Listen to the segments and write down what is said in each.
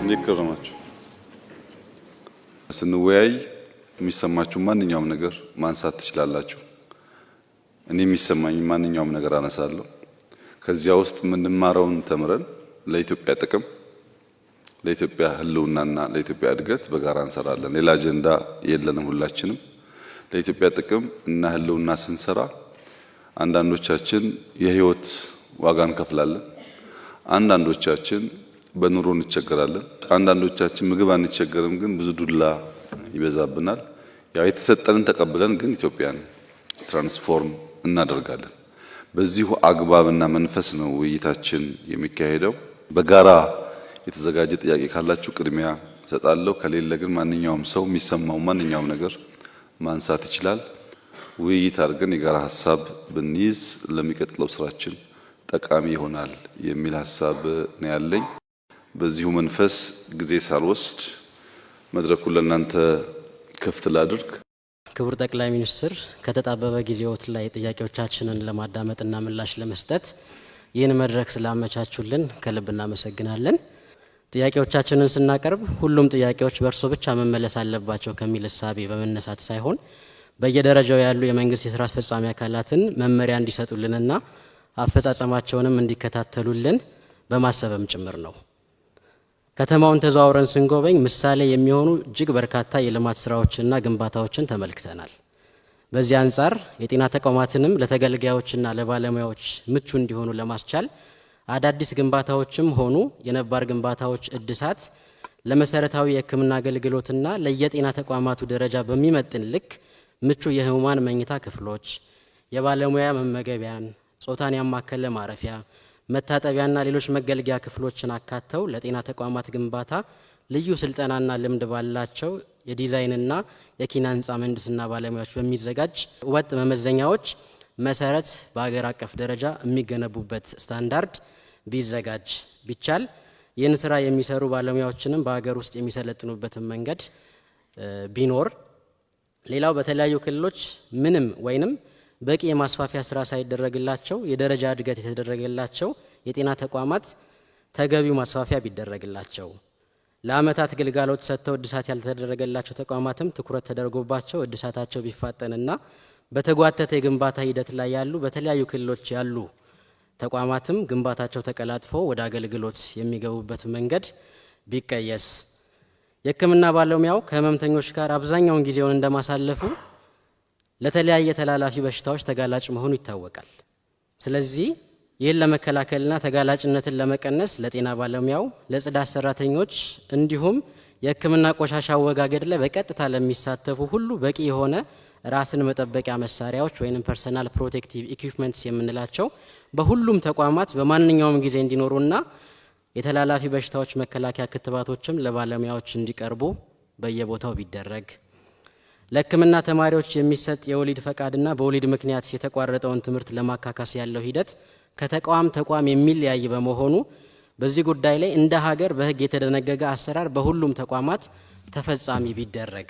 እንዲከረማችሁ ስንወያይ የሚሰማችሁ ማንኛውም ነገር ማንሳት ትችላላችሁ። እኔ የሚሰማኝ ማንኛውም ነገር አነሳለሁ። ከዚያ ውስጥ የምንማረውን ተምረን ለኢትዮጵያ ጥቅም፣ ለኢትዮጵያ ህልውናና ለኢትዮጵያ እድገት በጋራ እንሰራለን። ሌላ አጀንዳ የለንም። ሁላችንም ለኢትዮጵያ ጥቅም እና ህልውና ስንሰራ አንዳንዶቻችን የህይወት ዋጋ እንከፍላለን። አንዳንዶቻችን በኑሮ እንቸገራለን። አንዳንዶቻችን ምግብ አንቸገርም፣ ግን ብዙ ዱላ ይበዛብናል። ያው የተሰጠንን ተቀብለን ግን ኢትዮጵያን ትራንስፎርም እናደርጋለን። በዚሁ አግባብና መንፈስ ነው ውይይታችን የሚካሄደው። በጋራ የተዘጋጀ ጥያቄ ካላችሁ ቅድሚያ ሰጣለሁ። ከሌለ ግን ማንኛውም ሰው የሚሰማው ማንኛውም ነገር ማንሳት ይችላል። ውይይት አድርገን የጋራ ሀሳብ ብንይዝ ለሚቀጥለው ስራችን ጠቃሚ ይሆናል የሚል ሀሳብ ነው ያለኝ። በዚሁ መንፈስ ጊዜ ሳልወስድ መድረኩን ለእናንተ ክፍት ላድርግ። ክቡር ጠቅላይ ሚኒስትር ከተጣበበ ጊዜዎት ላይ ጥያቄዎቻችንን ለማዳመጥና ምላሽ ለመስጠት ይህን መድረክ ስላመቻቹልን ከልብ እናመሰግናለን። ጥያቄዎቻችንን ስናቀርብ ሁሉም ጥያቄዎች በእርሶ ብቻ መመለስ አለባቸው ከሚል እሳቤ በመነሳት ሳይሆን በየደረጃው ያሉ የመንግስት የስራ አስፈጻሚ አካላትን መመሪያ እንዲሰጡልንና አፈጻጸማቸውንም እንዲከታተሉልን በማሰብም ጭምር ነው። ከተማውን ተዘዋውረን ስንጎበኝ ምሳሌ የሚሆኑ እጅግ በርካታ የልማት ስራዎችና ግንባታዎችን ተመልክተናል። በዚህ አንጻር የጤና ተቋማትንም ለተገልጋዮችና ለባለሙያዎች ምቹ እንዲሆኑ ለማስቻል አዳዲስ ግንባታዎችም ሆኑ የነባር ግንባታዎች እድሳት ለመሰረታዊ የሕክምና አገልግሎትና ለየጤና ተቋማቱ ደረጃ በሚመጥን ልክ ምቹ የህሙማን መኝታ ክፍሎች፣ የባለሙያ መመገቢያን፣ ጾታን ያማከለ ማረፊያ፣ መታጠቢያና ሌሎች መገልገያ ክፍሎችን አካተው ለጤና ተቋማት ግንባታ ልዩ ስልጠናና ልምድ ባላቸው የዲዛይንና የኪነ ህንፃ ምህንድስና ባለሙያዎች በሚዘጋጅ ወጥ መመዘኛዎች መሰረት በአገር አቀፍ ደረጃ የሚገነቡበት ስታንዳርድ ቢዘጋጅ ቢቻል ይህን ስራ የሚሰሩ ባለሙያዎችንም በአገር ውስጥ የሚሰለጥኑበትን መንገድ ቢኖር። ሌላው በተለያዩ ክልሎች ምንም ወይንም በቂ የማስፋፊያ ስራ ሳይደረግላቸው የደረጃ እድገት የተደረገላቸው የጤና ተቋማት ተገቢው ማስፋፊያ ቢደረግላቸው፣ ለአመታት ግልጋሎት ሰጥተው እድሳት ያልተደረገላቸው ተቋማትም ትኩረት ተደርጎባቸው እድሳታቸው ቢፋጠንና በተጓተተ የግንባታ ሂደት ላይ ያሉ በተለያዩ ክልሎች ያሉ ተቋማትም ግንባታቸው ተቀላጥፎ ወደ አገልግሎት የሚገቡበት መንገድ ቢቀየስ። የሕክምና ባለሙያው ከህመምተኞች ጋር አብዛኛውን ጊዜውን እንደማሳለፉ ለተለያየ ተላላፊ በሽታዎች ተጋላጭ መሆኑ ይታወቃል። ስለዚህ ይህን ለመከላከልና ተጋላጭነትን ለመቀነስ ለጤና ባለሙያው፣ ለጽዳት ሰራተኞች እንዲሁም የሕክምና ቆሻሻ አወጋገድ ላይ በቀጥታ ለሚሳተፉ ሁሉ በቂ የሆነ ራስን መጠበቂያ መሳሪያዎች ወይም ፐርሰናል ፕሮቴክቲቭ ኢኩዊፕመንትስ የምንላቸው በሁሉም ተቋማት በማንኛውም ጊዜ እንዲኖሩና የተላላፊ በሽታዎች መከላከያ ክትባቶችም ለባለሙያዎች እንዲቀርቡ በየቦታው ቢደረግ፣ ለሕክምና ተማሪዎች የሚሰጥ የወሊድ ፈቃድና በወሊድ ምክንያት የተቋረጠውን ትምህርት ለማካካስ ያለው ሂደት ከተቋም ተቋም የሚለያይ በመሆኑ በዚህ ጉዳይ ላይ እንደ ሀገር በሕግ የተደነገገ አሰራር በሁሉም ተቋማት ተፈጻሚ ቢደረግ።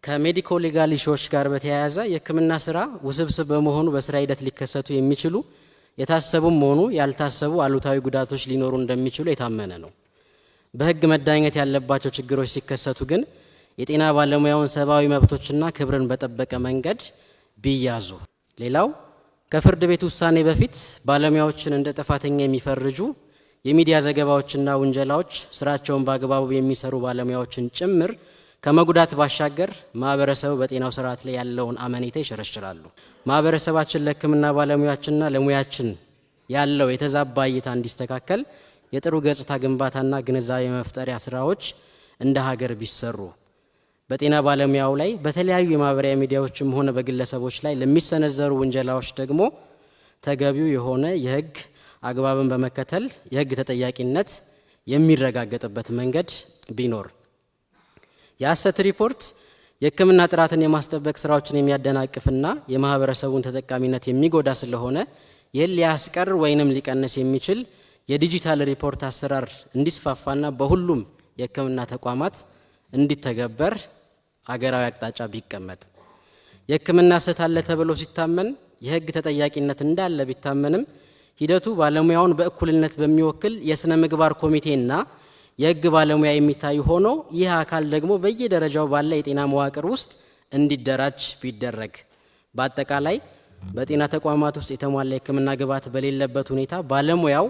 ከሜዲኮ ሌጋል ኢሹዎች ጋር በተያያዘ የሕክምና ስራ ውስብስብ በመሆኑ በስራ ሂደት ሊከሰቱ የሚችሉ የታሰቡም ሆኑ ያልታሰቡ አሉታዊ ጉዳቶች ሊኖሩ እንደሚችሉ የታመነ ነው። በሕግ መዳኘት ያለባቸው ችግሮች ሲከሰቱ ግን የጤና ባለሙያውን ሰብአዊ መብቶችና ክብርን በጠበቀ መንገድ ቢያዙ። ሌላው ከፍርድ ቤት ውሳኔ በፊት ባለሙያዎችን እንደ ጥፋተኛ የሚፈርጁ የሚዲያ ዘገባዎችና ውንጀላዎች ስራቸውን በአግባቡ የሚሰሩ ባለሙያዎችን ጭምር ከመጉዳት ባሻገር ማህበረሰቡ በጤናው ስርዓት ላይ ያለውን አመኔታ ይሸረሽራሉ። ማህበረሰባችን ለሕክምና ባለሙያችንና ለሙያችን ያለው የተዛባ እይታ እንዲስተካከል የጥሩ ገጽታ ግንባታና ግንዛቤ መፍጠሪያ ስራዎች እንደ ሀገር ቢሰሩ፣ በጤና ባለሙያው ላይ በተለያዩ የማህበራዊ ሚዲያዎችም ሆነ በግለሰቦች ላይ ለሚሰነዘሩ ውንጀላዎች ደግሞ ተገቢው የሆነ የህግ አግባብን በመከተል የህግ ተጠያቂነት የሚረጋገጥበት መንገድ ቢኖር። የሐሰት ሪፖርት የሕክምና ጥራትን የማስጠበቅ ስራዎችን የሚያደናቅፍና የማህበረሰቡን ተጠቃሚነት የሚጎዳ ስለሆነ ይህን ሊያስቀር ወይንም ሊቀንስ የሚችል የዲጂታል ሪፖርት አሰራር እንዲስፋፋና በሁሉም የሕክምና ተቋማት እንዲተገበር ሀገራዊ አቅጣጫ ቢቀመጥ፣ የሕክምና ስህተት አለ ተብሎ ሲታመን የሕግ ተጠያቂነት እንዳለ ቢታመንም ሂደቱ ባለሙያውን በእኩልነት በሚወክል የስነ ምግባር ኮሚቴና የሕግ ባለሙያ የሚታይ ሆኖ ይህ አካል ደግሞ በየደረጃው ባለ የጤና መዋቅር ውስጥ እንዲደራጅ ቢደረግ፣ በአጠቃላይ በጤና ተቋማት ውስጥ የተሟላ የሕክምና ግብዓት በሌለበት ሁኔታ ባለሙያው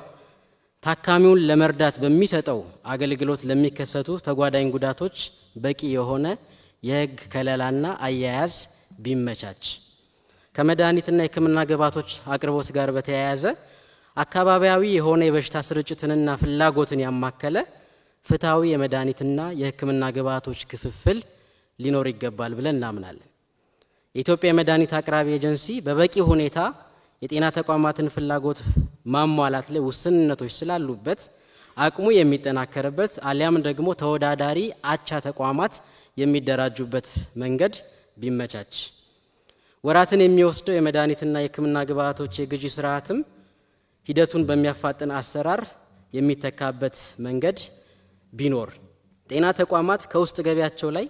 ታካሚውን ለመርዳት በሚሰጠው አገልግሎት ለሚከሰቱ ተጓዳኝ ጉዳቶች በቂ የሆነ የሕግ ከለላና አያያዝ ቢመቻች፣ ከመድኃኒትና የሕክምና ግብዓቶች አቅርቦት ጋር በተያያዘ አካባቢያዊ የሆነ የበሽታ ስርጭትንና ፍላጎትን ያማከለ ፍትሐዊ የመድኃኒትና የሕክምና ግብዓቶች ክፍፍል ሊኖር ይገባል ብለን እናምናለን። የኢትዮጵያ የመድኃኒት አቅራቢ ኤጀንሲ በበቂ ሁኔታ የጤና ተቋማትን ፍላጎት ማሟላት ላይ ውስንነቶች ስላሉበት አቅሙ የሚጠናከርበት አሊያም ደግሞ ተወዳዳሪ አቻ ተቋማት የሚደራጁበት መንገድ ቢመቻች፣ ወራትን የሚወስደው የመድኃኒትና የሕክምና ግብዓቶች የግዢ ስርዓትም ሂደቱን በሚያፋጥን አሰራር የሚተካበት መንገድ ቢኖር፣ ጤና ተቋማት ከውስጥ ገቢያቸው ላይ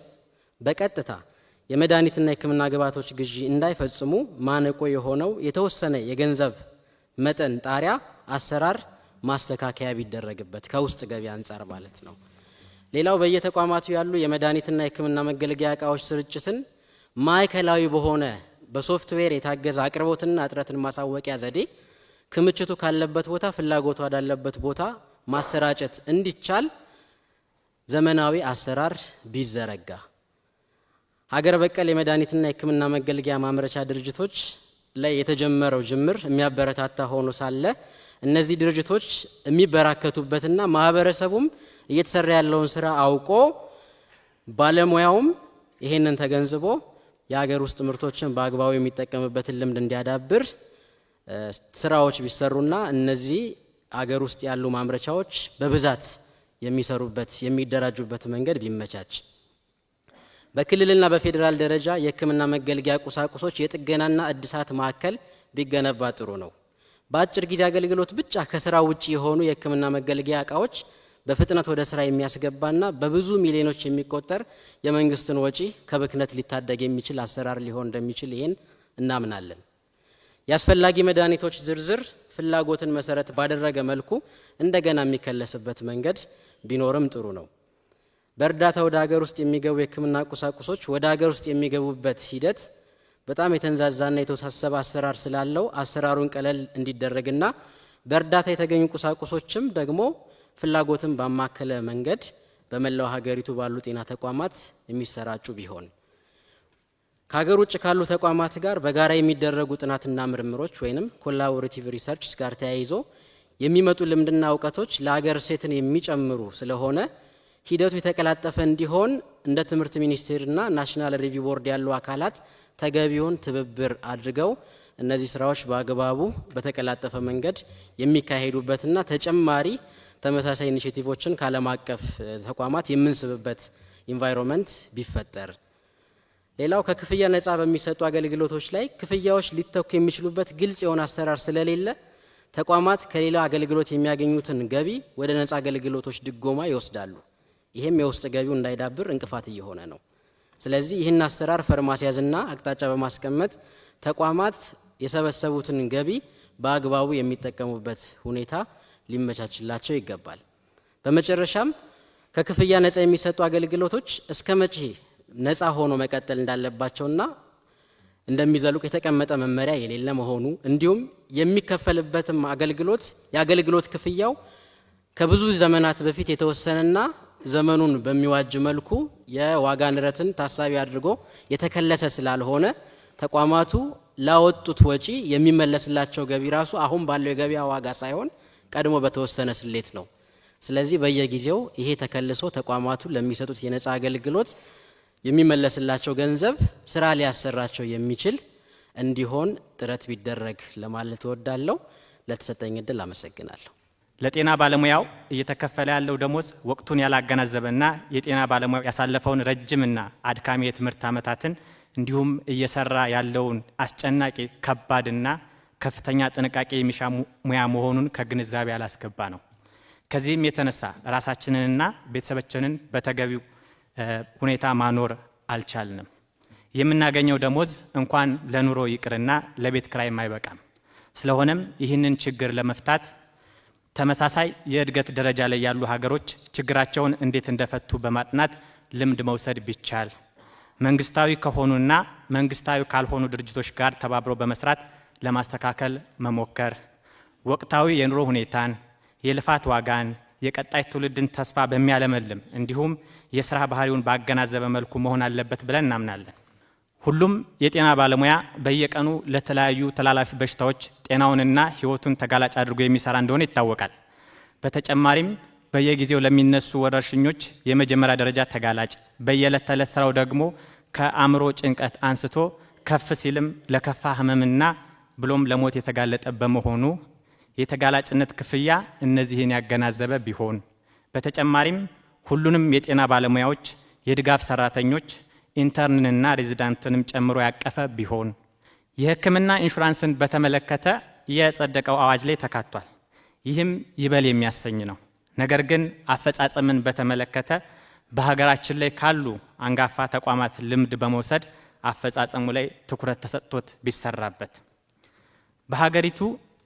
በቀጥታ የመድኃኒትና የሕክምና ግብዓቶች ግዢ እንዳይፈጽሙ ማነቆ የሆነው የተወሰነ የገንዘብ መጠን ጣሪያ አሰራር ማስተካከያ ቢደረግበት ከውስጥ ገቢ አንጻር ማለት ነው። ሌላው በየተቋማቱ ያሉ የመድኃኒትና የሕክምና መገልገያ እቃዎች ስርጭትን ማዕከላዊ በሆነ በሶፍትዌር የታገዘ አቅርቦትና እጥረትን ማሳወቂያ ዘዴ ክምችቱ ካለበት ቦታ ፍላጎቱ ወዳለበት ቦታ ማሰራጨት እንዲቻል ዘመናዊ አሰራር ቢዘረጋ፣ ሀገር በቀል የመድኃኒትና የሕክምና መገልገያ ማምረቻ ድርጅቶች ላይ የተጀመረው ጅምር የሚያበረታታ ሆኖ ሳለ እነዚህ ድርጅቶች የሚበራከቱበትና ማህበረሰቡም እየተሰራ ያለውን ስራ አውቆ ባለሙያውም ይሄንን ተገንዝቦ የሀገር ውስጥ ምርቶችን በአግባቡ የሚጠቀምበትን ልምድ እንዲያዳብር ስራዎች ቢሰሩና እነዚህ ሀገር ውስጥ ያሉ ማምረቻዎች በብዛት የሚሰሩበት የሚደራጁበት መንገድ ቢመቻች፣ በክልልና በፌዴራል ደረጃ የሕክምና መገልገያ ቁሳቁሶች የጥገናና እድሳት ማዕከል ቢገነባ ጥሩ ነው። በአጭር ጊዜ አገልግሎት ብቻ ከስራ ውጪ የሆኑ የሕክምና መገልገያ እቃዎች በፍጥነት ወደ ስራ የሚያስገባና በብዙ ሚሊዮኖች የሚቆጠር የመንግስትን ወጪ ከብክነት ሊታደግ የሚችል አሰራር ሊሆን እንደሚችል ይሄን እናምናለን። የአስፈላጊ መድኃኒቶች ዝርዝር ፍላጎትን መሰረት ባደረገ መልኩ እንደገና የሚከለስበት መንገድ ቢኖርም ጥሩ ነው። በእርዳታ ወደ ሀገር ውስጥ የሚገቡ የሕክምና ቁሳቁሶች ወደ ሀገር ውስጥ የሚገቡበት ሂደት በጣም የተንዛዛና የተወሳሰበ አሰራር ስላለው አሰራሩን ቀለል እንዲደረግና በእርዳታ የተገኙ ቁሳቁሶችም ደግሞ ፍላጎትን ባማከለ መንገድ በመላው ሀገሪቱ ባሉ ጤና ተቋማት የሚሰራጩ ቢሆን፣ ከሀገር ውጭ ካሉ ተቋማት ጋር በጋራ የሚደረጉ ጥናትና ምርምሮች ወይንም ኮላቦሬቲቭ ሪሰርችስ ጋር ተያይዞ የሚመጡ ልምድና እውቀቶች ለሀገር እሴትን የሚጨምሩ ስለሆነ ሂደቱ የተቀላጠፈ እንዲሆን እንደ ትምህርት ሚኒስቴርና ናሽናል ሪቪው ቦርድ ያሉ አካላት ተገቢውን ትብብር አድርገው እነዚህ ስራዎች በአግባቡ በተቀላጠፈ መንገድ የሚካሄዱበትና ተጨማሪ ተመሳሳይ ኢኒሼቲቮችን ከዓለም አቀፍ ተቋማት የምንስብበት ኢንቫይሮንመንት ቢፈጠር። ሌላው ከክፍያ ነፃ በሚሰጡ አገልግሎቶች ላይ ክፍያዎች ሊተኩ የሚችሉበት ግልጽ የሆነ አሰራር ስለሌለ ተቋማት ከሌላ አገልግሎት የሚያገኙትን ገቢ ወደ ነፃ አገልግሎቶች ድጎማ ይወስዳሉ። ይህም የውስጥ ገቢው እንዳይዳብር እንቅፋት እየሆነ ነው። ስለዚህ ይህን አሰራር ፈርማሲያዝና አቅጣጫ በማስቀመጥ ተቋማት የሰበሰቡትን ገቢ በአግባቡ የሚጠቀሙበት ሁኔታ ሊመቻችላቸው ይገባል። በመጨረሻም ከክፍያ ነፃ የሚሰጡ አገልግሎቶች እስከ መቼ ነፃ ሆኖ መቀጠል እንዳለባቸውና እንደሚዘልቁ የተቀመጠ መመሪያ የሌለ መሆኑ እንዲሁም የሚከፈልበትም አገልግሎት የአገልግሎት ክፍያው ከብዙ ዘመናት በፊት የተወሰነና ዘመኑን በሚዋጅ መልኩ የዋጋ ንረትን ታሳቢ አድርጎ የተከለሰ ስላልሆነ ተቋማቱ ላወጡት ወጪ የሚመለስላቸው ገቢ ራሱ አሁን ባለው የገበያ ዋጋ ሳይሆን ቀድሞ በተወሰነ ስሌት ነው። ስለዚህ በየጊዜው ይሄ ተከልሶ ተቋማቱ ለሚሰጡት የነፃ አገልግሎት የሚመለስላቸው ገንዘብ ስራ ሊያሰራቸው የሚችል እንዲሆን ጥረት ቢደረግ ለማለት እወዳለሁ። ለተሰጠኝ እድል አመሰግናለሁ። ለጤና ባለሙያው እየተከፈለ ያለው ደሞዝ ወቅቱን ያላገናዘበና የጤና ባለሙያው ያሳለፈውን ረጅምና አድካሚ የትምህርት ዓመታትን እንዲሁም እየሰራ ያለውን አስጨናቂ ከባድና ከፍተኛ ጥንቃቄ የሚሻ ሙያ መሆኑን ከግንዛቤ ያላስገባ ነው። ከዚህም የተነሳ ራሳችንንና ቤተሰባችንን በተገቢው ሁኔታ ማኖር አልቻልንም። የምናገኘው ደሞዝ እንኳን ለኑሮ ይቅርና ለቤት ኪራይም አይበቃም። ስለሆነም ይህንን ችግር ለመፍታት ተመሳሳይ የእድገት ደረጃ ላይ ያሉ ሀገሮች ችግራቸውን እንዴት እንደፈቱ በማጥናት ልምድ መውሰድ ቢቻል፣ መንግስታዊ ከሆኑና መንግስታዊ ካልሆኑ ድርጅቶች ጋር ተባብሮ በመስራት ለማስተካከል መሞከር፣ ወቅታዊ የኑሮ ሁኔታን፣ የልፋት ዋጋን፣ የቀጣይ ትውልድን ተስፋ በሚያለመልም እንዲሁም የስራ ባህሪውን ባገናዘበ መልኩ መሆን አለበት ብለን እናምናለን። ሁሉም የጤና ባለሙያ በየቀኑ ለተለያዩ ተላላፊ በሽታዎች ጤናውንና ህይወቱን ተጋላጭ አድርጎ የሚሰራ እንደሆነ ይታወቃል። በተጨማሪም በየጊዜው ለሚነሱ ወረርሽኞች የመጀመሪያ ደረጃ ተጋላጭ፣ በየዕለት ተዕለት ስራው ደግሞ ከአእምሮ ጭንቀት አንስቶ ከፍ ሲልም ለከፋ ህመምና ብሎም ለሞት የተጋለጠ በመሆኑ የተጋላጭነት ክፍያ እነዚህን ያገናዘበ ቢሆን፣ በተጨማሪም ሁሉንም የጤና ባለሙያዎች፣ የድጋፍ ሰራተኞች፣ ኢንተርንና ሬዚዳንትንም ጨምሮ ያቀፈ ቢሆን፣ የህክምና ኢንሹራንስን በተመለከተ የጸደቀው አዋጅ ላይ ተካቷል። ይህም ይበል የሚያሰኝ ነው። ነገር ግን አፈጻጸምን በተመለከተ በሀገራችን ላይ ካሉ አንጋፋ ተቋማት ልምድ በመውሰድ አፈጻጸሙ ላይ ትኩረት ተሰጥቶት ቢሰራበት። በሀገሪቱ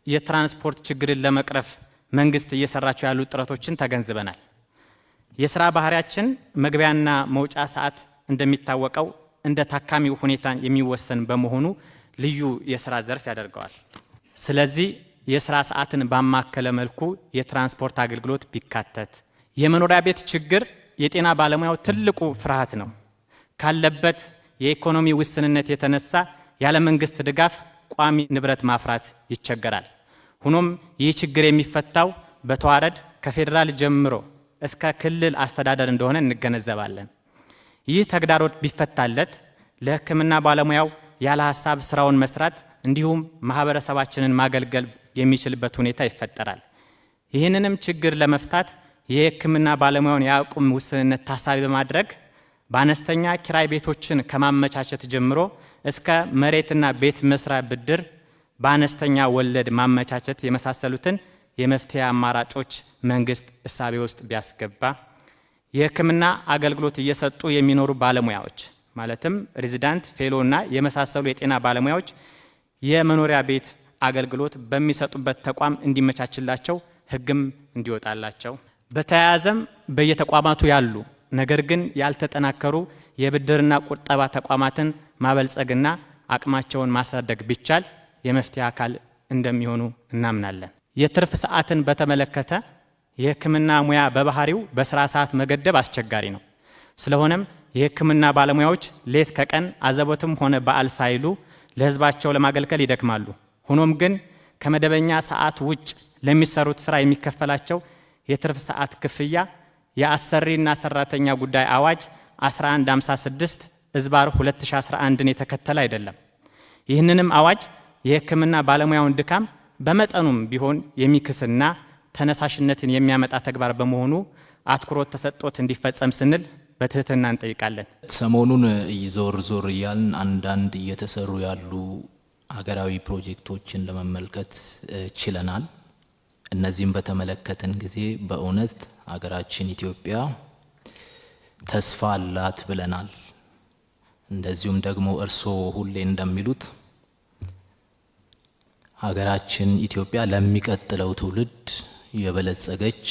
የትራንስፖርት ችግርን ለመቅረፍ መንግስት እየሰራቸው ያሉ ጥረቶችን ተገንዝበናል። የስራ ባህሪያችን መግቢያና መውጫ ሰዓት እንደሚታወቀው እንደ ታካሚው ሁኔታ የሚወሰን በመሆኑ ልዩ የስራ ዘርፍ ያደርገዋል። ስለዚህ የስራ ሰዓትን ባማከለ መልኩ የትራንስፖርት አገልግሎት ቢካተት። የመኖሪያ ቤት ችግር የጤና ባለሙያው ትልቁ ፍርሃት ነው። ካለበት የኢኮኖሚ ውስንነት የተነሳ ያለ መንግስት ድጋፍ ቋሚ ንብረት ማፍራት ይቸገራል። ሆኖም ይህ ችግር የሚፈታው በተዋረድ ከፌዴራል ጀምሮ እስከ ክልል አስተዳደር እንደሆነ እንገነዘባለን። ይህ ተግዳሮት ቢፈታለት ለህክምና ባለሙያው ያለ ሀሳብ ስራውን መስራት እንዲሁም ማህበረሰባችንን ማገልገል የሚችልበት ሁኔታ ይፈጠራል። ይህንንም ችግር ለመፍታት የህክምና ባለሙያውን የአቅም ውስንነት ታሳቢ በማድረግ በአነስተኛ ኪራይ ቤቶችን ከማመቻቸት ጀምሮ እስከ መሬትና ቤት መስሪያ ብድር በአነስተኛ ወለድ ማመቻቸት የመሳሰሉትን የመፍትሄ አማራጮች መንግስት እሳቤ ውስጥ ቢያስገባ፣ የህክምና አገልግሎት እየሰጡ የሚኖሩ ባለሙያዎች ማለትም ሬዚዳንት፣ ፌሎና የመሳሰሉ የጤና ባለሙያዎች የመኖሪያ ቤት አገልግሎት በሚሰጡበት ተቋም እንዲመቻችላቸው ህግም እንዲወጣላቸው፣ በተያያዘም በየተቋማቱ ያሉ ነገር ግን ያልተጠናከሩ የብድርና ቁጠባ ተቋማትን ማበልጸግና አቅማቸውን ማሳደግ ቢቻል የመፍትሄ አካል እንደሚሆኑ እናምናለን። የትርፍ ሰዓትን በተመለከተ የህክምና ሙያ በባህሪው በስራ ሰዓት መገደብ አስቸጋሪ ነው። ስለሆነም የህክምና ባለሙያዎች ሌት ከቀን አዘቦትም ሆነ በዓል ሳይሉ ለህዝባቸው ለማገልገል ይደክማሉ። ሆኖም ግን ከመደበኛ ሰዓት ውጭ ለሚሰሩት ስራ የሚከፈላቸው የትርፍ ሰዓት ክፍያ የአሰሪና ሰራተኛ ጉዳይ አዋጅ 1156 ዝባር 2011ን የተከተለ አይደለም። ይህንንም አዋጅ የህክምና ባለሙያውን ድካም በመጠኑም ቢሆን የሚክስና ተነሳሽነትን የሚያመጣ ተግባር በመሆኑ አትኩሮት ተሰጥቶት እንዲፈጸም ስንል በትህትና እንጠይቃለን። ሰሞኑን ዞር ዞር እያልን አንዳንድ እየተሰሩ ያሉ ሀገራዊ ፕሮጀክቶችን ለመመልከት ችለናል። እነዚህም በተመለከተን ጊዜ በእውነት ሀገራችን ኢትዮጵያ ተስፋ አላት ብለናል። እንደዚሁም ደግሞ እርስዎ ሁሌ እንደሚሉት ሀገራችን ኢትዮጵያ ለሚቀጥለው ትውልድ የበለጸገች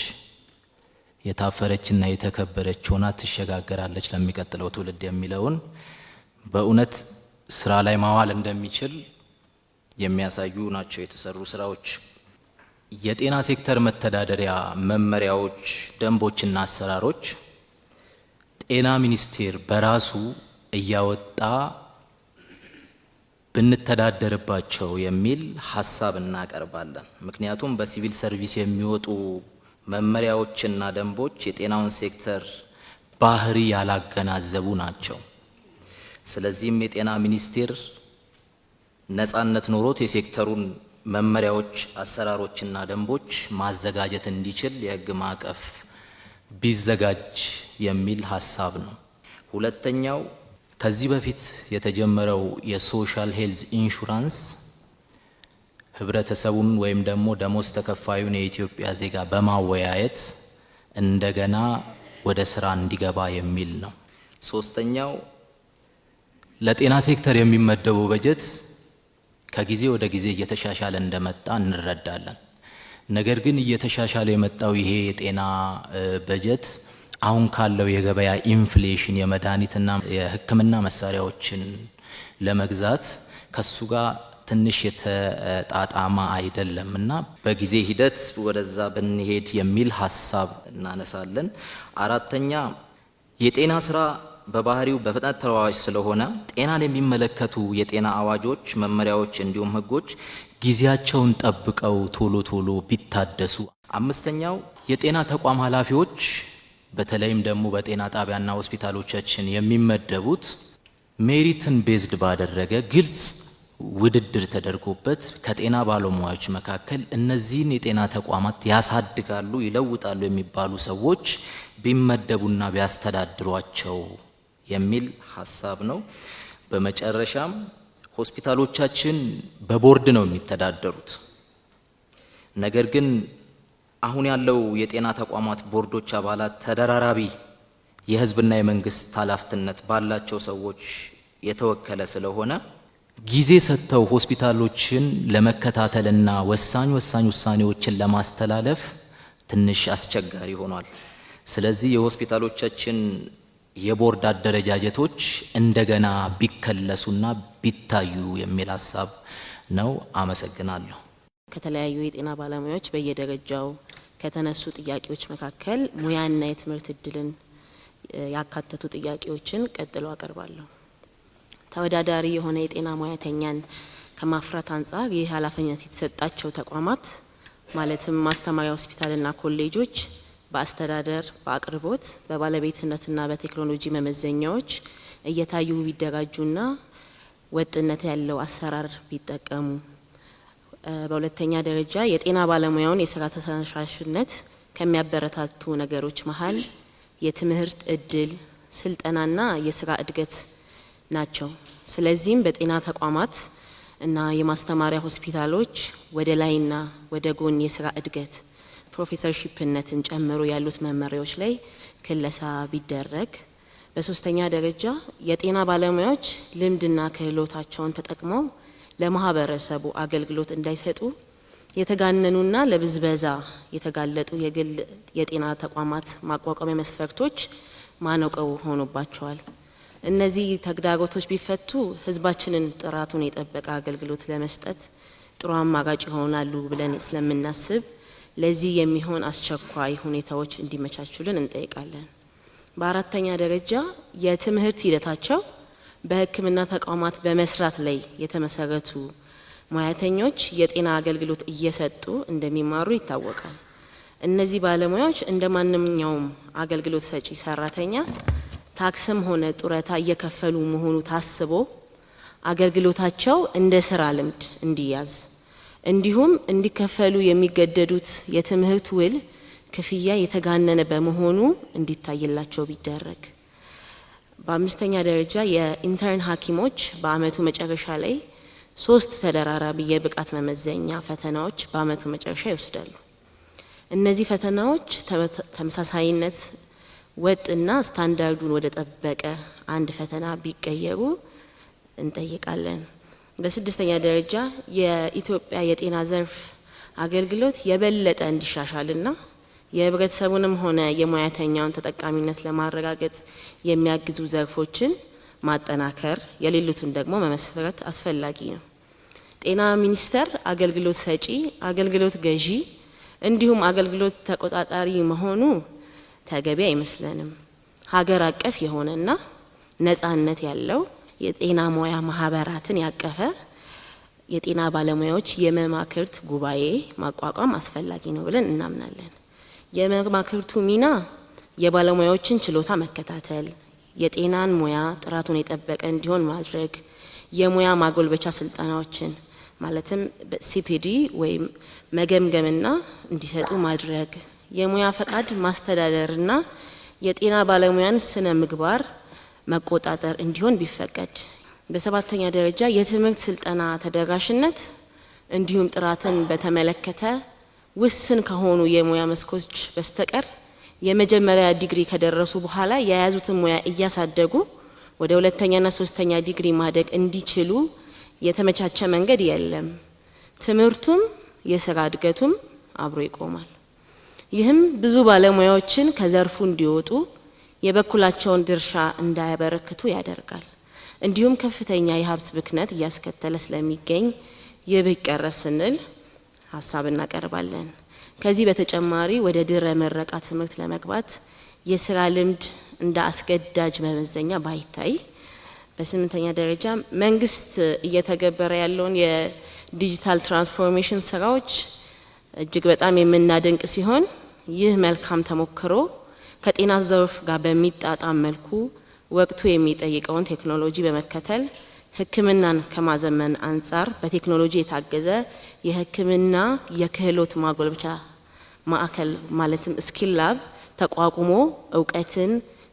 የታፈረችና የተከበረች ሆና ትሸጋገራለች ለሚቀጥለው ትውልድ የሚለውን በእውነት ስራ ላይ ማዋል እንደሚችል የሚያሳዩ ናቸው የተሰሩ ስራዎች። የጤና ሴክተር መተዳደሪያ መመሪያዎች፣ ደንቦችና አሰራሮች ጤና ሚኒስቴር በራሱ እያወጣ ብንተዳደርባቸው የሚል ሀሳብ እናቀርባለን። ምክንያቱም በሲቪል ሰርቪስ የሚወጡ መመሪያዎችና ደንቦች የጤናውን ሴክተር ባህሪ ያላገናዘቡ ናቸው። ስለዚህም የጤና ሚኒስቴር ነጻነት ኖሮት የሴክተሩን መመሪያዎች፣ አሰራሮችና ደንቦች ማዘጋጀት እንዲችል የህግ ማዕቀፍ ቢዘጋጅ የሚል ሀሳብ ነው። ሁለተኛው ከዚህ በፊት የተጀመረው የሶሻል ሄልዝ ኢንሹራንስ ህብረተሰቡን ወይም ደግሞ ደሞዝ ተከፋዩን የኢትዮጵያ ዜጋ በማወያየት እንደገና ወደ ስራ እንዲገባ የሚል ነው። ሶስተኛው ለጤና ሴክተር የሚመደበው በጀት ከጊዜ ወደ ጊዜ እየተሻሻለ እንደመጣ እንረዳለን። ነገር ግን እየተሻሻለ የመጣው ይሄ የጤና በጀት አሁን ካለው የገበያ ኢንፍሌሽን የመድኃኒትና የሕክምና መሳሪያዎችን ለመግዛት ከሱ ጋር ትንሽ የተጣጣማ አይደለምና በጊዜ ሂደት ወደዛ ብንሄድ የሚል ሀሳብ እናነሳለን። አራተኛ የጤና ስራ በባህሪው በፍጥነት ተለዋዋጭ ስለሆነ ጤናን የሚመለከቱ የጤና አዋጆች፣ መመሪያዎች እንዲሁም ህጎች ጊዜያቸውን ጠብቀው ቶሎ ቶሎ ቢታደሱ። አምስተኛው የጤና ተቋም ኃላፊዎች በተለይም ደግሞ በጤና ጣቢያና ሆስፒታሎቻችን የሚመደቡት ሜሪትን ቤዝድ ባደረገ ግልጽ ውድድር ተደርጎበት ከጤና ባለሙያዎች መካከል እነዚህን የጤና ተቋማት ያሳድጋሉ፣ ይለውጣሉ የሚባሉ ሰዎች ቢመደቡና ቢያስተዳድሯቸው የሚል ሀሳብ ነው። በመጨረሻም ሆስፒታሎቻችን በቦርድ ነው የሚተዳደሩት። ነገር ግን አሁን ያለው የጤና ተቋማት ቦርዶች አባላት ተደራራቢ የህዝብና የመንግስት ኃላፊነት ባላቸው ሰዎች የተወከለ ስለሆነ ጊዜ ሰጥተው ሆስፒታሎችን ለመከታተልና ወሳኝ ውሳኔዎችን ለማስተላለፍ ትንሽ አስቸጋሪ ሆኗል። ስለዚህ የሆስፒታሎቻችን የቦርድ አደረጃጀቶች እንደገና ቢከለሱና ቢታዩ የሚል ሀሳብ ነው። አመሰግናለሁ። ከተለያዩ የጤና ባለሙያዎች በየደረጃው ከተነሱ ጥያቄዎች መካከል ሙያና የትምህርት እድልን ያካተቱ ጥያቄዎችን ቀጥሎ አቀርባለሁ። ተወዳዳሪ የሆነ የጤና ሙያተኛን ከማፍራት አንጻር ይህ ኃላፊነት የተሰጣቸው ተቋማት ማለትም ማስተማሪያ ሆስፒታልና ኮሌጆች በአስተዳደር፣ በአቅርቦት፣ በባለቤትነትና በቴክኖሎጂ መመዘኛዎች እየታዩ ቢደራጁና ወጥነት ያለው አሰራር ቢጠቀሙ። በሁለተኛ ደረጃ የጤና ባለሙያውን የስራ ተነሳሽነት ከሚያበረታቱ ነገሮች መሀል የትምህርት እድል፣ ስልጠናና የስራ እድገት ናቸው። ስለዚህም በጤና ተቋማት እና የማስተማሪያ ሆስፒታሎች ወደ ላይና ወደ ጎን የስራ እድገት ፕሮፌሰርሺፕነትን ጨምሮ ያሉት መመሪያዎች ላይ ክለሳ ቢደረግ። በሶስተኛ ደረጃ የጤና ባለሙያዎች ልምድና ክህሎታቸውን ተጠቅመው ለማህበረሰቡ አገልግሎት እንዳይሰጡ የተጋነኑና ለብዝበዛ የተጋለጡ የግል የጤና ተቋማት ማቋቋሚያ መስፈርቶች ማነቆው ሆኖባቸዋል። እነዚህ ተግዳሮቶች ቢፈቱ ህዝባችንን ጥራቱን የጠበቀ አገልግሎት ለመስጠት ጥሩ አማራጭ ይሆናሉ ብለን ስለምናስብ ለዚህ የሚሆን አስቸኳይ ሁኔታዎች እንዲመቻቹልን እንጠይቃለን። በአራተኛ ደረጃ የትምህርት ሂደታቸው በሕክምና ተቋማት በመስራት ላይ የተመሰረቱ ሙያተኞች የጤና አገልግሎት እየሰጡ እንደሚማሩ ይታወቃል። እነዚህ ባለሙያዎች እንደ ማንኛውም አገልግሎት ሰጪ ሰራተኛ ታክስም ሆነ ጡረታ እየከፈሉ መሆኑ ታስቦ አገልግሎታቸው እንደ ስራ ልምድ እንዲያዝ እንዲሁም እንዲከፈሉ የሚገደዱት የትምህርት ውል ክፍያ የተጋነነ በመሆኑ እንዲታይላቸው ቢደረግ። በአምስተኛ ደረጃ የኢንተርን ሐኪሞች በአመቱ መጨረሻ ላይ 3 ተደራራቢ የብቃት መመዘኛ ፈተናዎች በአመቱ መጨረሻ ይወስዳሉ። እነዚህ ፈተናዎች ተመሳሳይነት ወጥና ስታንዳርዱን ወደ ጠበቀ አንድ ፈተና ቢቀየሩ እንጠይቃለን። በስድስተኛ ደረጃ የኢትዮጵያ የጤና ዘርፍ አገልግሎት የበለጠ እንዲሻሻልና የህብረተሰቡንም ሆነ የሙያተኛውን ተጠቃሚነት ለማረጋገጥ የሚያግዙ ዘርፎችን ማጠናከር፣ የሌሉትን ደግሞ መመስረት አስፈላጊ ነው። ጤና ሚኒስቴር አገልግሎት ሰጪ፣ አገልግሎት ገዢ እንዲሁም አገልግሎት ተቆጣጣሪ መሆኑ ተገቢ አይመስለንም። ሀገር አቀፍ የሆነና ነጻነት ያለው የጤና ሙያ ማህበራትን ያቀፈ የጤና ባለሙያዎች የመማክርት ጉባኤ ማቋቋም አስፈላጊ ነው ብለን እናምናለን። የመማክርቱ ሚና የባለሙያዎችን ችሎታ መከታተል፣ የጤናን ሙያ ጥራቱን የጠበቀ እንዲሆን ማድረግ፣ የሙያ ማጎልበቻ ስልጠናዎችን ማለትም ሲፒዲ ወይም መገምገምና እንዲሰጡ ማድረግ፣ የሙያ ፈቃድ ማስተዳደርና የጤና ባለሙያን ስነ ምግባር መቆጣጠር እንዲሆን ቢፈቀድ። በሰባተኛ ደረጃ የትምህርት ስልጠና ተደራሽነት እንዲሁም ጥራትን በተመለከተ ውስን ከሆኑ የሙያ መስኮች በስተቀር የመጀመሪያ ዲግሪ ከደረሱ በኋላ የያዙትን ሙያ እያሳደጉ ወደ ሁለተኛና ሶስተኛ ዲግሪ ማደግ እንዲችሉ የተመቻቸ መንገድ የለም። ትምህርቱም የስራ እድገቱም አብሮ ይቆማል። ይህም ብዙ ባለሙያዎችን ከዘርፉ እንዲወጡ የበኩላቸውን ድርሻ እንዳያበረክቱ ያደርጋል። እንዲሁም ከፍተኛ የሀብት ብክነት እያስከተለ ስለሚገኝ ይህ ቢቀረፍ ስንል ሀሳብ እናቀርባለን። ከዚህ በተጨማሪ ወደ ድህረ ምረቃ ትምህርት ለመግባት የስራ ልምድ እንደ አስገዳጅ መመዘኛ ባይታይ፣ በስምንተኛ ደረጃ መንግስት እየተገበረ ያለውን የዲጂታል ትራንስፎርሜሽን ስራዎች እጅግ በጣም የምናደንቅ ሲሆን ይህ መልካም ተሞክሮ ከጤና ዘርፍ ጋር በሚጣጣም መልኩ ወቅቱ የሚጠይቀውን ቴክኖሎጂ በመከተል ሕክምናን ከማዘመን አንጻር በቴክኖሎጂ የታገዘ የሕክምና የክህሎት ማጎልበቻ ማዕከል ማለትም ስኪል ላብ ተቋቁሞ እውቀትን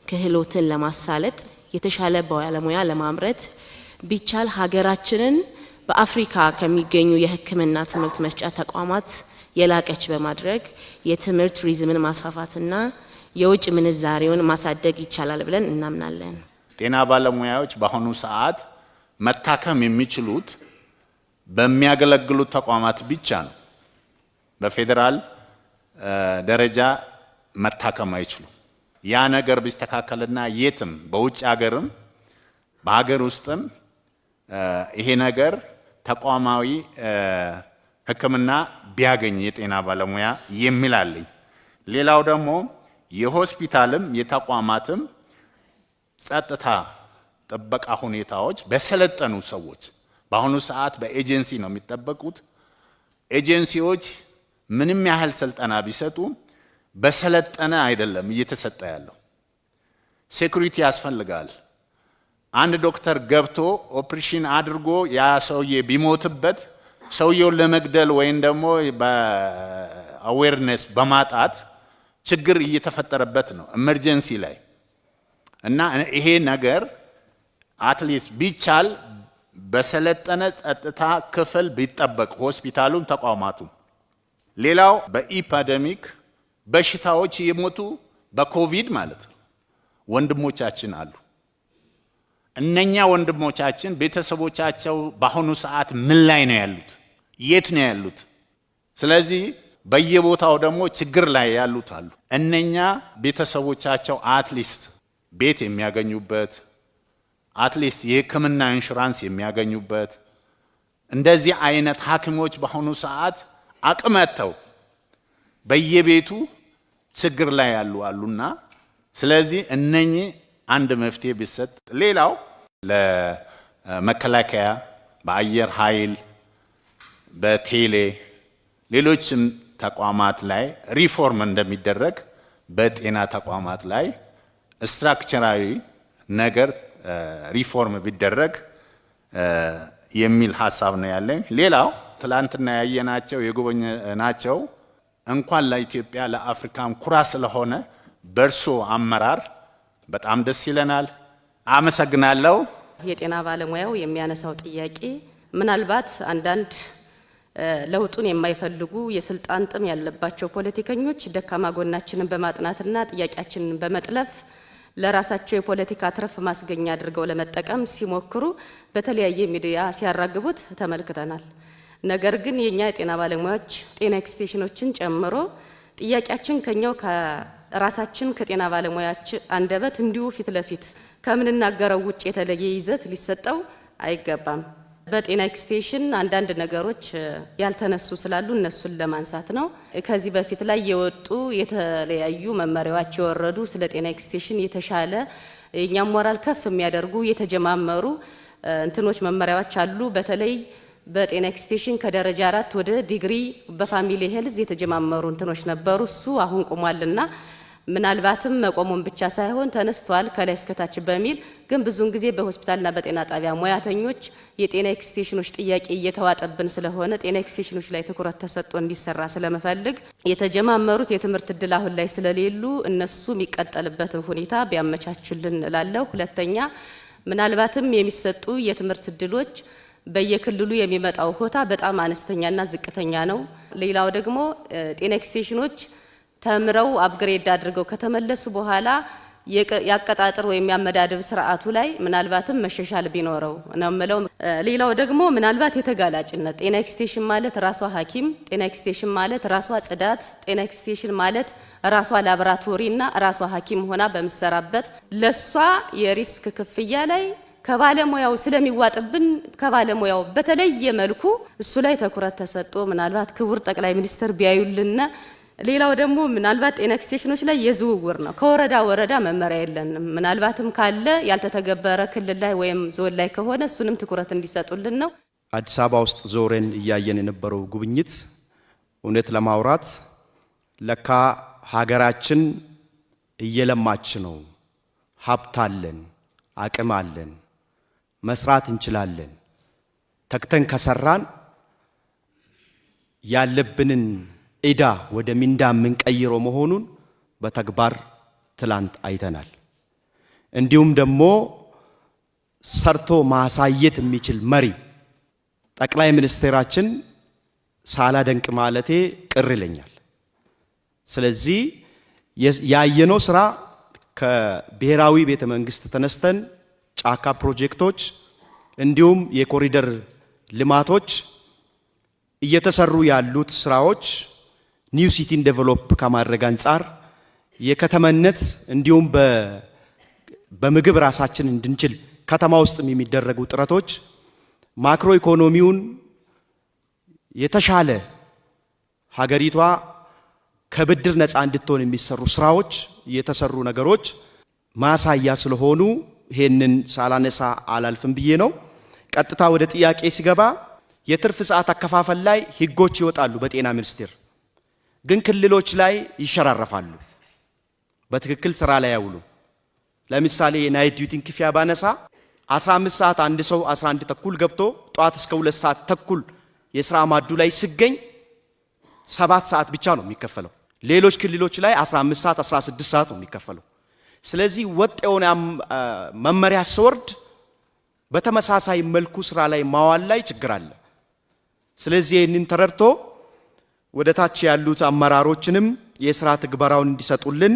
ክህሎትን ለማሳለጥ የተሻለ ባለሙያ ለማምረት ቢቻል ሀገራችንን በአፍሪካ ከሚገኙ የሕክምና ትምህርት መስጫ ተቋማት የላቀች በማድረግ የትምህርት ቱሪዝምን ማስፋፋትና የውጭ ምንዛሬውን ማሳደግ ይቻላል ብለን እናምናለን። ጤና ባለሙያዎች በአሁኑ ሰዓት መታከም የሚችሉት በሚያገለግሉት ተቋማት ብቻ ነው። በፌዴራል ደረጃ መታከም አይችሉም። ያ ነገር ቢስተካከልና የትም በውጭ ሀገርም በሀገር ውስጥም ይሄ ነገር ተቋማዊ ሕክምና ቢያገኝ የጤና ባለሙያ የሚላለኝ። ሌላው ደግሞ የሆስፒታልም የተቋማትም ጸጥታ ጥበቃ ሁኔታዎች በሰለጠኑ ሰዎች በአሁኑ ሰዓት በኤጀንሲ ነው የሚጠበቁት። ኤጀንሲዎች ምንም ያህል ስልጠና ቢሰጡ በሰለጠነ አይደለም እየተሰጠ ያለው። ሴኩሪቲ ያስፈልጋል። አንድ ዶክተር ገብቶ ኦፕሬሽን አድርጎ ያ ሰውዬ ቢሞትበት ሰውየውን ለመግደል ወይም ደግሞ በአዌርነስ በማጣት ችግር እየተፈጠረበት ነው ኤመርጀንሲ ላይ እና ይሄ ነገር አትሊስት ቢቻል በሰለጠነ ጸጥታ ክፍል ቢጠበቅ ሆስፒታሉም ተቋማቱም። ሌላው በኢፓደሚክ በሽታዎች የሞቱ በኮቪድ ማለት ነው ወንድሞቻችን አሉ። እነኛ ወንድሞቻችን ቤተሰቦቻቸው በአሁኑ ሰዓት ምን ላይ ነው ያሉት? የት ነው ያሉት? ስለዚህ በየቦታው ደግሞ ችግር ላይ ያሉት አሉ። እነኛ ቤተሰቦቻቸው አትሊስት ቤት የሚያገኙበት አትሊስት የሕክምና ኢንሹራንስ የሚያገኙበት እንደዚህ አይነት ሐኪሞች በአሁኑ ሰዓት አቅመተው በየቤቱ ችግር ላይ ያሉ አሉና ስለዚህ እነኚህ አንድ መፍትሄ ቢሰጥ። ሌላው ለመከላከያ በአየር ኃይል በቴሌ ሌሎችም ተቋማት ላይ ሪፎርም እንደሚደረግ በጤና ተቋማት ላይ ስትራክቸራዊ ነገር ሪፎርም ቢደረግ የሚል ሐሳብ ነው ያለኝ። ሌላው ትላንትና ያየናቸው የጎበኘናቸው እንኳን ለኢትዮጵያ ለአፍሪካም ኩራት ስለሆነ በርሶ አመራር በጣም ደስ ይለናል። አመሰግናለሁ። የጤና ባለሙያው የሚያነሳው ጥያቄ ምናልባት አንዳንድ ለውጡን የማይፈልጉ የስልጣን ጥም ያለባቸው ፖለቲከኞች ደካማ ጎናችንን በማጥናትና ጥያቄያችንን በመጥለፍ ለራሳቸው የፖለቲካ ትርፍ ማስገኛ አድርገው ለመጠቀም ሲሞክሩ በተለያየ ሚዲያ ሲያራግቡት ተመልክተናል። ነገር ግን የኛ የጤና ባለሙያዎች ጤና ኤክስቴንሽኖችን ጨምሮ ጥያቄያችን ከኛው ከራሳችን ከጤና ባለሙያችን አንደበት እንዲሁ ፊት ለፊት ከምንናገረው ውጭ የተለየ ይዘት ሊሰጠው አይገባም። በጤና ኤክስቴንሽን አንዳንድ ነገሮች ያልተነሱ ስላሉ እነሱን ለማንሳት ነው። ከዚህ በፊት ላይ የወጡ የተለያዩ መመሪያዎች የወረዱ ስለ ጤና ኤክስቴንሽን የተሻለ የኛም ሞራል ከፍ የሚያደርጉ የተጀማመሩ እንትኖች መመሪያዎች አሉ። በተለይ በጤና ኤክስቴንሽን ከደረጃ 4 ወደ ዲግሪ በፋሚሊ ሄልዝ የተጀማመሩ እንትኖች ነበሩ። እሱ አሁን ቆሟልና ምናልባትም መቆሙን ብቻ ሳይሆን ተነስተዋል ከላይ እስከታች በሚል ግን ብዙውን ጊዜ በሆስፒታልና በጤና ጣቢያ ሙያተኞች የጤና ኤክስቴንሽኖች ጥያቄ እየተዋጠብን ስለሆነ ጤና ኤክስቴንሽኖች ላይ ትኩረት ተሰጥቶ እንዲሰራ ስለመፈልግ የተጀማመሩት የትምህርት እድል አሁን ላይ ስለሌሉ እነሱ የሚቀጠልበትን ሁኔታ ቢያመቻቹልን እላለሁ። ሁለተኛ ምናልባትም የሚሰጡ የትምህርት እድሎች በየክልሉ የሚመጣው ኮታ በጣም አነስተኛና ዝቅተኛ ነው። ሌላው ደግሞ ጤና ኤክስቴንሽኖች ተምረው አፕግሬድ አድርገው ከተመለሱ በኋላ ያቀጣጥር ወይም ያመዳደብ ስርዓቱ ላይ ምናልባትም መሻሻል ቢኖረው ነው የምለው። ሌላው ደግሞ ምናልባት የተጋላጭነት ጤና ኤክስቴንሽን ማለት ራሷ ሐኪም፣ ጤና ኤክስቴንሽን ማለት ራሷ ጽዳት፣ ጤና ኤክስቴንሽን ማለት ራሷ ላቦራቶሪና ራሷ ሐኪም ሆና በመሰራበት ለሷ የሪስክ ክፍያ ላይ ከባለሙያው ስለሚዋጥብን ከባለሙያው በተለየ መልኩ እሱ ላይ ትኩረት ተሰጥቶ ምናልባት ክቡር ጠቅላይ ሚኒስትር ቢያዩልን። ሌላው ደግሞ ምናልባት ጤና ኤክስቴንሽኖች ላይ የዝውውር ነው። ከወረዳ ወረዳ መመሪያ የለንም። ምናልባትም ካለ ያልተተገበረ ክልል ላይ ወይም ዞን ላይ ከሆነ እሱንም ትኩረት እንዲሰጡልን ነው። አዲስ አበባ ውስጥ ዞረን እያየን የነበረው ጉብኝት እውነት ለማውራት ለካ ሀገራችን እየለማች ነው። ሀብት አለን፣ አቅም አለን፣ መስራት እንችላለን። ተክተን ከሰራን ያለብንን ኢዳ ወደ ሚንዳ የምንቀይረው መሆኑን በተግባር ትላንት አይተናል። እንዲሁም ደግሞ ሰርቶ ማሳየት የሚችል መሪ ጠቅላይ ሚኒስቴራችን ሳላደንቅ ማለቴ ቅር ይለኛል። ስለዚህ ያየነው ስራ ከብሔራዊ ቤተ መንግስት ተነስተን ጫካ ፕሮጀክቶች እንዲሁም የኮሪደር ልማቶች እየተሰሩ ያሉት ስራዎች ኒው ሲቲን ዴቨሎፕ ከማድረግ አንጻር የከተማነት እንዲሁም በምግብ ራሳችን እንድንችል ከተማ ውስጥም የሚደረጉ ጥረቶች ማክሮ ኢኮኖሚውን የተሻለ ሀገሪቷ ከብድር ነፃ እንድትሆን የሚሰሩ ስራዎች የተሰሩ ነገሮች ማሳያ ስለሆኑ ይሄንን ሳላነሳ አላልፍም ብዬ ነው። ቀጥታ ወደ ጥያቄ ሲገባ የትርፍ ሰዓት አከፋፈል ላይ ህጎች ይወጣሉ በጤና ሚኒስቴር፣ ግን ክልሎች ላይ ይሸራረፋሉ፣ በትክክል ስራ ላይ ያውሉ። ለምሳሌ የናይት ዲዩቲን ክፍያ ባነሳ 15 ሰዓት አንድ ሰው 11 ተኩል ገብቶ ጧት እስከ 2 ሰዓት ተኩል የስራ ማዱ ላይ ሲገኝ 7 ሰዓት ብቻ ነው የሚከፈለው። ሌሎች ክልሎች ላይ 15 ሰዓት 16 ሰዓት ነው የሚከፈለው። ስለዚህ ወጥ የሆነ መመሪያ ሲወርድ በተመሳሳይ መልኩ ስራ ላይ ማዋል ላይ ችግር አለ። ስለዚህ ይህንን ተረድቶ ወደ ታች ያሉት አመራሮችንም የስራ ትግበራውን እንዲሰጡልን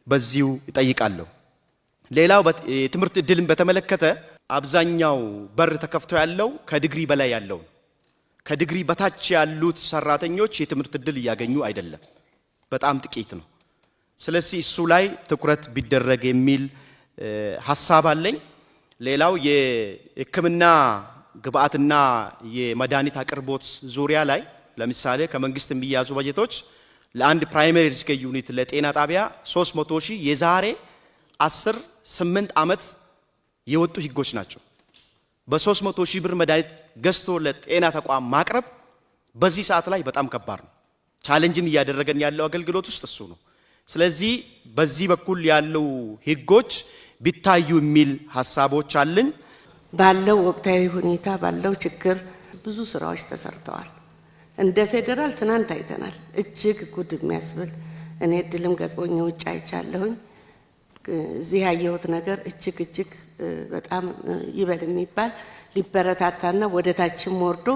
በዚሁ ይጠይቃለሁ። ሌላው የትምህርት እድልን በተመለከተ አብዛኛው በር ተከፍቶ ያለው ከዲግሪ በላይ ያለው፣ ከዲግሪ በታች ያሉት ሰራተኞች የትምህርት እድል እያገኙ አይደለም፣ በጣም ጥቂት ነው። ስለዚህ እሱ ላይ ትኩረት ቢደረግ የሚል ሐሳብ አለኝ። ሌላው የሕክምና ግብአትና የመድኃኒት አቅርቦት ዙሪያ ላይ ለምሳሌ ከመንግስት የሚያዙ በጀቶች ለአንድ ፕራይመሪ ሪስክ ዩኒት ለጤና ጣቢያ 300 ሺህ የዛሬ 8 ዓመት የወጡ ህጎች ናቸው። በ300 ሺህ ብር መድኃኒት ገዝቶ ለጤና ተቋም ማቅረብ በዚህ ሰዓት ላይ በጣም ከባድ ነው። ቻሌንጅም እያደረገን ያለው አገልግሎት ውስጥ እሱ ነው። ስለዚህ በዚህ በኩል ያለው ህጎች ቢታዩ የሚል ሐሳቦች አለኝ። ባለው ወቅታዊ ሁኔታ ባለው ችግር ብዙ ስራዎች ተሰርተዋል። እንደ ፌደራል ትናንት አይተናል። እጅግ ጉድ የሚያስብል እኔ እድልም ገጥሞኝ ውጭ አይቻለሁኝ። እዚህ ያየሁት ነገር እጅግ በጣም ይበል የሚባል ሊበረታታና ወደ ታችም ወርዶ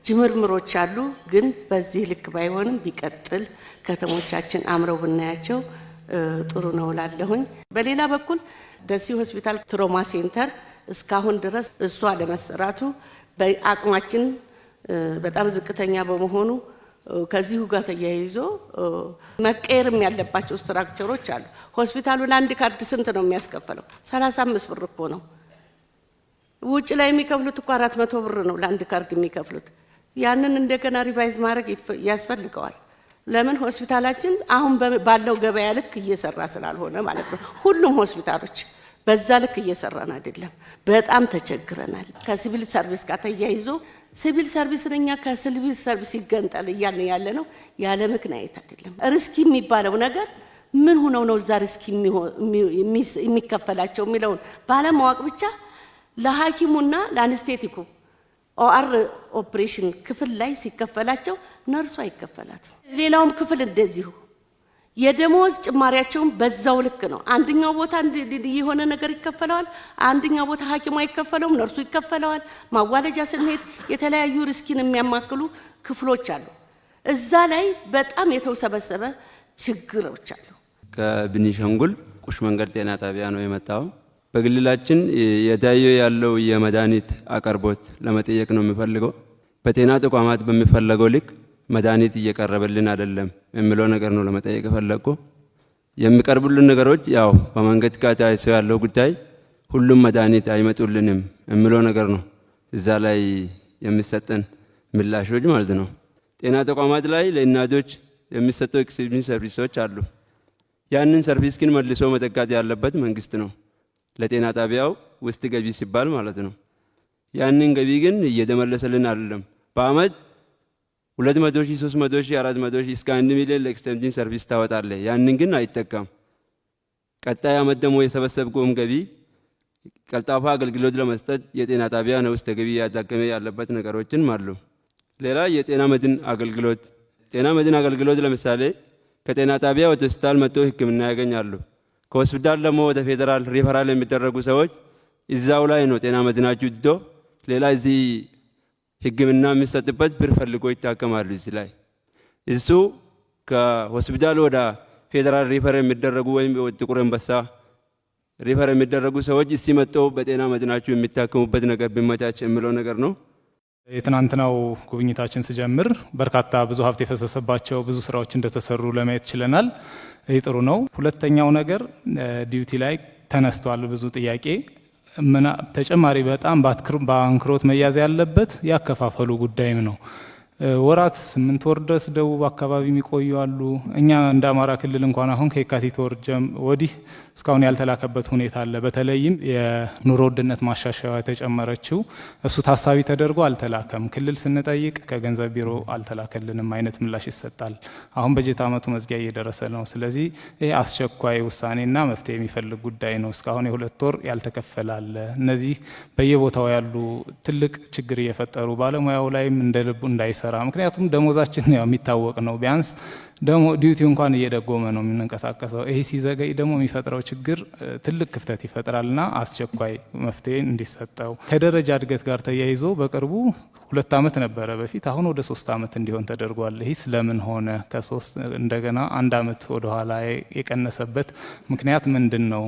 ጅምርምሮች አሉ። ግን በዚህ ልክ ባይሆንም ቢቀጥል ከተሞቻችን አምረው ብናያቸው ጥሩ ነው ላለሁኝ። በሌላ በኩል ደሴ ሆስፒታል ትሮማ ሴንተር እስካሁን ድረስ እሱ አለመሰራቱ በአቅማችን በጣም ዝቅተኛ በመሆኑ ከዚሁ ጋር ተያይዞ መቀየርም ያለባቸው ስትራክቸሮች አሉ። ሆስፒታሉ ለአንድ ካርድ ስንት ነው የሚያስከፍለው? 35 ብር እኮ ነው። ውጭ ላይ የሚከፍሉት እኮ 400 ብር ነው ለአንድ ካርድ የሚከፍሉት። ያንን እንደገና ሪቫይዝ ማድረግ ያስፈልገዋል። ለምን ሆስፒታላችን አሁን ባለው ገበያ ልክ እየሰራ ስላልሆነ ማለት ነው። ሁሉም ሆስፒታሎች በዛ ልክ እየሰራን አይደለም። በጣም ተቸግረናል። ከሲቪል ሰርቪስ ጋር ተያይዞ ሲቪል ሰርቪስ ነኛ ከሲቪል ሰርቪስ ይገንጠል እያልን ያለ ነው። ያለ ምክንያት አይደለም። ሪስክ የሚባለው ነገር ምን ሆነው ነው እዛ ሪስክ የሚከፈላቸው የሚለውን ባለማወቅ ብቻ ለሐኪሙና ለአንስቴቲኩ ኦአር ኦፕሬሽን ክፍል ላይ ሲከፈላቸው ነርሱ አይከፈላትም። ሌላውም ክፍል እንደዚሁ የደሞዝ ጭማሪያቸውን በዛው ልክ ነው። አንደኛው ቦታ የሆነ ነገር ይከፈለዋል፣ አንደኛው ቦታ ሐኪሙ አይከፈለውም፣ ነርሱ ይከፈለዋል። ማዋለጃ ስንሄድ የተለያዩ ሪስኪን የሚያማክሉ ክፍሎች አሉ። እዛ ላይ በጣም የተውሰበሰበ ችግሮች አሉ። ከቤኒሻንጉል ቁሽ መንገድ ጤና ጣቢያ ነው የመጣው። በክልላችን የታየው ያለው የመድኃኒት አቅርቦት ለመጠየቅ ነው የሚፈልገው። በጤና ተቋማት በሚፈለገው ልክ መድኃኒት እየቀረበልን አይደለም የሚለው ነገር ነው ለመጠየቅ ፈለኩ። የሚቀርቡልን ነገሮች ያው በመንገድ ጋር ተያይዞ ያለው ጉዳይ ሁሉም መድኃኒት አይመጡልንም የሚለው ነገር ነው እዛ ላይ የሚሰጠን ምላሾች ማለት ነው። ጤና ተቋማት ላይ ለእናቶች የሚሰጡ ኤክስቴንሽን ሰርቪሶች አሉ። ያንን ሰርቪስ ግን መልሶ መተካት ያለበት መንግስት ነው፣ ለጤና ጣቢያው ውስጥ ገቢ ሲባል ማለት ነው። ያንን ገቢ ግን እየተመለሰልን አይደለም። በአመት 200,000 300,000 400,000 እስከ 1 ሚሊዮን ለኤክስቴንሽን ሰርቪስ ታወጣለህ። ያንን ግን አይጠቀም። ቀጣይ አመት ደግሞ የሰበሰብከውም ገቢ ቀልጣፋ አገልግሎት ለመስጠት የጤና ጣቢያ ነው ውስጥ ገቢ ያዳከመ ያለበት ነገሮችን አሉ። ሌላ የጤና መድን አገልግሎት ጤና መድን አገልግሎት ለምሳሌ ከጤና ጣቢያ ወደ ሆስፒታል መጥተው ሕክምና ያገኛሉ። ከሆስፒታል ደግሞ ወደ ፌደራል ሪፈራል የሚደረጉ ሰዎች እዛው ላይ ነው ጤና መድናችሁ ድዶ ሌላ እዚህ ሕክምና የሚሰጥበት ብር ፈልጎ ይታከማሉ። እዚህ ላይ እሱ ከሆስፒታል ወደ ፌደራል ሪፈር የሚደረጉ ወይም ጥቁር አንበሳ ሪፈር የሚደረጉ ሰዎች እዚህ መጥተው በጤና መድናችሁ የሚታከሙበት ነገር ቢመቻች የሚለው ነገር ነው። የትናንትናው ጉብኝታችን ሲጀምር በርካታ ብዙ ሀብት የፈሰሰባቸው ብዙ ስራዎች እንደተሰሩ ለማየት ችለናል። ይህ ጥሩ ነው። ሁለተኛው ነገር ዲዩቲ ላይ ተነስቷል ብዙ ጥያቄ። ተጨማሪ በጣም በአንክሮት መያዝ ያለበት ያከፋፈሉ ጉዳይም ነው። ወራት 8 ወር ድረስ ደቡብ አካባቢ የሚቆዩ አሉ። እኛ እንደ አማራ ክልል እንኳን አሁን ከየካቲት ወር ወዲህ እስካሁን ያልተላከበት ሁኔታ አለ። በተለይም የኑሮ ውድነት ማሻሻያ የተጨመረችው እሱ ታሳቢ ተደርጎ አልተላከም። ክልል ስንጠይቅ ከገንዘብ ቢሮ አልተላከልንም አይነት ምላሽ ይሰጣል። አሁን በጀት ዓመቱ መዝጊያ እየደረሰ ነው። ስለዚህ ይህ አስቸኳይ ውሳኔና መፍትሄ የሚፈልግ ጉዳይ ነው። እስካሁን የ2 ወር ያልተከፈላለ። እነዚህ በየቦታው ያሉ ትልቅ ችግር እየፈጠሩ ባለሙያው ላይም እንደ ልቡ እንዳይሰራ ምክንያቱም ደሞዛችን ያው የሚታወቅ ነው። ቢያንስ ደሞ ዲዩቲ እንኳን እየደጎመ ነው የምንንቀሳቀሰው። ይሄ ሲዘገይ ደግሞ የሚፈጥረው ችግር ትልቅ ክፍተት ይፈጥራልና አስቸኳይ መፍትሄ እንዲሰጠው። ከደረጃ እድገት ጋር ተያይዞ በቅርቡ 2 ዓመት ነበረ በፊት፣ አሁን ወደ 3 ዓመት እንዲሆን ተደርጓል። ይህ ስለምን ሆነ? ከ3 እንደገና 1 ዓመት ወደ ኋላ የቀነሰበት ምክንያት ምንድን ነው?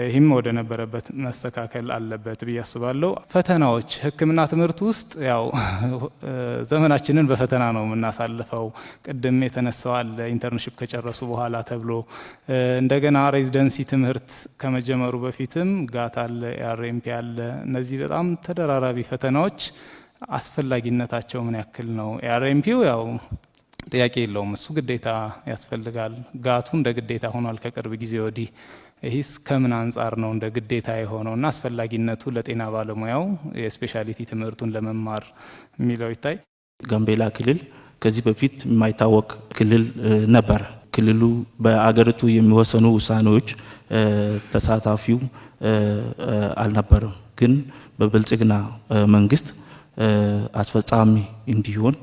ይህም ወደ ነበረበት መስተካከል አለበት ብዬ አስባለሁ። ፈተናዎች ሕክምና ትምህርት ውስጥ ያው ዘመናችንን በፈተና ነው የምናሳልፈው። ቅድም የተነሳው አለ ኢንተርንሺፕ ከጨረሱ በኋላ ተብሎ እንደገና ሬዚደንሲ ትምህርት ከመጀመሩ በፊትም ጋት አለ፣ አርኤምፒ አለ። እነዚህ በጣም ተደራራቢ ፈተናዎች አስፈላጊነታቸው ምን ያክል ነው? አርኤምፒው ያው ጥያቄ የለውም፣ እሱ ግዴታ ያስፈልጋል። ጋቱ እንደ ግዴታ ሆኗል ከቅርብ ጊዜ ወዲህ። ይህስ ከምን አንጻር ነው እንደ ግዴታ የሆነው እና አስፈላጊነቱ ለጤና ባለሙያው የስፔሻሊቲ ትምህርቱን ለመማር የሚለው ይታይ። ጋምቤላ ክልል ከዚህ በፊት የማይታወቅ ክልል ነበረ። ክልሉ በአገሪቱ የሚወሰኑ ውሳኔዎች ተሳታፊው አልነበረም። ግን በብልጽግና መንግስት አስፈጻሚ እንዲሆን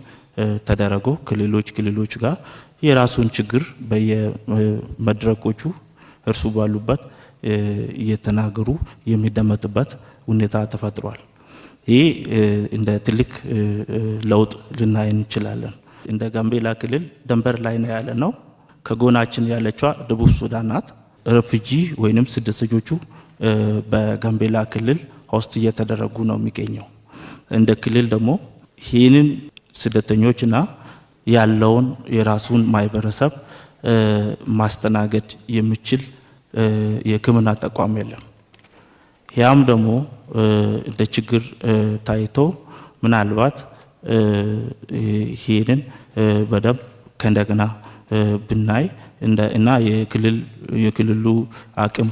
ተደረጎ ክልሎች ጋር የራሱን ችግር በየመድረኮቹ እርሱ ባሉበት እየተናገሩ የሚደመጥበት ሁኔታ ተፈጥሯል። ይህ እንደ ትልቅ ለውጥ ልናይ እንችላለን። እንደ ጋምቤላ ክልል ደንበር ላይ ነው ያለ ነው። ከጎናችን ያለችዋ ደቡብ ሱዳን ናት። ሬፊጂ ወይንም ስደተኞቹ በጋምቤላ ክልል ሆስት እየተደረጉ ነው የሚገኘው። እንደ ክልል ደግሞ ይህንን ስደተኞችና ያለውን የራሱን ማህበረሰብ ማስተናገድ የሚችል የሕክምና ተቋም የለም። ያም ደግሞ እንደ ችግር ታይቶ ምናልባት ይህንን በደንብ ከእንደገና ብናይ እና የክልሉ አቅም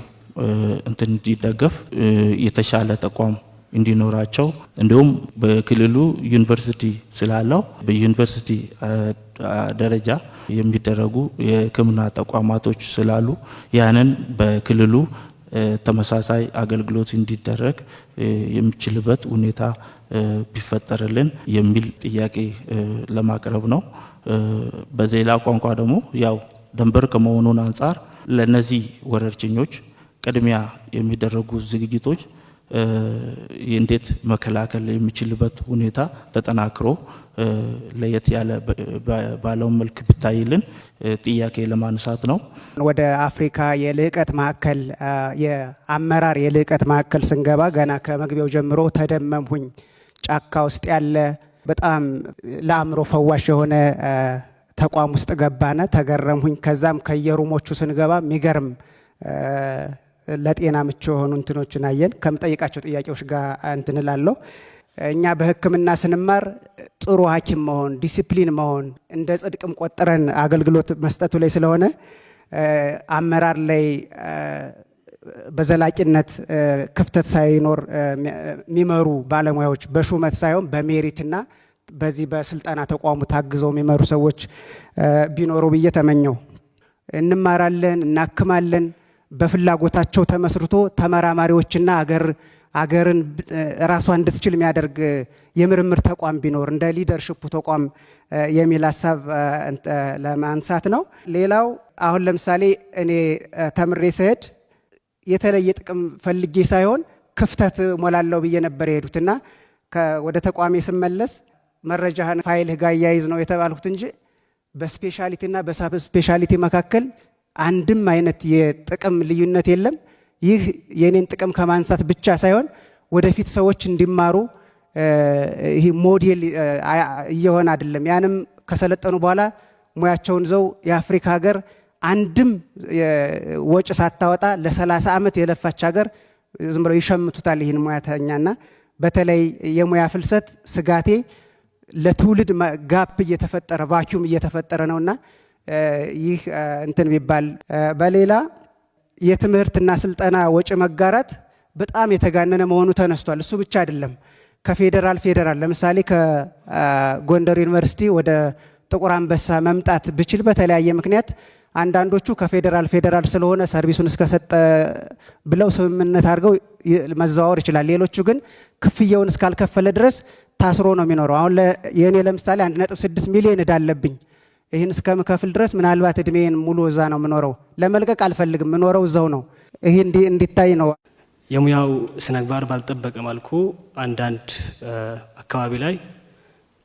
እንትን እንዲደገፍ የተሻለ ተቋም እንዲኖራቸው እንዲሁም በክልሉ ዩኒቨርሲቲ ስላለው በዩኒቨርሲቲ ደረጃ የሚደረጉ የሕክምና ተቋማቶች ስላሉ ያንን በክልሉ ተመሳሳይ አገልግሎት እንዲደረግ የሚችልበት ሁኔታ ቢፈጠርልን የሚል ጥያቄ ለማቅረብ ነው። በሌላ ቋንቋ ደግሞ ያው ድንበር ከመሆኑን አንጻር ለነዚህ ወረርሽኞች ቅድሚያ የሚደረጉ ዝግጅቶች እንዴት መከላከል የሚችልበት ሁኔታ ተጠናክሮ ለየት ያለ ባለው መልክ ብታይልን ጥያቄ ለማንሳት ነው። ወደ አፍሪካ የልዕቀት ማዕከል የአመራር የልዕቀት ማዕከል ስንገባ ገና ከመግቢያው ጀምሮ ተደመምሁኝ። ጫካ ውስጥ ያለ በጣም ለአእምሮ ፈዋሽ የሆነ ተቋም ውስጥ ገባነ፣ ተገረምሁኝ። ከዛም ከየሩሞቹ ስንገባ የሚገርም ለጤና ምቹ የሆኑ እንትኖችን አየን። ከምጠይቃቸው ጥያቄዎች ጋር እንትንላለሁ። እኛ በሕክምና ስንማር ጥሩ ሐኪም መሆን ዲሲፕሊን መሆን እንደ ጽድቅም ቆጥረን አገልግሎት መስጠቱ ላይ ስለሆነ አመራር ላይ በዘላቂነት ክፍተት ሳይኖር የሚመሩ ባለሙያዎች በሹመት ሳይሆን በሜሪትና በዚህ በስልጠና ተቋሙ ታግዘው የሚመሩ ሰዎች ቢኖሩ ብዬ ተመኘው። እንማራለን፣ እናክማለን። በፍላጎታቸው ተመስርቶ ተመራማሪዎችና አገርን ራሷ እንድትችል የሚያደርግ የምርምር ተቋም ቢኖር እንደ ሊደርሽፑ ተቋም የሚል ሀሳብ ለማንሳት ነው። ሌላው አሁን ለምሳሌ እኔ ተምሬ ስሄድ የተለየ ጥቅም ፈልጌ ሳይሆን ክፍተት ሞላለው ብዬ ነበር የሄዱትና ወደ ተቋሜ ስመለስ መረጃህን ፋይልህ ጋር ያይዝ ነው የተባልኩት እንጂ በስፔሻሊቲና በሳብ ስፔሻሊቲ መካከል አንድም አይነት የጥቅም ልዩነት የለም። ይህ የኔን ጥቅም ከማንሳት ብቻ ሳይሆን ወደፊት ሰዎች እንዲማሩ ይህ ሞዴል እየሆነ አይደለም። ያንም ከሰለጠኑ በኋላ ሙያቸውን ዘው የአፍሪካ ሀገር አንድም ወጭ ሳታወጣ ለ30 ዓመት የለፋች ሀገር ዝም ብለው ይሸምቱታል ይህን ሙያተኛና በተለይ የሙያ ፍልሰት ስጋቴ ለትውልድ ጋፕ እየተፈጠረ ቫኪዩም እየተፈጠረ ነውና ይህ እንትን ቢባል። በሌላ የትምህርትና ስልጠና ወጪ መጋራት በጣም የተጋነነ መሆኑ ተነስቷል። እሱ ብቻ አይደለም። ከፌዴራል ለምሳሌ ከጎንደር ዩኒቨርሲቲ ወደ ጥቁር አንበሳ መምጣት ብችል በተለያየ ምክንያት አንዳንዶቹ ከፌዴራል ስለሆነ ሰርቪሱን እስከሰጠ ብለው ስምምነት አድርገው መዘዋወር ይችላል። ሌሎቹ ግን ክፍያውን እስካልከፈለ ድረስ ታስሮ ነው የሚኖረው። አሁን የኔ ለምሳሌ 1.6 ሚሊዮን ዕዳ አለብኝ። ይህን እስከምከፍል ድረስ ምናልባት እድሜን ሙሉ እዛ ነው የምኖረው። ለመልቀቅ አልፈልግም፣ የምኖረው እዛው ነው። ይህ እንዲታይ ነው። የሙያው ስነምግባር ባልጠበቀ መልኩ አንዳንድ አካባቢ ላይ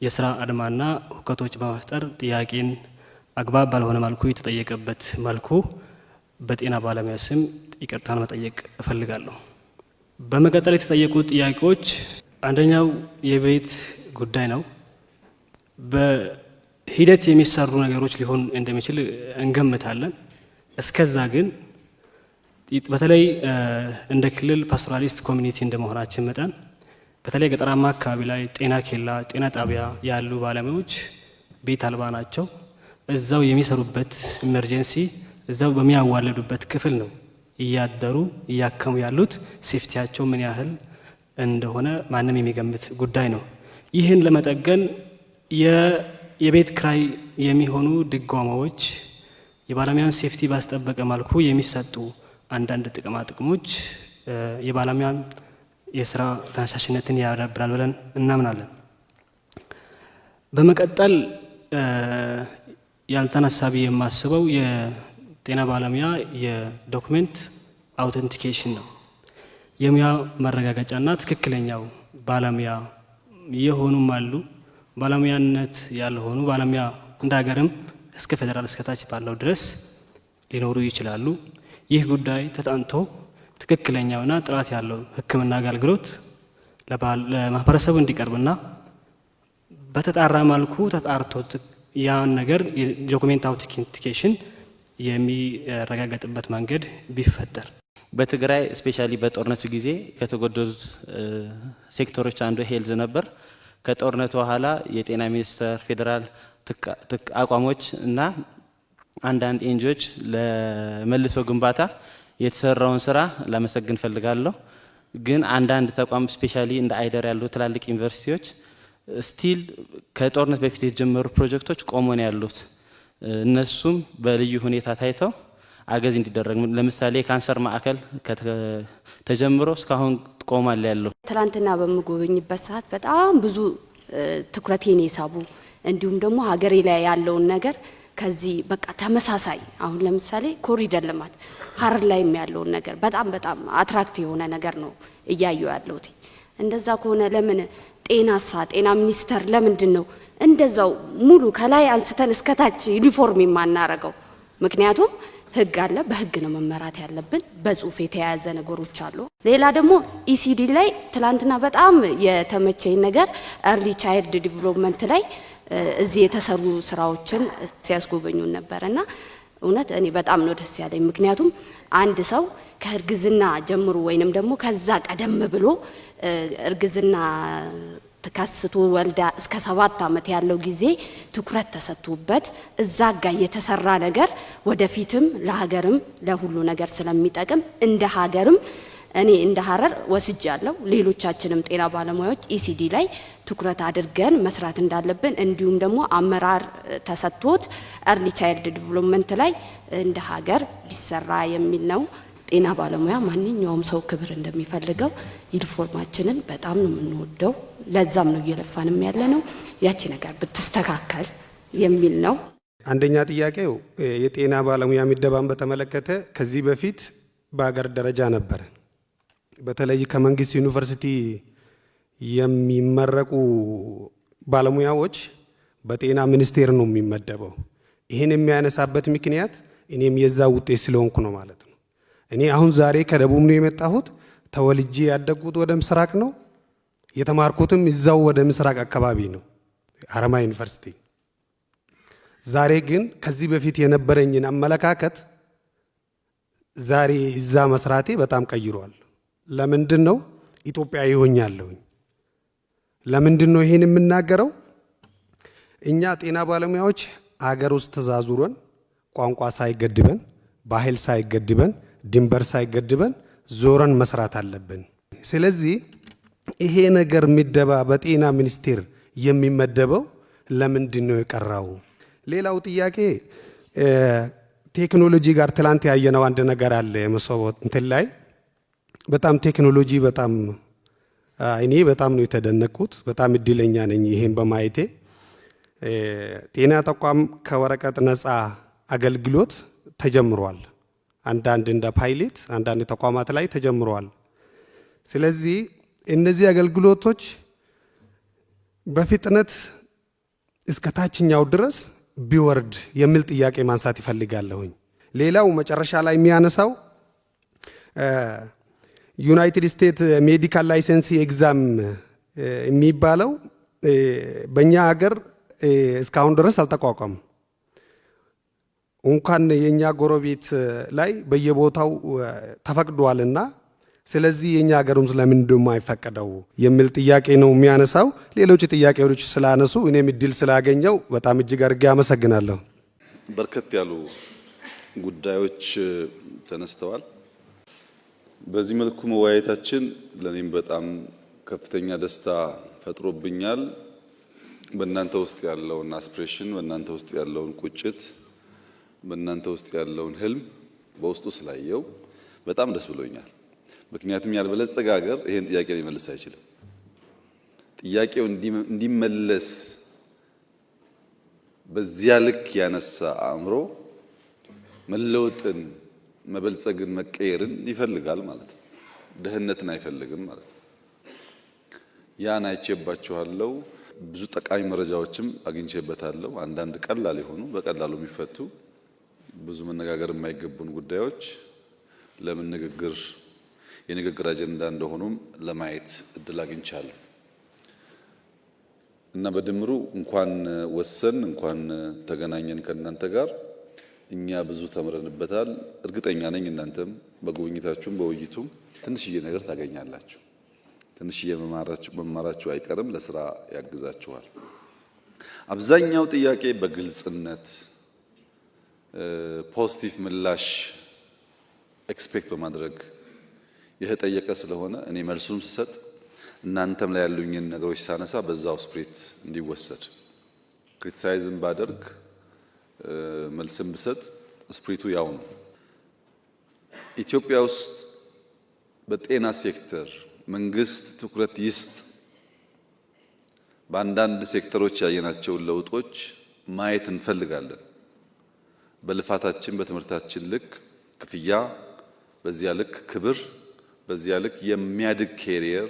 የስራ አድማና ሁከቶች በመፍጠር ጥያቄን አግባብ ባልሆነ መልኩ የተጠየቀበት መልኩ በጤና ባለሙያ ስም ይቅርታን መጠየቅ እፈልጋለሁ። በመቀጠል የተጠየቁት ጥያቄዎች አንደኛው የቤት ጉዳይ ነው። በሂደት የሚሰሩ ነገሮች ሊሆን እንደሚችል እንገምታለን። እስከዛ ግን በተለይ እንደ ክልል ፓስቶራሊስት ኮሚኒቲ እንደመሆናችን መጠን በተለይ ገጠራማ አካባቢ ላይ ጤና ኬላ፣ ጤና ጣቢያ ያሉ ባለሙያዎች ቤት አልባ ናቸው። እዛው የሚሰሩበት ኢመርጀንሲ እዛው በሚያዋለዱበት ክፍል ነው እያደሩ እያከሙ ያሉት። ሴፍቲያቸው ምን ያህል እንደሆነ ማንም የሚገምት ጉዳይ ነው። ይህን ለመጠገን የቤት ክራይ የሚሆኑ ድጎማዎች፣ የባለሙያን ሴፍቲ ባስጠበቀ መልኩ የሚሰጡ አንዳንድ ጥቅማ ጥቅሞች የባለሙያን የስራ ተነሳሽነትን ያዳብራል ብለን እናምናለን። በመቀጠል ያልተነሳ ብዬ የማስበው የጤና ባለሙያ የዶክሜንት አውተንቲኬሽን ነው። የሙያ ማረጋገጫና ትክክለኛው ባለሙያ የሆኑም አሉ፣ ባለሙያነት ያልሆኑ ባለሙያ እንደ ሀገርም እስከ ፌዴራል እስከታች ባለው ድረስ ሊኖሩ ይችላሉ። ይህ ጉዳይ ተጠንቶ ትክክለኛውና ጥራት ያለው ሕክምና አገልግሎት ለማህበረሰቡ እንዲቀርብና በተጣራ መልኩ ተጣርቶ ያን ነገር የዶክሜንት አውተንቲኬሽን የሚረጋገጥበት መንገድ ቢፈጠር። በትግራይ ስፔሻሊ በጦርነቱ ጊዜ ከተጎደሉት ሴክተሮች አንዱ ሄልዝ ነበር። ከጦርነቱ በኋላ የጤና ሚኒስቴር፣ ፌዴራል አቋሞች እና አንዳንድ ኤንጂኦች ለመልሶ ግንባታ የተሰራውን ስራ ላመሰግን ፈልጋለሁ። ግን አንዳንድ ተቋም ስፔሻሊ እንደ አይደር ያሉ ትላልቅ ዩኒቨርሲቲዎች ስቲል ከጦርነት በፊት የተጀመሩ ፕሮጀክቶች ቆሞ ነው ያሉት። እነሱም በልዩ ሁኔታ ታይተው አገዝ እንዲደረግ፣ ለምሳሌ ካንሰር ማዕከል ተጀምሮ እስካሁን ቆሟል ያለው። ትላንትና በምጎበኝበት ሰዓት በጣም ብዙ ትኩረቴን የሳቡ እንዲሁም ደግሞ ሀገሬ ላይ ያለውን ነገር ከዚህ በቃ ተመሳሳይ አሁን ለምሳሌ ኮሪደር ልማት ሀረር ላይም ያለውን ነገር በጣም በጣም አትራክት የሆነ ነገር ነው እያዩ ያለሁት። እንደዛ ከሆነ ለምን ጤና ሚኒስቴር ለምንድን ነው እንደዛው ሙሉ ከላይ አንስተን እስከታች ዩኒፎርም የማናረገው? ምክንያቱም ህግ አለ፣ በህግ ነው መመራት ያለብን። በጽሁፍ የተያያዘ ነገሮች አሉ። ሌላ ደግሞ ኢሲዲ ላይ ትላንትና በጣም የተመቸኝ ነገር ኤርሊ ቻይልድ ዲቨሎፕመንት ላይ እዚህ የተሰሩ ስራዎችን ሲያስጎበኙን ነበርና እውነት እኔ በጣም ነው ደስ ያለኝ። ምክንያቱም አንድ ሰው ከእርግዝና ጀምሮ ወይንም ደግሞ ከዛ ቀደም ብሎ እርግዝና ተከስቶ ወልዳ እስከ 7 ዓመት ያለው ጊዜ ትኩረት ተሰጥቶበት እዛ ጋር የተሰራ ነገር ወደፊትም ለሀገርም ለሁሉ ነገር ስለሚጠቅም እንደ ሀገርም እኔ እንደ ሀረር ወስጃለሁ። ሌሎቻችንም ጤና ባለሙያዎች ኢሲዲ ላይ ትኩረት አድርገን መስራት እንዳለብን እንዲሁም ደግሞ አመራር ተሰጥቶት ኤርሊ ቻይልድ ዲቨሎፕመንት ላይ እንደ ሀገር ቢሰራ የሚል ነው። ጤና ባለሙያ ማንኛውም ሰው ክብር እንደሚፈልገው ዩኒፎርማችንን በጣም ነው የምንወደው። ለዛም ነው እየለፋንም ያለ ነው። ያቺ ነገር ብትስተካከል የሚል ነው። አንደኛ ጥያቄው የጤና ባለሙያ ምደባን በተመለከተ ከዚህ በፊት በአገር ደረጃ ነበር። በተለይ ከመንግስት ዩኒቨርሲቲ የሚመረቁ ባለሙያዎች በጤና ሚኒስቴር ነው የሚመደበው። ይህን የሚያነሳበት ምክንያት እኔም የዛ ውጤት ስለሆንኩ ነው ማለት ነው። እኔ አሁን ዛሬ ከደቡብ ነው የመጣሁት። ተወልጄ ያደግኩት ወደ ምስራቅ ነው። የተማርኩትም እዛው ወደ ምስራቅ አካባቢ ነው ሀረማያ ዩኒቨርሲቲ። ዛሬ ግን ከዚህ በፊት የነበረኝን አመለካከት ዛሬ እዛ መስራቴ በጣም ቀይሯል። ለምንድን ነው ኢትዮጵያዊ ሆኛለሁኝ? ለምንድን ነው ይሄን የምናገረው? እኛ ጤና ባለሙያዎች አገር ውስጥ ተዛዙረን ቋንቋ ሳይገድበን፣ ባህል ሳይገድበን፣ ድንበር ሳይገድበን ዞረን መስራት አለብን። ስለዚህ ይሄ ነገር ምደባ በጤና ሚኒስቴር የሚመደበው ለምንድን ነው የቀረው? ሌላው ጥያቄ ቴክኖሎጂ ጋር ትላንት ያየነው አንድ ነገር አለ። መሰቦ እንትን ላይ በጣም ቴክኖሎጂ በጣም እኔ በጣም ነው የተደነቅኩት። በጣም እድለኛ ነኝ ይሄን በማየቴ። ጤና ተቋም ከወረቀት ነፃ አገልግሎት ተጀምሯል። አንዳንድ እንደ ፓይሌት አንዳንድ ተቋማት ላይ ተጀምሯል። ስለዚህ እነዚህ አገልግሎቶች በፍጥነት እስከ ታችኛው ድረስ ቢወርድ የሚል ጥያቄ ማንሳት ይፈልጋለሁኝ። ሌላው መጨረሻ ላይ የሚያነሳው ዩናይትድ ስቴትስ ሜዲካል ላይሰንስ ኤግዛም የሚባለው በእኛ ሀገር እስካሁን ድረስ አልተቋቋም። እንኳን የኛ ጎረቤት ላይ በየቦታው ተፈቅዷልና ስለዚህ የኛ ሀገርም ስለምን እንደማይፈቀደው የሚል ጥያቄ ነው የሚያነሳው። ሌሎች ጥያቄዎች ስላነሱ እኔም እድል ስላገኘው በጣም እጅግ አድርጌ አመሰግናለሁ። በርከት ያሉ ጉዳዮች ተነስተዋል። በዚህ መልኩ መወያየታችን ለኔም በጣም ከፍተኛ ደስታ ፈጥሮብኛል። በእናንተ ውስጥ ያለውን አስፒሬሽን፣ በእናንተ ውስጥ ያለውን ቁጭት፣ በእናንተ ውስጥ ያለውን ህልም በውስጡ ስላየው በጣም ደስ ብሎኛል። ምክንያቱም ያልበለጸገ ሀገር ይሄን ጥያቄ ሊመልስ አይችልም። ጥያቄው እንዲመለስ በዚያ ልክ ያነሳ አእምሮ መለወጥን፣ መበልጸግን፣ መቀየርን ይፈልጋል ማለት ነው። ድህነትን አይፈልግም ማለት ነው። ያን አይቼባችኋለሁ። ብዙ ጠቃሚ መረጃዎችም አግኝቼበታለሁ። አንዳንድ ቀላል የሆኑ በቀላሉ የሚፈቱ ብዙ መነጋገር የማይገቡን ጉዳዮች ለምን የንግግር አጀንዳ እንደሆኑም ለማየት እድል አግኝቻለሁ እና በድምሩ እንኳን ወሰን እንኳን ተገናኘን ከእናንተ ጋር እኛ ብዙ ተምረንበታል። እርግጠኛ ነኝ እናንተም በጉብኝታችሁም በውይይቱም ትንሽዬ ነገር ታገኛላችሁ። ትንሽዬ መማራችሁ አይቀርም፣ ለስራ ያግዛችኋል። አብዛኛው ጥያቄ በግልጽነት ፖዚቲቭ ምላሽ ኤክስፔክት በማድረግ የተጠየቀ ስለሆነ እኔ መልሱን ስሰጥ እናንተም ላይ ያሉኝን ነገሮች ሳነሳ በዛው ስፕሪት እንዲወሰድ ክሪቲሳይዝም ባደርግ መልስም ብሰጥ ስፕሪቱ ያው ነው። ኢትዮጵያ ውስጥ በጤና ሴክተር መንግስት ትኩረት ይስጥ። በአንዳንድ ሴክተሮች ያየናቸውን ለውጦች ማየት እንፈልጋለን። በልፋታችን በትምህርታችን ልክ ክፍያ፣ በዚያ ልክ ክብር፣ በዚያ ልክ የሚያድግ ኬሪየር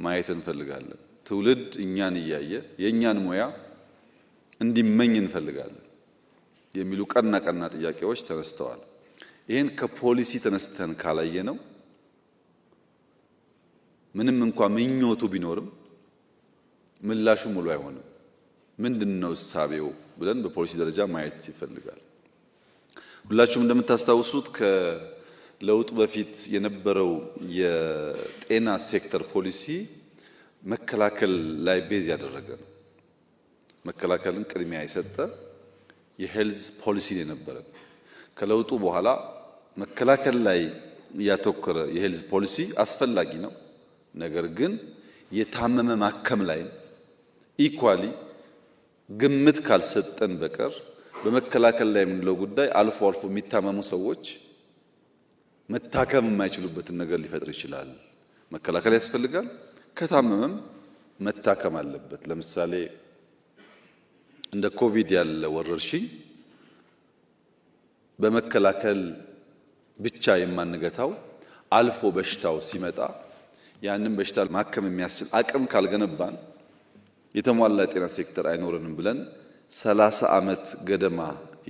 ማየት እንፈልጋለን። ትውልድ እኛን እያየ የእኛን ሙያ እንዲመኝ እንፈልጋለን የሚሉ ቀና ጥያቄዎች ተነስተዋል። ይህን ከፖሊሲ ተነስተን ካላየ ነው ምንም እንኳን ምኞቱ ቢኖርም ምላሹ ሙሉ አይሆንም። ምንድነው እሳቤው ብለን በፖሊሲ ደረጃ ማየት ይፈልጋል። ሁላችሁም እንደምታስታውሱት ከለውጡ በፊት የነበረው የጤና ሴክተር ፖሊሲ መከላከል ላይ ቤዝ ያደረገ ነው። መከላከልን ቅድሚያ የሰጠ የሄልዝ ፖሊሲ የነበረ። ከለውጡ በኋላ መከላከል ላይ ያተኮረ የሄልዝ ፖሊሲ አስፈላጊ ነው። ነገር ግን የታመመ ማከም ላይ ኢኳሊ ግምት ካልሰጠን በቀር በመከላከል ላይ የምንለው ጉዳይ አልፎ አልፎ የሚታመሙ ሰዎች መታከም የማይችሉበትን ነገር ሊፈጥር ይችላል። መከላከል ያስፈልጋል። ከታመመም መታከም አለበት። ለምሳሌ እንደ ኮቪድ ያለ ወረርሽኝ በመከላከል ብቻ የማንገታው አልፎ በሽታው ሲመጣ ያንን በሽታ ማከም የሚያስችል አቅም ካልገነባን የተሟላ ጤና ሴክተር አይኖርንም ብለን 30 ዓመት ገደማ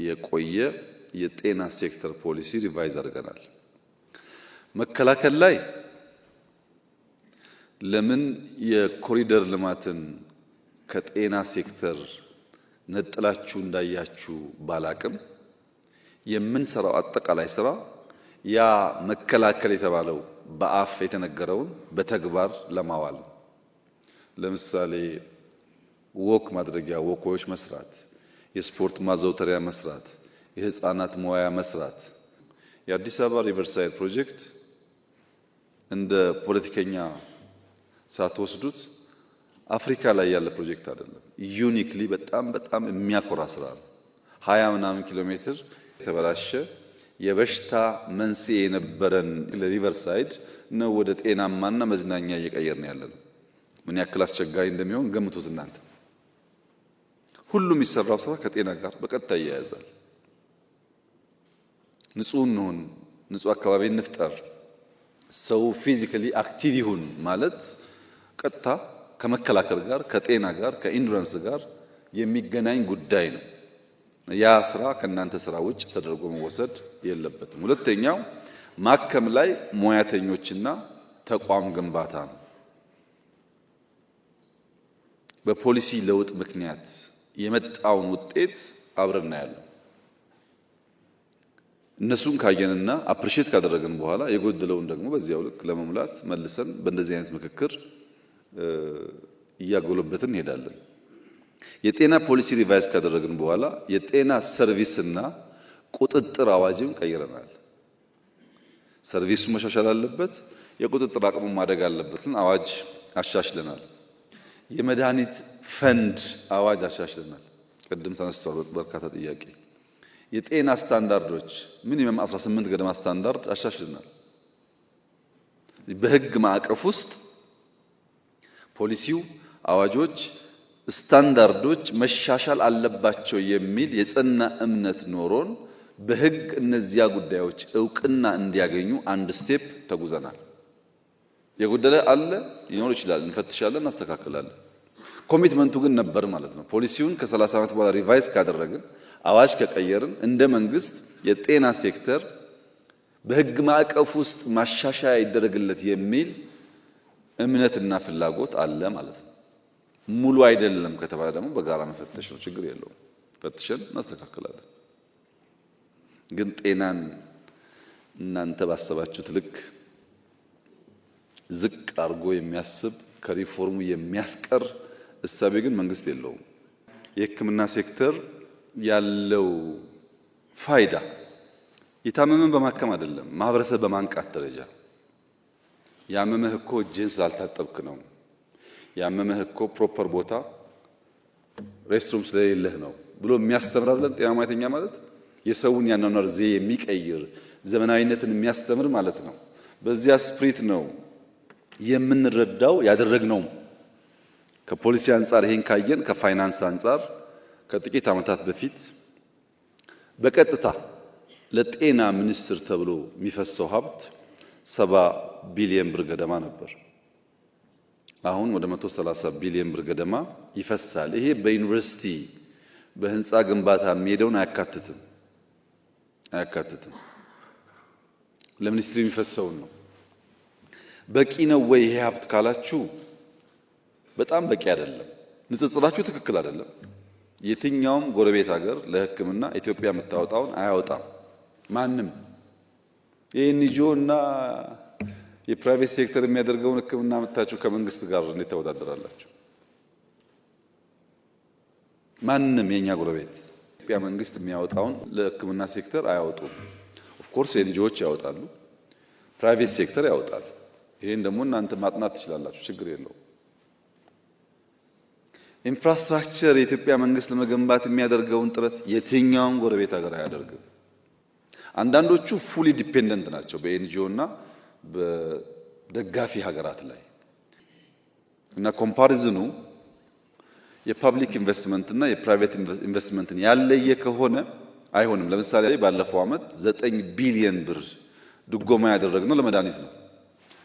የቆየ የጤና ሴክተር ፖሊሲ ሪቫይዝ አድርገናል። መከላከል ላይ ለምን የኮሪደር ልማትን ከጤና ሴክተር ነጥላችሁ እንዳያችሁ ባላቅም የምንሰራው አጠቃላይ ስራ ያ መከላከል የተባለው በአፍ የተነገረውን በተግባር ለማዋል ለምሳሌ ወክ ማድረጊያ ወኮች መስራት፣ የስፖርት ማዘውተሪያ መስራት፣ የህፃናት መዋያ መስራት። የአዲስ አበባ ሪቨርሳይድ ፕሮጀክት እንደ ፖለቲከኛ ሳትወስዱት አፍሪካ ላይ ያለ ፕሮጀክት አይደለም። ዩኒክሊ በጣም የሚያኮራ ስራ ነው። 20 ምናምን ኪሎ ሜትር የተበላሸ የበሽታ መንስኤ የነበረን ለሪቨርሳይድ ነው ወደ ጤናማና መዝናኛ እየቀየርን ያለነው። ምን ያክል አስቸጋሪ እንደሚሆን ገምቱት እናንተ። ሁሉም የሚሰራው ስራ ከጤና ጋር በቀጥታ ይያያዛል። ንጹህ እንሁን፣ ንጹህ አካባቢ እንፍጠር፣ ሰው ፊዚካሊ አክቲቭ ይሁን ማለት ቀጥታ ከመከላከል ጋር ከጤና ጋር ከኢንዱራንስ ጋር የሚገናኝ ጉዳይ ነው። ያ ስራ ከእናንተ ስራ ውጭ ተደርጎ መወሰድ የለበትም። ሁለተኛው ማከም ላይ ሙያተኞችና ተቋም ግንባታ ነው። በፖሊሲ ለውጥ ምክንያት የመጣውን ውጤት አብረን እናያለን። እነሱን ካየንና አፕሪሼት ካደረግን በኋላ የጎደለውን ደግሞ በዚያው ልክ ለመሙላት መልሰን በእንደዚህ አይነት ምክክር እያጎለበትን እንሄዳለን። የጤና ፖሊሲ ሪቫይዝ ካደረግን በኋላ የጤና ሰርቪስና ቁጥጥር አዋጅም ቀይረናል። ሰርቪሱ መሻሻል አለበት፣ የቁጥጥር አቅሙ ማደግ አለበትን አዋጅ አሻሽለናል። የመድኃኒት ፈንድ አዋጅ አሻሽለናል። ቅድም ተነስቷል በርካታ ጥያቄ። የጤና ስታንዳርዶች ሚኒመም 18 ገደማ ስታንዳርድ አሻሽለናል። በህግ ማዕቀፍ ውስጥ ፖሊሲው፣ አዋጆች፣ ስታንዳርዶች መሻሻል አለባቸው የሚል የጸና እምነት ኖሮን በህግ እነዚያ ጉዳዮች እውቅና እንዲያገኙ አንድ ስቴፕ ተጉዘናል። የጎደለ አለ ሊኖር ይችላል፣ እንፈትሻለን፣ እናስተካክላለን። ኮሚትመንቱ ግን ነበር ማለት ነው። ፖሊሲውን ከ30 ዓመት በኋላ ሪቫይዝ ካደረግን አዋጅ ከቀየርን እንደ መንግስት የጤና ሴክተር በህግ ማዕቀፍ ውስጥ ማሻሻያ ይደረግለት የሚል እምነትና ፍላጎት አለ ማለት ነው። ሙሉ አይደለም ከተባለ ደግሞ በጋራ መፈተሽ ነው፣ ችግር የለውም። ፈትሸን እናስተካክላለን። ግን ጤናን እናንተ ባሰባችሁት ልክ ዝቅ አድርጎ የሚያስብ ከሪፎርሙ የሚያስቀር እሳቤ ግን መንግስት የለውም። የሕክምና ሴክተር ያለው ፋይዳ የታመመን በማከም አይደለም፣ ማህበረሰብ በማንቃት ደረጃ። ያመመህ እኮ እጅህን ስላልታጠብክ ነው፣ ያመመህ እኮ ፕሮፐር ቦታ ሬስትሩም ስለሌለህ ነው ብሎ የሚያስተምር አይደለም። ጤና ሙያተኛ ማለት የሰውን ያኗኗር ዘዬ የሚቀይር ዘመናዊነትን የሚያስተምር ማለት ነው። በዚያ ስፕሪት ነው የምንረዳው ያደረግነው። ከፖሊሲ አንጻር ይሄን ካየን ከፋይናንስ አንጻር ከጥቂት ዓመታት በፊት በቀጥታ ለጤና ሚኒስቴር ተብሎ የሚፈሰው ሀብት 70 ቢሊዮን ብር ገደማ ነበር። አሁን ወደ 130 ቢሊዮን ብር ገደማ ይፈሳል። ይሄ በዩኒቨርሲቲ በህንፃ ግንባታ የሚሄደውን አያካትትም። ለሚኒስትሪ የሚፈሰውን ነው። በቂ ነው ወይ ይሄ ሀብት ካላችሁ በጣም በቂ አይደለም። ንጽጽራችሁ ትክክል አይደለም። የትኛውም ጎረቤት ሀገር ለሕክምና ኢትዮጵያ የምታወጣውን አያወጣም ማንም። የኤንጂኦ እና የፕራይቬት ሴክተር የሚያደርገውን ሕክምና መታችሁ ከመንግስት ጋር እንዴት ተወዳደራላችሁ? ማንም የኛ ጎረቤት ኢትዮጵያ መንግስት የሚያወጣውን ለሕክምና ሴክተር አያወጡም። ኦፍ ኮርስ ኤንጂኦዎች ያወጣሉ፣ ፕራይቬት ሴክተር ያወጣል። ይሄን ደግሞ እናንተ ማጥናት ትችላላችሁ፣ ችግር የለውም። ኢንፍራስትራክቸር የኢትዮጵያ መንግስት ለመገንባት የሚያደርገውን ጥረት የትኛውም ጎረቤት ሀገር አያደርግም። አንዳንዶቹ ፉሊ ዲፔንደንት ናቸው በኤንጂኦ እና በደጋፊ ሀገራት ላይ እና ኮምፓሪዝኑ የፐብሊክ ኢንቨስትመንት እና የፕራይቬት ኢንቨስትመንትን ያለየ ከሆነ አይሆንም። ለምሳሌ ባለፈው ዓመት 9 ቢሊዮን ብር ድጎማ ያደረግነው ለመድኃኒት ነው።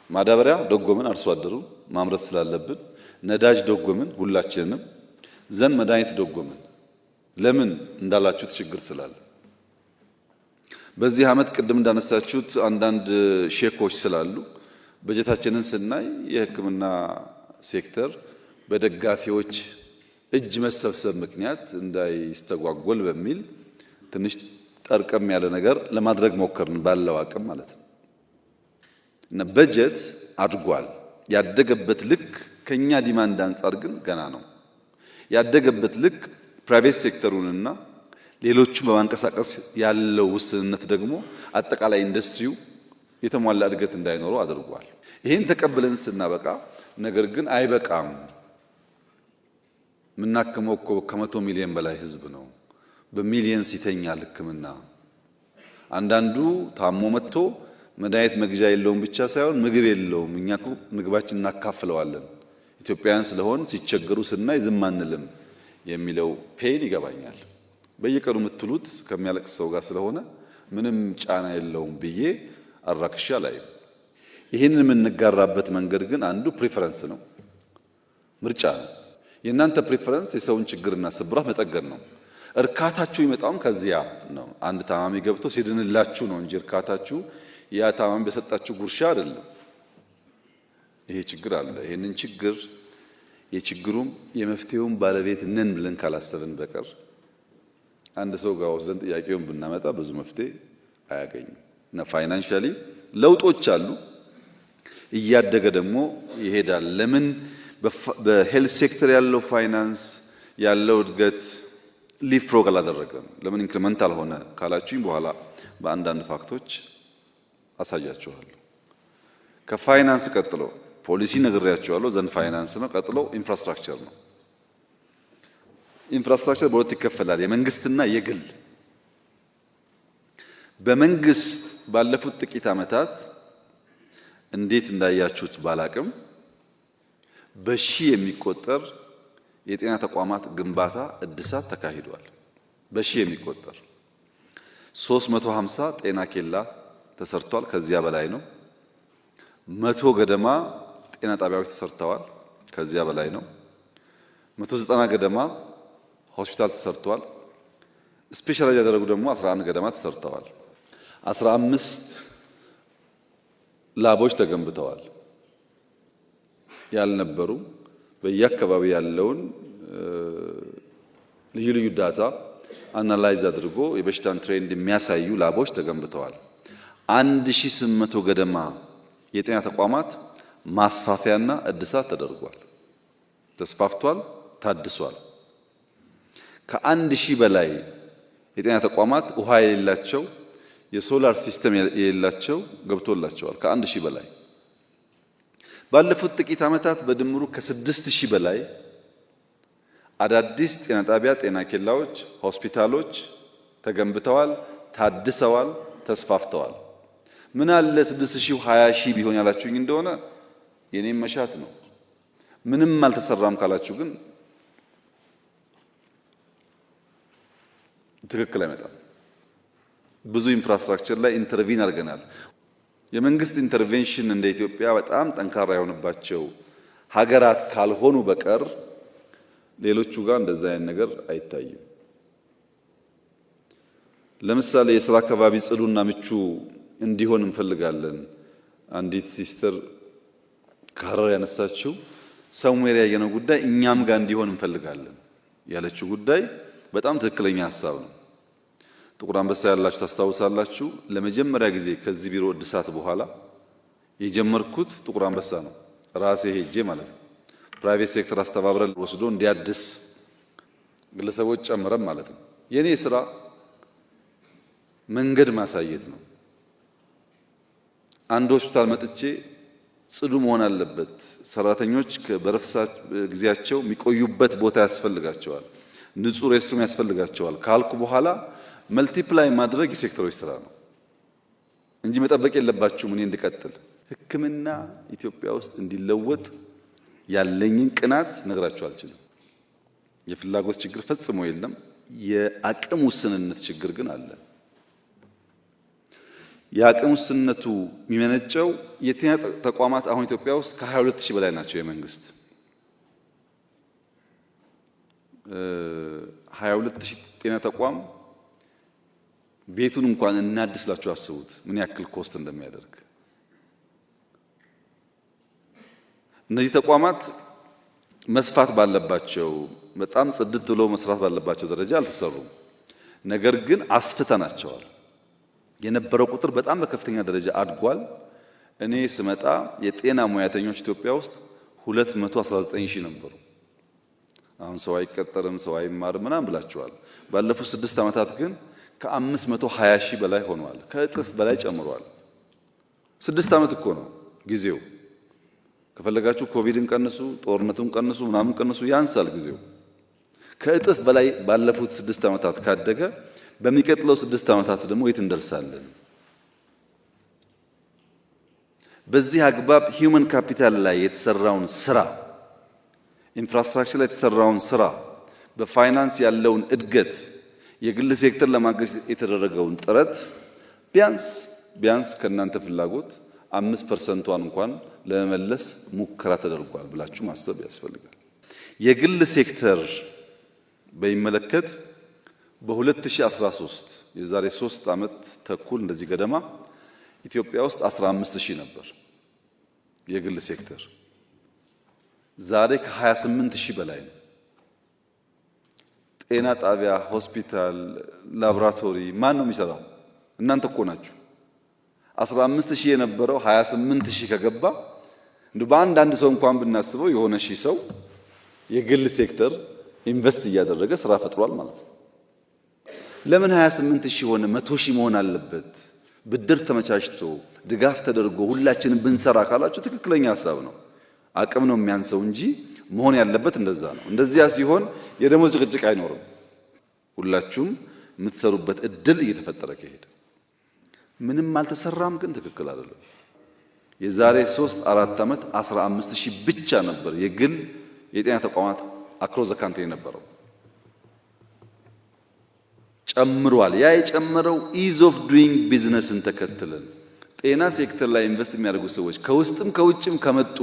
ማዳበሪያ ደጎምን፣ አርሶ አደሩ ማምረት ስላለብን። ነዳጅ ደጎምን ሁላችንንም፣ ዘንድ መድኃኒት ደጎምን። ለምን እንዳላችሁት ችግር ስላለ። በዚህ ዓመት ቅድም እንዳነሳችሁት አንዳንድ ሼኮች ስላሉ በጀታችንን ስናይ የሕክምና ሴክተር በደጋፊዎች እጅ መሰብሰብ ምክንያት እንዳይስተጓጎል በሚል ትንሽ ጠርቀም ያለ ነገር ለማድረግ ሞከርን፣ ባለው አቅም ማለት ነው። እና በጀት አድጓል። ያደገበት ልክ ከኛ ዲማንድ አንጻር ግን ገና ነው። ያደገበት ልክ ፕራይቬት ሴክተሩንና ሌሎቹን በማንቀሳቀስ ያለው ውስንነት ደግሞ አጠቃላይ ኢንዱስትሪው የተሟላ እድገት እንዳይኖረው አድርጓል። ይሄን ተቀብለን ስናበቃ ነገር ግን አይበቃም። ምናከመው እኮ ከ100 ሚሊዮን በላይ ህዝብ ነው። በሚሊየንስ ይተኛል ሕክምና። አንዳንዱ ታሞ መጥቶ መድኃኒት መግዣ የለውም ብቻ ሳይሆን ምግብ የለውም። እኛ እኮ ምግባችን እናካፍለዋለን። ኢትዮጵያውያን ስለሆን ሲቸገሩ ስናይ ዝም አንልም የሚለው ፔን ይገባኛል። በየቀኑ የምትሉት ከሚያለቅስ ሰው ጋር ስለሆነ ምንም ጫና የለውም ብዬ አራክሻ ላይ ይህንን የምንጋራበት መንገድ ግን አንዱ ፕሪፈረንስ ነው፣ ምርጫ ነው። የእናንተ ፕሪፈረንስ የሰውን ችግርና ስብራት መጠገን ነው። እርካታችሁ ይመጣውም ከዚያ ነው። አንድ ታማሚ ገብቶ ሲድንላችሁ ነው እንጂ እርካታችሁ ያ ታማሚ በሰጣችሁ ጉርሻ አይደለም። ይሄ ችግር አለ። ይሄንን ችግር የችግሩም የመፍትሄውም ባለቤት ነን ብለን ካላሰብን በቀር አንድ ሰው ጋር ወስደን ጥያቄውን ብናመጣ ብዙ መፍትሄ አያገኝም። እና ፋይናንሻሊ ለውጦች አሉ፣ እያደገ ደግሞ ይሄዳል። ለምን በሄልት ሴክተር ያለው ፋይናንስ ያለው እድገት ሊፍሮግ አላደረገም? ለምን ኢንክሪመንታል ሆነ ካላችሁኝ በኋላ በአንዳንድ ፋክቶች አሳያችኋለሁ። ከፋይናንስ ቀጥሎ ፖሊሲ ነግሬያችኋለሁ፣ ዘንድ ፋይናንስ ነው። ቀጥሎ ኢንፍራስትራክቸር ነው። ኢንፍራስትራክቸር በሁለት ይከፈላል፣ የመንግስትና የግል። በመንግስት ባለፉት ጥቂት ዓመታት እንዴት እንዳያችሁት ባላቅም በሺህ የሚቆጠር የጤና ተቋማት ግንባታ እድሳት ተካሂዷል። በሺህ የሚቆጠር 350 ጤና ኬላ ተሰርቷል። ከዚያ በላይ ነው። 100 ገደማ ጤና ጣቢያዎች ተሰርተዋል። ከዚያ በላይ ነው። 190 ገደማ ሆስፒታል ተሰርቷል። ስፔሻላይዝ ያደረጉ ደግሞ 11 ገደማ ተሰርተዋል። 15 ላቦች ተገንብተዋል። ያልነበሩ በየአካባቢ ያለውን ልዩ ልዩ ዳታ አናላይዝ አድርጎ የበሽታን ትሬንድ የሚያሳዩ ላቦች ተገንብተዋል። 1800 ገደማ የጤና ተቋማት ማስፋፊያና እድሳት ተደርጓል። ተስፋፍቷል፣ ታድሷል። ከ1000 በላይ የጤና ተቋማት ውሃ የሌላቸው የሶላር ሲስተም የሌላቸው ገብቶላቸዋል። ከ1000 በላይ ባለፉት ጥቂት ዓመታት በድምሩ ከ6000 በላይ አዳዲስ ጤና ጣቢያ፣ ጤና ኬላዎች፣ ሆስፒታሎች ተገንብተዋል፣ ታድሰዋል፣ ተስፋፍተዋል። ምን አለ 6000 20,000 ቢሆን ያላችሁኝ እንደሆነ የኔም መሻት ነው። ምንም አልተሰራም ካላችሁ ግን ትክክል አይመጣም። ብዙ ኢንፍራስትራክቸር ላይ ኢንተርቪን አድርገናል። የመንግስት ኢንተርቬንሽን እንደ ኢትዮጵያ በጣም ጠንካራ የሆነባቸው ሀገራት ካልሆኑ በቀር ሌሎቹ ጋር እንደዛ አይነት ነገር አይታይም። ለምሳሌ የስራ አካባቢ ጽዱና ምቹ እንዲሆን እንፈልጋለን። አንዲት ሲስተር ከሀረር ያነሳችው ሰምዌር ያየነው ጉዳይ እኛም ጋር እንዲሆን እንፈልጋለን ያለችው ጉዳይ በጣም ትክክለኛ ሀሳብ ነው። ጥቁር አንበሳ ያላችሁ ታስታውሳላችሁ። ለመጀመሪያ ጊዜ ከዚህ ቢሮ እድሳት በኋላ የጀመርኩት ጥቁር አንበሳ ነው፣ ራሴ ሄጄ ማለት ነው። ፕራይቬት ሴክተር አስተባብረን ወስዶ እንዲያድስ ግለሰቦች ጨምረን ማለት ነው። የኔ ስራ መንገድ ማሳየት ነው። አንድ ሆስፒታል መጥቼ ጽዱ መሆን አለበት፣ ሰራተኞች በረፍት ጊዜያቸው የሚቆዩበት ቦታ ያስፈልጋቸዋል፣ ንጹህ ሬስቶራንት ያስፈልጋቸዋል ካልኩ በኋላ መልቲፕላይ ማድረግ የሴክተሮች ስራ ነው እንጂ መጠበቅ የለባችሁም እኔ እንድቀጥል። ሕክምና ኢትዮጵያ ውስጥ እንዲለወጥ ያለኝን ቅናት ነግራችሁ አልችልም። የፍላጎት ችግር ፈጽሞ የለም። የአቅም ውስንነት ችግር ግን አለ። የአቅም ውስንነቱ የሚመነጨው የጤና ተቋማት አሁን ኢትዮጵያ ውስጥ ከ22000 በላይ ናቸው። የመንግስት 22000 ጤና ተቋም ቤቱን እንኳን እናድስላችሁ አስቡት ምን ያክል ኮስት እንደሚያደርግ። እነዚህ ተቋማት መስፋት ባለባቸው በጣም ጽድት ብሎ መስራት ባለባቸው ደረጃ አልተሰሩም። ነገር ግን አስፍተናቸዋል። የነበረው ቁጥር በጣም በከፍተኛ ደረጃ አድጓል። እኔ ስመጣ የጤና ሙያተኞች ኢትዮጵያ ውስጥ 219000 ነበሩ። አሁን ሰው አይቀጠርም፣ ሰው አይማርም ምናምን ብላችኋል። ባለፉት 6 ዓመታት ግን ከ520000 በላይ ሆኗል። ከእጥፍ በላይ ጨምሯል። 6 ዓመት እኮ ነው ጊዜው። ከፈለጋችሁ ኮቪድን ቀንሱ፣ ጦርነቱን ቀንሱ፣ ምናምን ቀንሱ፣ ያንሳል ጊዜው። ከእጥፍ በላይ ባለፉት 6 ዓመታት ካደገ በሚቀጥለው 6 ዓመታት ደግሞ የት እንደርሳለን? በዚህ አግባብ ሂውመን ካፒታል ላይ የተሰራውን ስራ፣ ኢንፍራስትራክቸር ላይ የተሰራውን ስራ፣ በፋይናንስ ያለውን እድገት፣ የግል ሴክተር ለማገዝ የተደረገውን ጥረት ቢያንስ ከእናንተ ፍላጎት 5%ን እንኳን ለመመለስ ሙከራ ተደርጓል ብላችሁ ማሰብ ያስፈልጋል። የግል ሴክተር በሚመለከት በ2013 የዛሬ 3 ዓመት ተኩል እንደዚህ ገደማ ኢትዮጵያ ውስጥ 15000 ነበር የግል ሴክተር። ዛሬ ከ28000 በላይ ነው። ጤና ጣቢያ፣ ሆስፒታል፣ ላቦራቶሪ ማን ነው የሚሰራው? እናንተ እኮ ናችሁ። 15000 የነበረው 28000 ከገባ እንዴ በአንድ ሰው እንኳን ብናስበው የሆነ ሺህ ሰው የግል ሴክተር ኢንቨስት እያደረገ ስራ ፈጥሯል ማለት ነው። ለምን 28000 ሆነ? 100000 መሆን አለበት። ብድር ተመቻችቶ ድጋፍ ተደርጎ ሁላችንም ብንሰራ ካላችሁ ትክክለኛ ሐሳብ ነው። አቅም ነው የሚያንሰው እንጂ መሆን ያለበት እንደዛ ነው። እንደዚያ ሲሆን የደሞዝ ጭቅጭቅ አይኖርም። ሁላችሁም የምትሰሩበት እድል እየተፈጠረ ከሄደ ምንም አልተሰራም ግን ትክክል አይደለም። የዛሬ 3-4 ዓመት 15000 ብቻ ነበር የግል የጤና ተቋማት አክሮስ ዘ ካንትሪ ነበረው። ጨምሯል። ያ የጨመረው ኢዝ ኦፍ ዱይንግ ቢዝነስን ተከትለን ጤና ሴክተር ላይ ኢንቨስት የሚያደርጉ ሰዎች ከውስጥም ከውጭም ከመጡ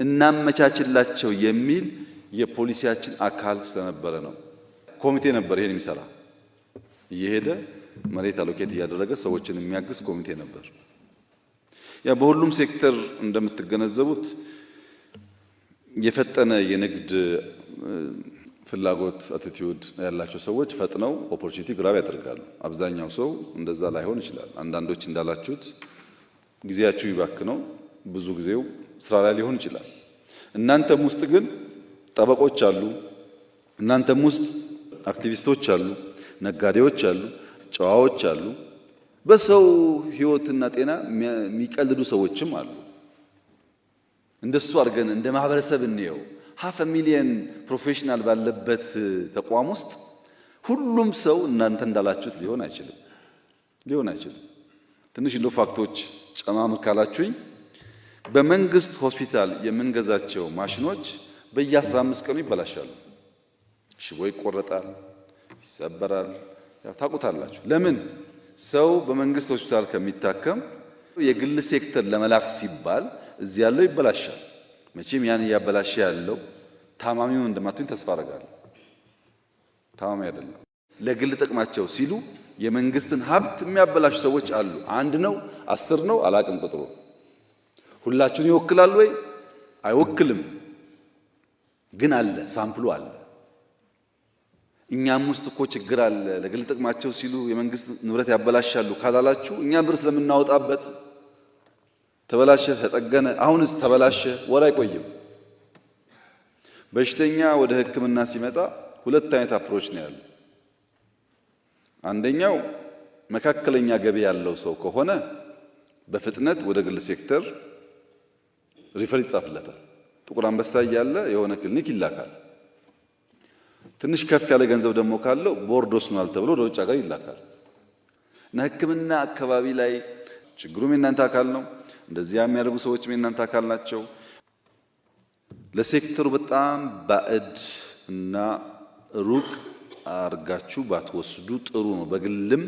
እናመቻችላቸው የሚል የፖሊሲያችን አካል ስለነበረ ነው። ኮሚቴ ነበር ይሄን የሚሰራ እየሄደ መሬት አሎኬት እያደረገ ሰዎችን የሚያግዝ ኮሚቴ ነበር። ያ በሁሉም ሴክተር እንደምትገነዘቡት የፈጠነ የንግድ ፍላጎት አቲቲዩድ ያላቸው ሰዎች ፈጥነው ኦፖርቹኒቲ ግራብ ያደርጋሉ። አብዛኛው ሰው እንደዛ ላይሆን ይችላል። አንዳንዶች እንዳላችሁት ጊዜያችሁ ይባክነው ብዙ ጊዜው ስራ ላይ ሊሆን ይችላል። እናንተም ውስጥ ግን ጠበቆች አሉ፣ እናንተም ውስጥ አክቲቪስቶች አሉ፣ ነጋዴዎች አሉ፣ ጨዋዎች አሉ፣ በሰው ህይወትና ጤና የሚቀልዱ ሰዎችም አሉ። እንደሱ አድርገን እንደ ማህበረሰብ እንየው። 500,000 ፕሮፌሽናል ባለበት ተቋም ውስጥ ሁሉም ሰው እናንተ እንዳላችሁት ሊሆን አይችልም። ትንሽ እንደ ፋክቶች ጨማምር ካላችሁኝ በመንግስት ሆስፒታል የምንገዛቸው ማሽኖች በየ15 ቀኑ ይበላሻሉ። ሽቦ ይቆረጣል፣ ይሰበራል። ያው ታውቁታላችሁ። ለምን? ሰው በመንግስት ሆስፒታል ከሚታከም የግል ሴክተር ለመላክ ሲባል እዚህ ያለው ይበላሻል። መቼም ያን እያበላሸ ያለው ታማሚውን እንደማትሆን ተስፋ አደርጋለሁ። ታማሚ አይደለም። ለግል ጥቅማቸው ሲሉ የመንግስትን ሀብት የሚያበላሹ ሰዎች አሉ። አንድ ነው 10 ነው አላቅም ቁጥሩ። ሁላችሁን ይወክላል ወይ? አይወክልም። ግን አለ፣ ሳምፕሉ አለ። እኛም ውስጥ እኮ ችግር አለ። ለግል ጥቅማቸው ሲሉ የመንግስት ንብረት ያበላሻሉ ካላላችሁ እኛ ብር ስለምናወጣበት ተበላሸ፣ ተጠገነ፣ አሁንስ ተበላሸ ወር አይቆይም። በሽተኛ ወደ ሕክምና ሲመጣ ሁለት አይነት አፕሮች ነው ያለው። አንደኛው መካከለኛ ገቢ ያለው ሰው ከሆነ በፍጥነት ወደ ግል ሴክተር ሪፈር ይጻፍለታል። ጥቁር አንበሳ እያለ የሆነ ክሊኒክ ይላካል። ትንሽ ከፍ ያለ ገንዘብ ደግሞ ካለው ቦርድ ወስኗል ተብሎ ወደ ውጭ ሀገር ይላካል። እና ሕክምና አካባቢ ላይ ችግሩም የእናንተ አካል ነው። እንደዚያ የሚያደርጉ ሰዎችም የእናንተ አካል ናቸው። ለሴክተሩ በጣም ባዕድ እና ሩቅ አርጋችሁ ባትወስዱ ጥሩ ነው። በግልም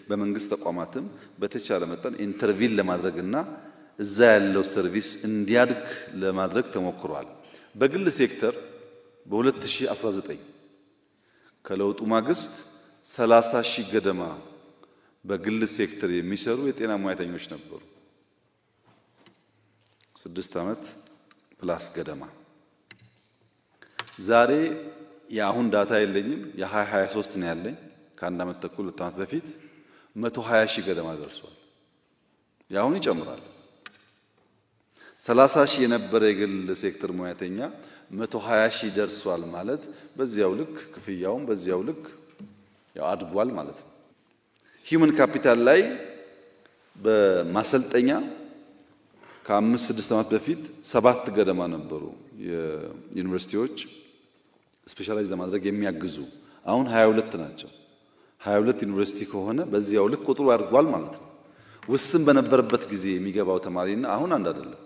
በመንግስት ተቋማትም በተቻለ መጠን ኢንተርቪን ለማድረግና እዛ ያለው ሰርቪስ እንዲያድግ ለማድረግ ተሞክሯል። በግል ሴክተር በ2019 ከለውጡ ማግስት 30,000 ገደማ በግል ሴክተር የሚሰሩ የጤና ሙያተኞች ነበሩ። 6 ዓመት ፕላስ ገደማ። ዛሬ የአሁን ዳታ የለኝም፣ የ2023 ነው ያለኝ። ከአንድ ዓመት ተኩል 2 ዓመት በፊት 120,000 ገደማ ደርሷል። የአሁን ይጨምራል። 30,000 የነበረ የግል ሴክተር ሙያተኛ 120,000 ደርሷል ማለት በዚያው ልክ ክፍያውም በዚያው ልክ ያው አድጓል ማለት ነው። ሂውመን ካፒታል ላይ በማሰልጠኛ ከ5-6 ዓመት በፊት 7 ገደማ ነበሩ የዩኒቨርሲቲዎች ስፔሻላይዝ ለማድረግ የሚያግዙ። አሁን 22 ናቸው። 22 ዩኒቨርሲቲ ከሆነ በዚያው ልክ ቁጥሩ አድጓል ማለት ነው። ውስን በነበረበት ጊዜ የሚገባው ተማሪና አሁን አንድ አይደለም።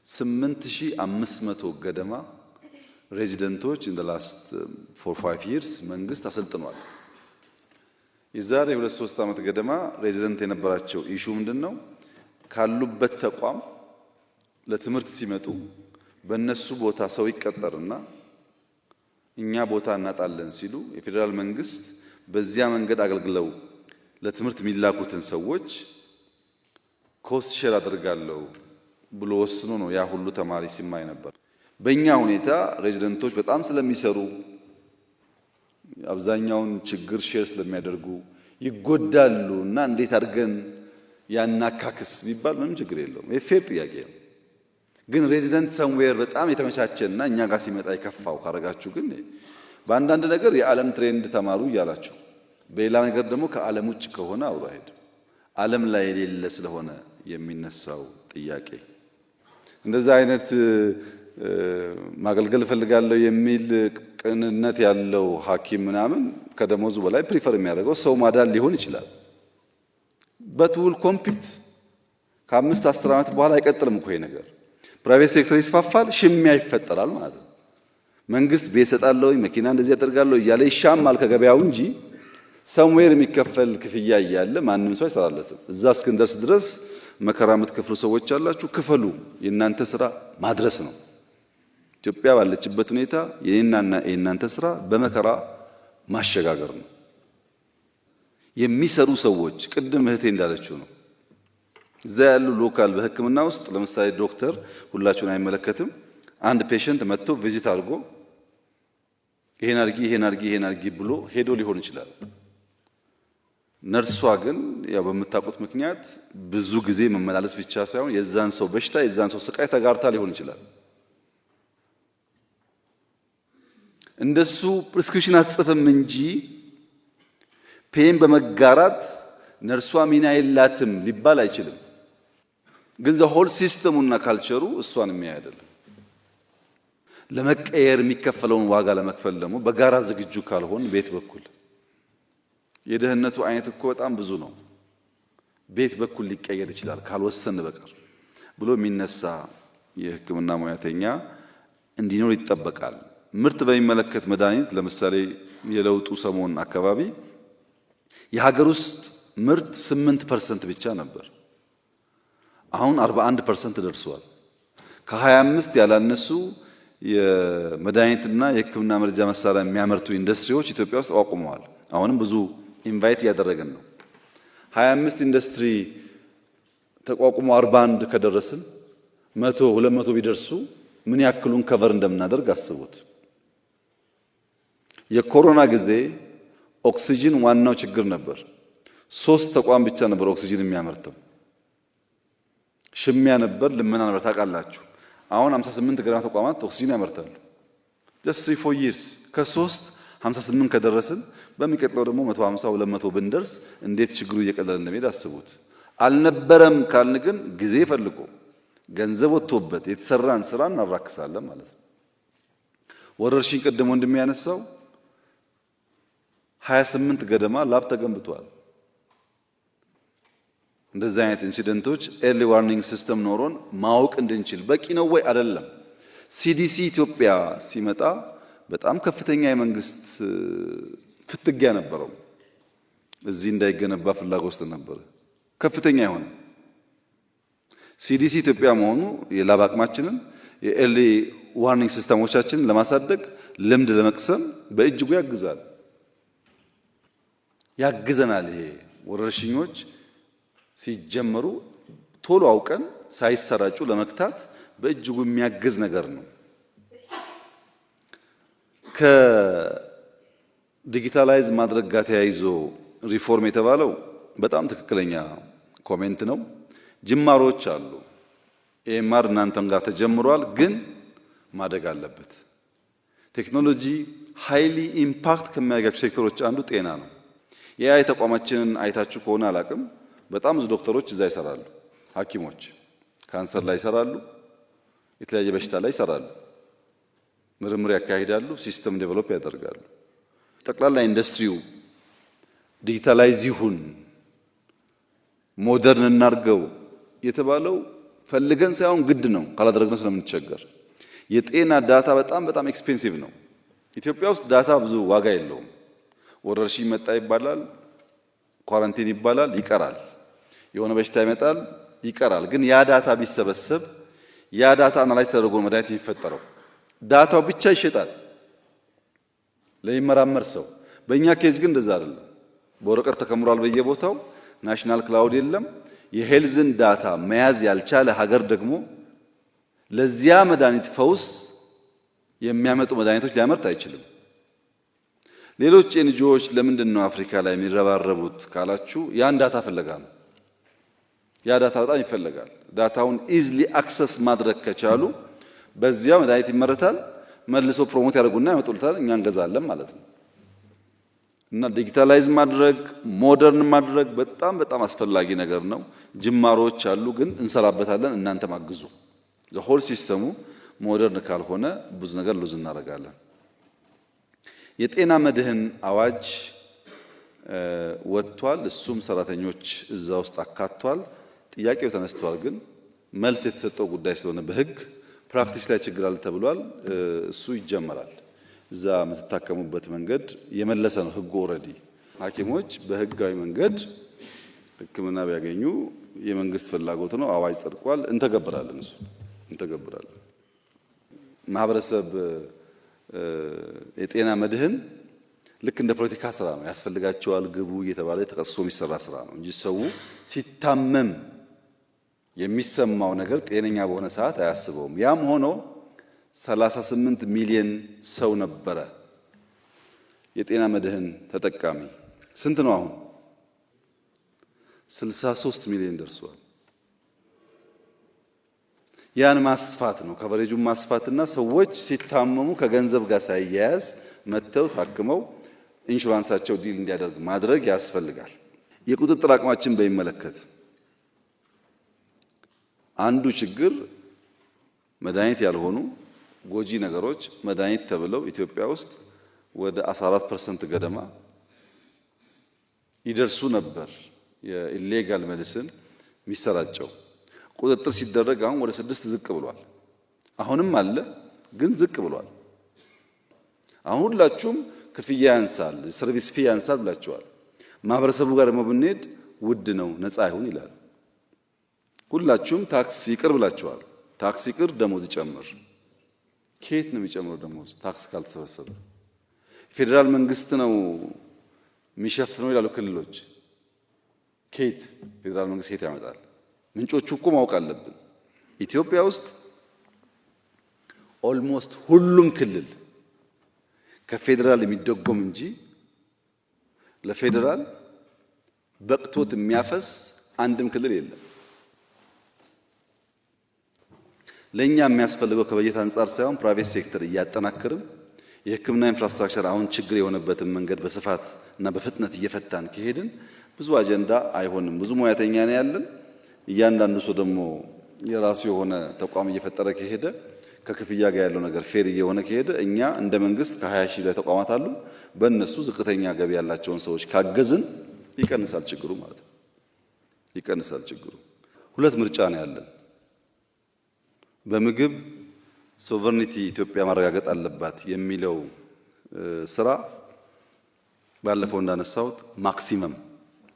8,500 ገደማ ሬዚደንቶች in the last 4-5 years መንግስት አሰልጥኗል። የዛሬ 2-3 ዓመት ገደማ ሬዚደንት የነበራቸው ኢሹ ምንድነው? ካሉበት ተቋም ለትምህርት ሲመጡ በእነሱ ቦታ ሰው ይቀጠርና እኛ ቦታ እናጣለን ሲሉ የፌዴራል መንግስት በዚያ መንገድ አገልግለው ለትምህርት የሚላኩትን ሰዎች ኮስት ሼር አድርጋለሁ ብሎ ወስኖ ነው ያ ሁሉ ተማሪ ሲማይ ነበር። በእኛ ሁኔታ ሬዚደንቶች በጣም ስለሚሰሩ አብዛኛውን ችግር ሼር ስለሚያደርጉ ይጎዳሉ እና እንዴት አድርገን ያናካክስ ቢባል ምንም ችግር የለውም። የፌር ጥያቄ ነው። ግን ሬዚደንት ሰምዌር በጣም የተመቻቸና እኛ ጋር ሲመጣ ይከፋው ካረጋችሁ ግን በአንዳንድ ነገር የዓለም ትሬንድ ተማሩ እያላችሁ በሌላ ነገር ደግሞ ከዓለም ውጭ ከሆነ አብሮ አይሄድም። ዓለም ላይ የሌለ ስለሆነ የሚነሳው ጥያቄ እንደዛ አይነት ማገልገል እፈልጋለሁ የሚል ቅንነት ያለው ሐኪም ምናምን ከደሞዙ በላይ ፕሪፈር የሚያደርገው ሰው ማዳን ሊሆን ይችላል። በትውል ኮምፒት ከ5-10 ዓመት በኋላ አይቀጥልም እኮ ይሄ ነገር። ፕራይቬት ሴክተር ይስፋፋል፣ ሽሚያ ይፈጠራል ማለት ነው። መንግስት ቤት ሰጣለሁ፣ መኪና እንደዚህ ያደርጋለሁ እያለ ይሻማል ከገበያው እንጂ ሰምዌር የሚከፈል ክፍያ እያለ ማንም ሰው አይሰራለትም። እዛ እስክንደርስ ድረስ መከራ የምትከፍሉ ሰዎች አላችሁ፣ ክፈሉ። የእናንተ ስራ ማድረስ ነው። ኢትዮጵያ ባለችበት ሁኔታ የኔናና የእናንተ ስራ በመከራ ማሸጋገር ነው። የሚሰሩ ሰዎች ቅድም እህቴ እንዳለችው ነው። እዛ ያሉ ሎካል በሕክምና ውስጥ ለምሳሌ ዶክተር ሁላችሁን አይመለከትም። አንድ ፔሸንት መጥቶ ቪዚት አድርጎ ይሄን አድርጊ ይሄን አድርጊ ይሄን አድርጊ ብሎ ሄዶ ሊሆን ይችላል። ነርሷ ግን ያው በምታውቁት ምክንያት ብዙ ጊዜ መመላለስ ብቻ ሳይሆን የዛን ሰው በሽታ የዛን ሰው ስቃይ ተጋርታ ሊሆን ይችላል። እንደሱ ፕሪስክሪፕሽን አትጽፍም እንጂ ፔን በመጋራት ነርሷ ሚና የላትም ሊባል አይችልም። ግን ዘ ሆል ሲስተሙና ካልቸሩ እሷን የሚያይ አይደለም። ለመቀየር የሚከፈለውን ዋጋ ለመክፈል ደግሞ በጋራ ዝግጁ ካልሆን ቤት በኩል የደህንነቱ አይነት እኮ በጣም ብዙ ነው። ቤት በኩል ሊቀየር ይችላል ካልወሰን በቀር ብሎ የሚነሳ የሕክምና ሙያተኛ እንዲኖር ይጠበቃል። ምርት በሚመለከት መድኃኒት ለምሳሌ የለውጡ ሰሞን አካባቢ የሀገር ውስጥ ምርት 8% ብቻ ነበር። አሁን 41% ደርሷል። ከ25 ያላነሱ የመድኃኒትና የሕክምና መረጃ መሳሪያ የሚያመርቱ ኢንዱስትሪዎች ኢትዮጵያ ውስጥ አቋቁመዋል። አሁንም ብዙ ኢንቫይት እያደረግን ነው። 25 ኢንዱስትሪ ተቋቁሞ 41 ከደረስን 100 200 ቢደርሱ ምን ያክሉን ከቨር እንደምናደርግ አስቡት። የኮሮና ጊዜ ኦክሲጅን ዋናው ችግር ነበር። 3 ተቋም ብቻ ነበር ኦክሲጅን የሚያመርተው። ሽሚያ ነበር፣ ልመና ነበር። ታውቃላችሁ። አሁን 58 ገደማ ተቋማት ኦክሲጅን ያመርታሉ። just 3-4 years ከ3 58 ከደረስን በሚቀጥለው ደግሞ 150 200 ብንደርስ እንዴት ችግሩ እየቀለለ እንደሚሄድ አስቡት። አልነበረም ካልን ግን ጊዜ ፈልጎ ገንዘብ ወጥቶበት የተሰራን ስራ እናራክሳለን ማለት ነው። ወረርሽኝ ቀደም ወንድም ያነሳው 28 ገደማ ላብ ተገንብቷል። እንደዚህ አይነት ኢንሲደንቶች ኤርሊ ዋርኒንግ ሲስተም ኖሮን ማወቅ እንድንችል በቂ ነው ወይ አይደለም። ሲዲሲ ኢትዮጵያ ሲመጣ በጣም ከፍተኛ የመንግስት ፍትጊያ ነበረው። እዚህ እንዳይገነባ ፍላጎት ነበር ከፍተኛ የሆነ። ሲዲሲ ኢትዮጵያ መሆኑ የላብ አቅማችንን የኤርሊ ዋርኒንግ ሲስተሞቻችንን ለማሳደግ ልምድ ለመቅሰም በእጅጉ ያግዘናል። ይሄ ወረርሽኞች ሲጀመሩ ቶሎ አውቀን ሳይሰራጩ ለመክታት በእጅጉ የሚያግዝ ነገር ነው። ከዲጂታላይዝ ማድረግ ጋር ተያይዞ ሪፎርም የተባለው በጣም ትክክለኛ ኮሜንት ነው። ጅማሮች አሉ። ኤምአር እናንተም ጋር ተጀምሯል፣ ግን ማደግ አለበት። ቴክኖሎጂ ሃይሊ ኢምፓክት ከሚያደርጋቸው ሴክተሮች አንዱ ጤና ነው። የአይ ተቋማችንን አይታችሁ ከሆነ አላቅም፣ በጣም ብዙ ዶክተሮች እዛ ይሰራሉ። ሐኪሞች ካንሰር ላይ ይሰራሉ፣ የተለያየ በሽታ ላይ ይሰራሉ፣ ምርምር ያካሂዳሉ፣ ሲስተም ዴቨሎፕ ያደርጋሉ። ጠቅላላ ኢንዱስትሪው ዲጂታላይዝ ይሁን ሞደርን እናርገው የተባለው ፈልገን ሳይሆን ግድ ነው። ካላደረግነው ስለምንቸገር የጤና ዳታ በጣም ኤክስፔንሲቭ ነው። ኢትዮጵያ ውስጥ ዳታ ብዙ ዋጋ የለውም። ወረርሽኝ መጣ ይባላል፣ ኳራንቲን ይባላል፣ ይቀራል። የሆነ በሽታ ይመጣል፣ ይቀራል። ግን ያ ዳታ ቢሰበሰብ ያ ዳታ አናላይዝ ተደርጎ መድኃኒት የሚፈጠረው ዳታው ብቻ ይሸጣል ለሚመራመር ሰው። በእኛ ኬዝ ግን እንደዛ አይደለም። በወረቀት ተከምሯል በየቦታው፣ ናሽናል ክላውድ የለም። የሄልዝን ዳታ መያዝ ያልቻለ ሀገር ደግሞ ለዚያ መድኃኒት ፈውስ የሚያመጡ መድኃኒቶች ሊያመርት አይችልም። ሌሎች ኤንጂኦዎች ለምንድን ነው አፍሪካ ላይ የሚረባረቡት ካላችሁ ያን ዳታ ፍለጋ ነው። ያ ዳታ በጣም ይፈለጋል። ዳታውን ኢዝሊ አክሰስ ማድረግ ከቻሉ በዚያ መድኃኒት ይመረታል፣ መልሶ ፕሮሞት ያደርጉና ያመጡልታል፣ እኛ እንገዛለን ማለት ነው። እና ዲጂታላይዝ ማድረግ ሞደርን ማድረግ በጣም አስፈላጊ ነገር ነው። ጅማሮች አሉ፣ ግን እንሰራበታለን። እናንተም አግዙ። ዘሆል ሲስተሙ ሞደርን ካልሆነ ብዙ ነገር ሉዝ እናደርጋለን። የጤና መድህን አዋጅ ወጥቷል። እሱም ሰራተኞች እዛ ውስጥ አካቷል። ጥያቄው ተነስቷል፣ ግን መልስ የተሰጠው ጉዳይ ስለሆነ በህግ ፕራክቲስ ላይ ችግር አለ ተብሏል። እሱ ይጀመራል። እዛ የምትታከሙበት መንገድ የመለሰ ነው ህጉ። ኦልሬዲ ሐኪሞች በህጋዊ መንገድ ሕክምና ቢያገኙ የመንግስት ፍላጎት ነው። አዋጅ ጸድቋል። እንተገብራለን። እሱ እንተገብራለን። ማህበረሰብ የጤና መድህን ልክ እንደ ፖለቲካ ስራ ነው። ያስፈልጋቸዋል ግቡ እየተባለ ተቀስሶ የሚሰራ ስራ ነው እንጂ ሰው ሲታመም የሚሰማው ነገር ጤነኛ በሆነ ሰዓት አያስበውም። ያም ሆኖ 38 ሚሊዮን ሰው ነበረ የጤና መድህን ተጠቃሚ። ስንት ነው አሁን? 63 ሚሊዮን ደርሷል። ያን ማስፋት ነው፣ ከቨሬጁን ማስፋትና ሰዎች ሲታመሙ ከገንዘብ ጋር ሳይያያዝ መተው ታክመው ኢንሹራንሳቸው ዲል እንዲያደርግ ማድረግ ያስፈልጋል። የቁጥጥር አቅማችን በሚመለከት አንዱ ችግር መድኃኒት ያልሆኑ ጎጂ ነገሮች መድኃኒት ተብለው ኢትዮጵያ ውስጥ ወደ 14% ገደማ ይደርሱ ነበር። የኢሌጋል ሜዲሲን የሚሰራጨው ቁጥጥር ሲደረግ አሁን ወደ 6 ዝቅ ብሏል። አሁንም አለ፣ ግን ዝቅ ብሏል። አሁን ሁላችሁም ክፍያ ያንሳል፣ ሰርቪስ ፊ ያንሳል ብላችኋል። ማህበረሰቡ ጋር ደግሞ ብንሄድ ውድ ነው ነፃ ይሁን ይላል። ሁላችሁም ታክስ ይቅር ብላችኋል። ታክስ ይቅር፣ ደሞዝ ይጨምር። ከየት ነው የሚጨምረው ደሞዝ? ታክስ ካልተሰበሰበ ፌዴራል መንግስት ነው የሚሸፍነው ይላሉ ክልሎች። ከየት ፌዴራል መንግስት ከየት ያመጣል? ምንጮቹ እኮ ማወቅ አለብን። ኢትዮጵያ ውስጥ ኦልሞስት ሁሉም ክልል ከፌዴራል የሚደጎም እንጂ ለፌዴራል በቅቶት የሚያፈስ አንድም ክልል የለም። ለኛ የሚያስፈልገው ከበጀት አንጻር ሳይሆን ፕራይቬት ሴክተር እያጠናከርን የሕክምና ኢንፍራስትራክቸር አሁን ችግር የሆነበትን መንገድ በስፋት እና በፍጥነት እየፈታን ከሄድን ብዙ አጀንዳ አይሆንም። ብዙ ሙያተኛ ነው ያለን። እያንዳንዱ ሰው ደግሞ የራሱ የሆነ ተቋም እየፈጠረ ከሄደ ከክፍያ ጋር ያለው ነገር ፌር እየሆነ ከሄደ እኛ እንደ መንግስት ከ20 ሺህ ላይ ተቋማት አሉ። በእነሱ ዝቅተኛ ገቢ ያላቸውን ሰዎች ካገዝን ይቀንሳል ችግሩ ማለት ነው። ይቀንሳል ችግሩ። ሁለት ምርጫ ነው ያለን። በምግብ ሶቨርኒቲ ኢትዮጵያ ማረጋገጥ አለባት የሚለው ስራ ባለፈው እንዳነሳሁት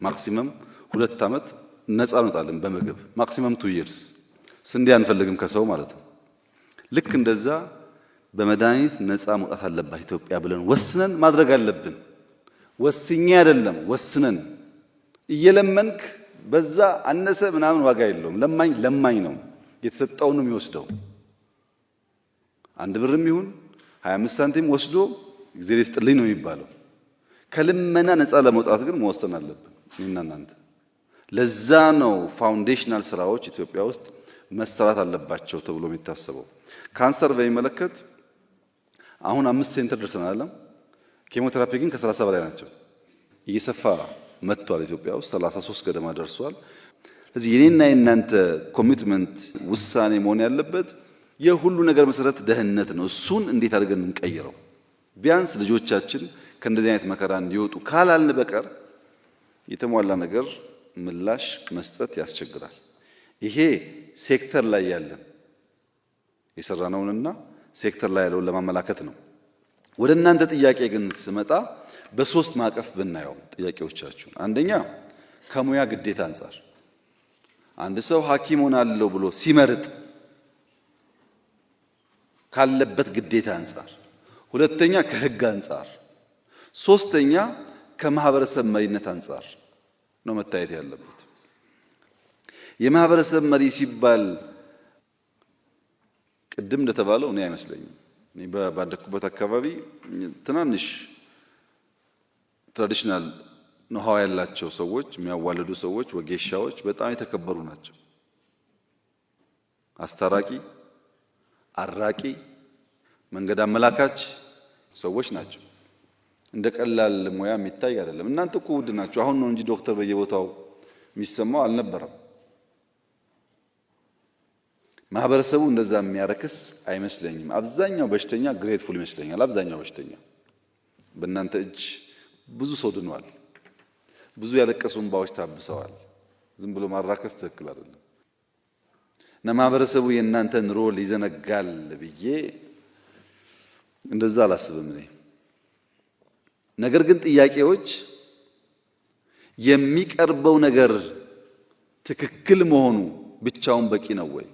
ማክሲመም 2 ዓመት ነፃ እንወጣለን በምግብ ማክሲመም 2 years። ስንዴ አንፈልግም ከሰው ማለት ነው። ልክ እንደዛ በመድኃኒት ነፃ መውጣት አለባት ኢትዮጵያ ብለን ወስነን ማድረግ አለብን። ወስኜ አይደለም ወስነን እየለመንክ በዛ አነሰ ምናምን ዋጋ የለውም። ለማኝ ነው የተሰጠውን ነው የሚወስደው። 1 ብርም ይሁን 25 ሳንቲም ወስዶ እግዚአብሔር ይስጥልኝ ነው የሚባለው። ከልመና ነፃ ለመውጣት ግን መወሰን አለብን እኔና እናንተ። ለዛ ነው ፋውንዴሽናል ስራዎች ኢትዮጵያ ውስጥ መሰራት አለባቸው ተብሎ የሚታሰበው። ካንሰር በሚመለከት አሁን 5 ሴንተር ደርሰናል። ኬሞቴራፒ ግን ከ30 በላይ ናቸው። እየሰፋ መጥቷል። ኢትዮጵያ ውስጥ 33 ገደማ ደርሷል። ስለዚህ የኔና የእናንተ ኮሚትመንት ውሳኔ መሆን ያለበት የሁሉ ነገር መሰረት ደህንነት ነው። እሱን እንዴት አድርገን እንቀይረው? ቢያንስ ልጆቻችን ከእንደዚህ አይነት መከራ እንዲወጡ ካላልን በቀር የተሟላ ነገር ምላሽ መስጠት ያስቸግራል። ይሄ ሴክተር ላይ ያለን የሰራነውንና ሴክተር ላይ ያለውን ለማመላከት ነው። ወደ እናንተ ጥያቄ ግን ስመጣ በ3 ማዕቀፍ ብናየው ጥያቄዎቻችሁን፣ አንደኛ ከሙያ ግዴታ አንጻር አንድ ሰው ሐኪም ሆናለሁ ብሎ ሲመርጥ ካለበት ግዴታ አንጻር፣ ሁለተኛ ከህግ አንጻር፣ ሶስተኛ ከማህበረሰብ መሪነት አንጻር ነው መታየት ያለበት። የማህበረሰብ መሪ ሲባል ቅድም እንደተባለው እኔ አይመስለኝም። እኔ ባደኩበት አካባቢ ትናንሽ ትራዲሽናል ኖሃው ያላቸው ሰዎች፣ የሚያዋልዱ ሰዎች፣ ወጌሻዎች በጣም የተከበሩ ናቸው። አስታራቂ፣ አራቂ፣ መንገድ አመላካች ሰዎች ናቸው። እንደ ቀላል ሙያ የሚታይ አይደለም። እናንተ እኮ ውድ ናቸው። አሁን ነው እንጂ ዶክተር በየቦታው የሚሰማው አልነበረም። ማህበረሰቡ እንደዛ የሚያረክስ አይመስለኝም። አብዛኛው በሽተኛ ግሬትፉል ይመስለኛል። አብዛኛው በሽተኛ በእናንተ እጅ ብዙ ሰው ድኗል። ብዙ ያለቀሱ እንባዎች ታብሰዋል። ዝም ብሎ ማራከስ ትክክል አይደለም እና ማህበረሰቡ የእናንተን ሮል ይዘነጋል ብዬ እንደዛ አላስብም እኔ። ነገር ግን ጥያቄዎች የሚቀርበው ነገር ትክክል መሆኑ ብቻውን በቂ ነው ወይ?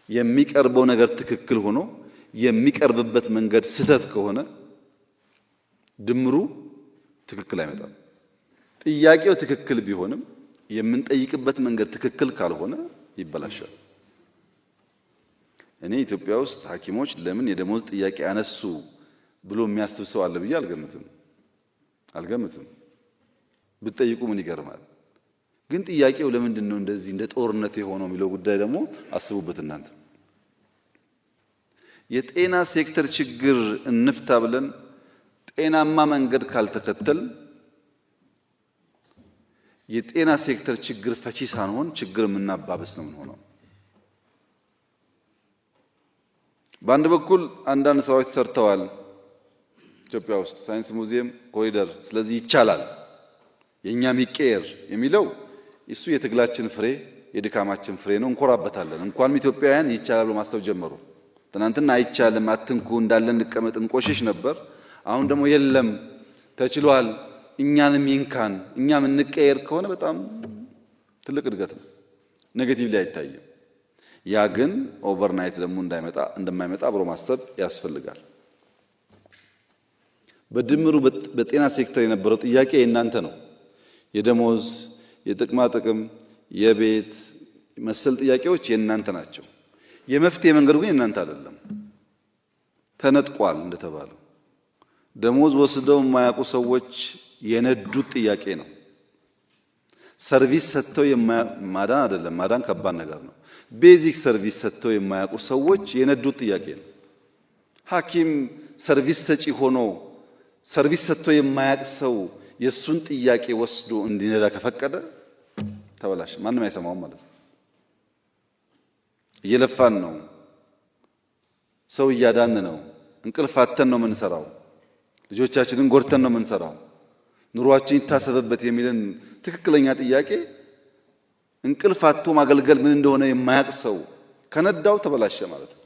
የሚቀርበው ነገር ትክክል ሆኖ የሚቀርብበት መንገድ ስህተት ከሆነ ድምሩ ትክክል አይመጣም። ጥያቄው ትክክል ቢሆንም የምንጠይቅበት መንገድ ትክክል ካልሆነ ይበላሻል። እኔ ኢትዮጵያ ውስጥ ሐኪሞች ለምን የደሞዝ ጥያቄ አነሱ ብሎ የሚያስብ ሰው አለ ብዬ አልገምትም። ብትጠይቁ ምን ይገርማል። ግን ጥያቄው ለምንድን ነው እንደዚህ እንደ ጦርነት የሆነው የሚለው ጉዳይ ደግሞ አስቡበት እናንተ። የጤና ሴክተር ችግር እንፍታ ብለን ጤናማ መንገድ ካልተከተል የጤና ሴክተር ችግር ፈቺ ሳንሆን ችግር የምናባብስ ነው የምንሆነው። በአንድ በኩል አንዳንድ ስራዎች ተሰርተዋል ኢትዮጵያ ውስጥ ሳይንስ ሙዚየም፣ ኮሪደር። ስለዚህ ይቻላል የኛም ይቀየር የሚለው እሱ የትግላችን ፍሬ የድካማችን ፍሬ ነው። እንኮራበታለን። እንኳንም ኢትዮጵያውያን ይቻላል ብሎ ማሰብ ጀመሩ። ትናንትና አይቻልም አትንኩ እንዳለን እንቀመጥ እንቆሽሽ ነበር። አሁን ደግሞ የለም ተችሏል እኛንም ይንካን እኛም እንቀየር ከሆነ በጣም ትልቅ እድገት ነው። ኔጌቲቭ ላይ አይታይም። ያ ግን ኦቨርናይት ደግሞ እንደማይመጣ አብሮ ማሰብ ያስፈልጋል። በድምሩ በጤና ሴክተር የነበረው ጥያቄ የእናንተ ነው። የደሞዝ፣ የጥቅማ ጥቅም፣ የቤት መሰል ጥያቄዎች የእናንተ ናቸው። የመፍትሄ መንገዱ ግን የእናንተ አይደለም። ተነጥቋል። እንደተባለው ደሞዝ ወስደው የማያውቁ ሰዎች የነዱት ጥያቄ ነው። ሰርቪስ ሰጥተው ማዳን አይደለም፣ ማዳን ከባድ ነገር ነው። ቤዚክ ሰርቪስ ሰጥተው የማያውቁ ሰዎች የነዱት ጥያቄ ነው። ሐኪም ሰርቪስ ሰጪ ሆኖ ሰርቪስ ሰጥቶ የማያውቅ ሰው የሱን ጥያቄ ወስዶ እንዲነዳ ከፈቀደ ተበላሽ፣ ማንም አይሰማውም ማለት ነው። እየለፋን ነው፣ ሰው እያዳን ነው፣ እንቅልፋተን ነው የምንሰራው፣ ልጆቻችንን ጎድተን ነው የምንሰራው፣ ኑሯችን ይታሰብበት የሚልን ትክክለኛ ጥያቄ እንቅልፋቶ ማገልገል ምን እንደሆነ የማያውቅ ሰው ከነዳው ተበላሸ ማለት ነው።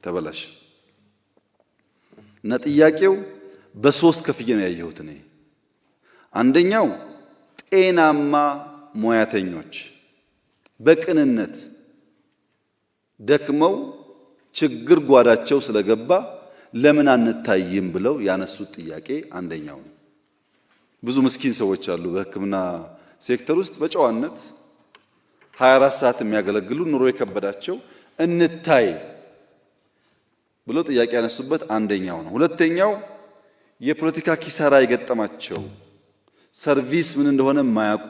ተበላሸ እና ጥያቄው በሶስት ከፍዬ ነው ያየሁት እኔ። አንደኛው ጤናማ ሙያተኞች በቅንነት ደክመው ችግር ጓዳቸው ስለገባ ለምን አንታይም ብለው ያነሱት ጥያቄ አንደኛው ነው። ብዙ ምስኪን ሰዎች አሉ በሕክምና ሴክተር ውስጥ በጨዋነት 24 ሰዓት የሚያገለግሉ ኑሮ የከበዳቸው እንታይ ብሎ ጥያቄ ያነሱበት አንደኛው ነው። ሁለተኛው የፖለቲካ ኪሳራ የገጠማቸው ሰርቪስ ምን እንደሆነ የማያውቁ፣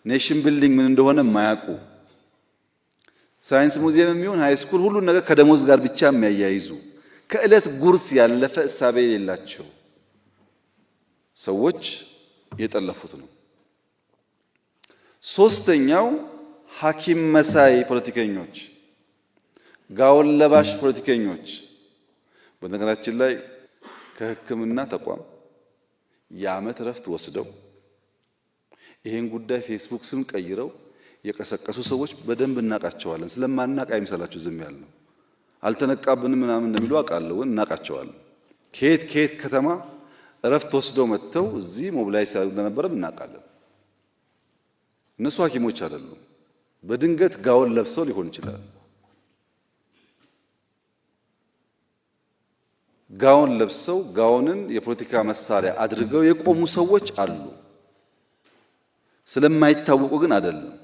ኔሽን ቢልዲንግ ምን እንደሆነ የማያውቁ፣ ሳይንስ ሙዚየም የሚሆን ሃይ ስኩል ሁሉን ነገር ከደሞዝ ጋር ብቻ የሚያያይዙ ከዕለት ጉርስ ያለፈ እሳቤ የሌላቸው ሰዎች የጠለፉት ነው። ሶስተኛው ሐኪም መሳይ ፖለቲከኞች፣ ጋውን ለባሽ ፖለቲከኞች። በነገራችን ላይ ከሕክምና ተቋም የዓመት ረፍት ወስደው ይሄን ጉዳይ ፌስቡክ ስም ቀይረው የቀሰቀሱ ሰዎች በደንብ እናቃቸዋለን። ስለማናቅ አይምሰላችሁ ዝም ያልነው። አልተነቃብንም ምናምን እንደሚሉ አውቃለሁ፣ እናቃቸዋለን። ከየት ከተማ ረፍት ወስደው መጥተው እዚህ ሞቢላይዝ ሲያደርጉ እንደነበረም እናውቃለን። እነሱ ሐኪሞች አይደሉም። በድንገት ጋውን ለብሰው ሊሆን ይችላል። ጋውን ለብሰው ጋውንን የፖለቲካ መሳሪያ አድርገው የቆሙ ሰዎች አሉ። ስለማይታወቁ ግን አይደለም።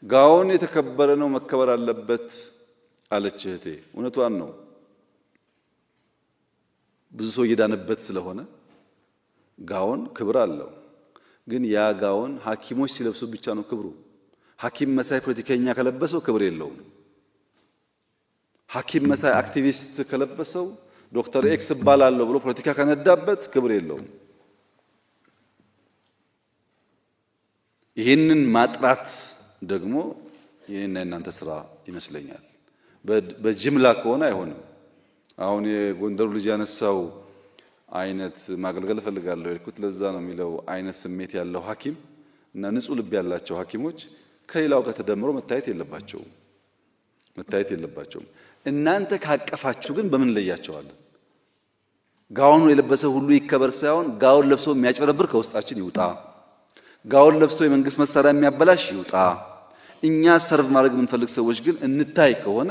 ጋውን የተከበረ ነው፣ መከበር አለበት አለች እህቴ። እውነቷን ነው። ብዙ ሰው እየዳነበት ስለሆነ ጋውን ክብር አለው። ግን ያ ጋውን ሐኪሞች ሲለብሱ ብቻ ነው ክብሩ። ሐኪም መሳይ ፖለቲከኛ ከለበሰው ክብር የለውም። ሐኪም መሳይ አክቲቪስት ከለበሰው ዶክተር ኤክስ እባላለሁ ብሎ ፖለቲካ ከነዳበት ክብር የለውም። ይህንን ማጥራት ደግሞ የኔና የናንተ ስራ ይመስለኛል። በጅምላ ከሆነ አይሆንም። አሁን የጎንደሩ ልጅ ያነሳው አይነት ማገልገል እፈልጋለሁ የልኩት ለዛ ነው የሚለው አይነት ስሜት ያለው ሐኪም እና ንጹህ ልብ ያላቸው ሐኪሞች ከሌላው ጋር ተደምሮ መታየት የለባቸውም። እናንተ ካቀፋችሁ ግን በምን ለያቸዋለን? ጋውኑ የለበሰ ሁሉ ይከበር ሳይሆን ጋውን ለብሶ የሚያጭበረብር ከውስጣችን ይውጣ። ጋውን ለብሶ የመንግስት መሳሪያ የሚያበላሽ ይውጣ። እኛ ሰርቭ ማድረግ የምንፈልግ ሰዎች ግን እንታይ ከሆነ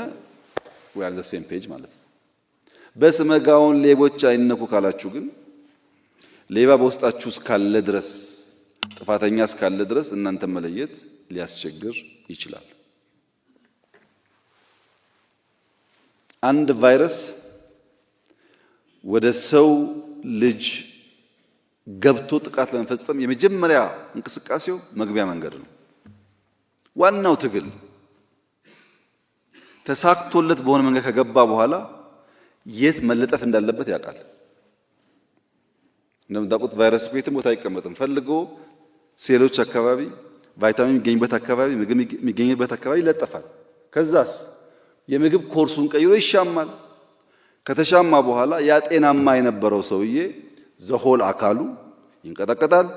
we are the same page ማለት ነው። በስመ ጋውን ሌቦች አይነኩ ካላችሁ ግን ሌባ በውስጣችሁ እስካለ ድረስ ጥፋተኛ እስካለ ድረስ እናንተ መለየት ሊያስቸግር ይችላል። አንድ ቫይረስ ወደ ሰው ልጅ ገብቶ ጥቃት ለመፈጸም የመጀመሪያ እንቅስቃሴው መግቢያ መንገድ ነው። ዋናው ትግል ተሳክቶለት በሆነ መንገድ ከገባ በኋላ የት መለጠፍ እንዳለበት ያውቃል። እንደምታውቁት ቫይረስ የትም ቦታ አይቀመጥም። ፈልጎ ሴሎች አካባቢ፣ ቫይታሚን የሚገኝበት አካባቢ፣ ምግብ የሚገኝበት አካባቢ ይለጠፋል። ከዛስ የምግብ ኮርሱን ቀይሮ ይሻማል። ከተሻማ በኋላ ያ ጤናማ የነበረው ሰውዬ ዘሆል አካሉ ይንቀጠቀጣል፣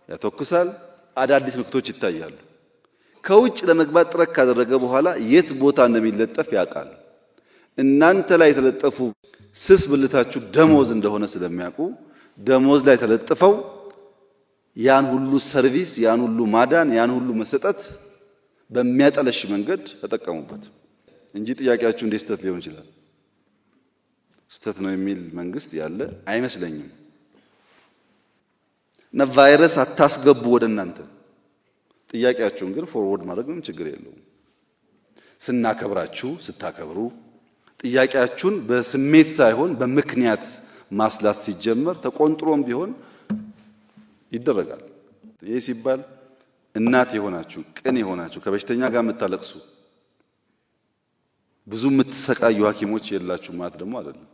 ያተኩሳል፣ አዳዲስ ምልክቶች ይታያሉ። ከውጭ ለመግባት ጥረት ካደረገ በኋላ የት ቦታ እንደሚለጠፍ ያውቃል። እናንተ ላይ የተለጠፉ ስስ ብልታችሁ ደሞዝ እንደሆነ ስለሚያውቁ ደሞዝ ላይ ተለጥፈው ያን ሁሉ ሰርቪስ፣ ያን ሁሉ ማዳን፣ ያን ሁሉ መሰጠት በሚያጠለሽ መንገድ ተጠቀሙበት እንጂ ጥያቄያችሁ እንዴት ስህተት ሊሆን ይችላል? ስህተት ነው የሚል መንግስት ያለ አይመስለኝም። እና ቫይረስ አታስገቡ ወደ እናንተ። ጥያቄያችሁን ግን ፎርወርድ ማድረግ ምንም ችግር የለውም። ስናከብራችሁ ስታከብሩ ጥያቄያችሁን በስሜት ሳይሆን በምክንያት ማስላት ሲጀመር ተቆንጥሮም ቢሆን ይደረጋል። ይህ ሲባል እናት የሆናችሁ ቅን የሆናችሁ ከበሽተኛ ጋር የምታለቅሱ ብዙ የምትሰቃዩ ሐኪሞች የላችሁ ማለት ደግሞ አይደለም።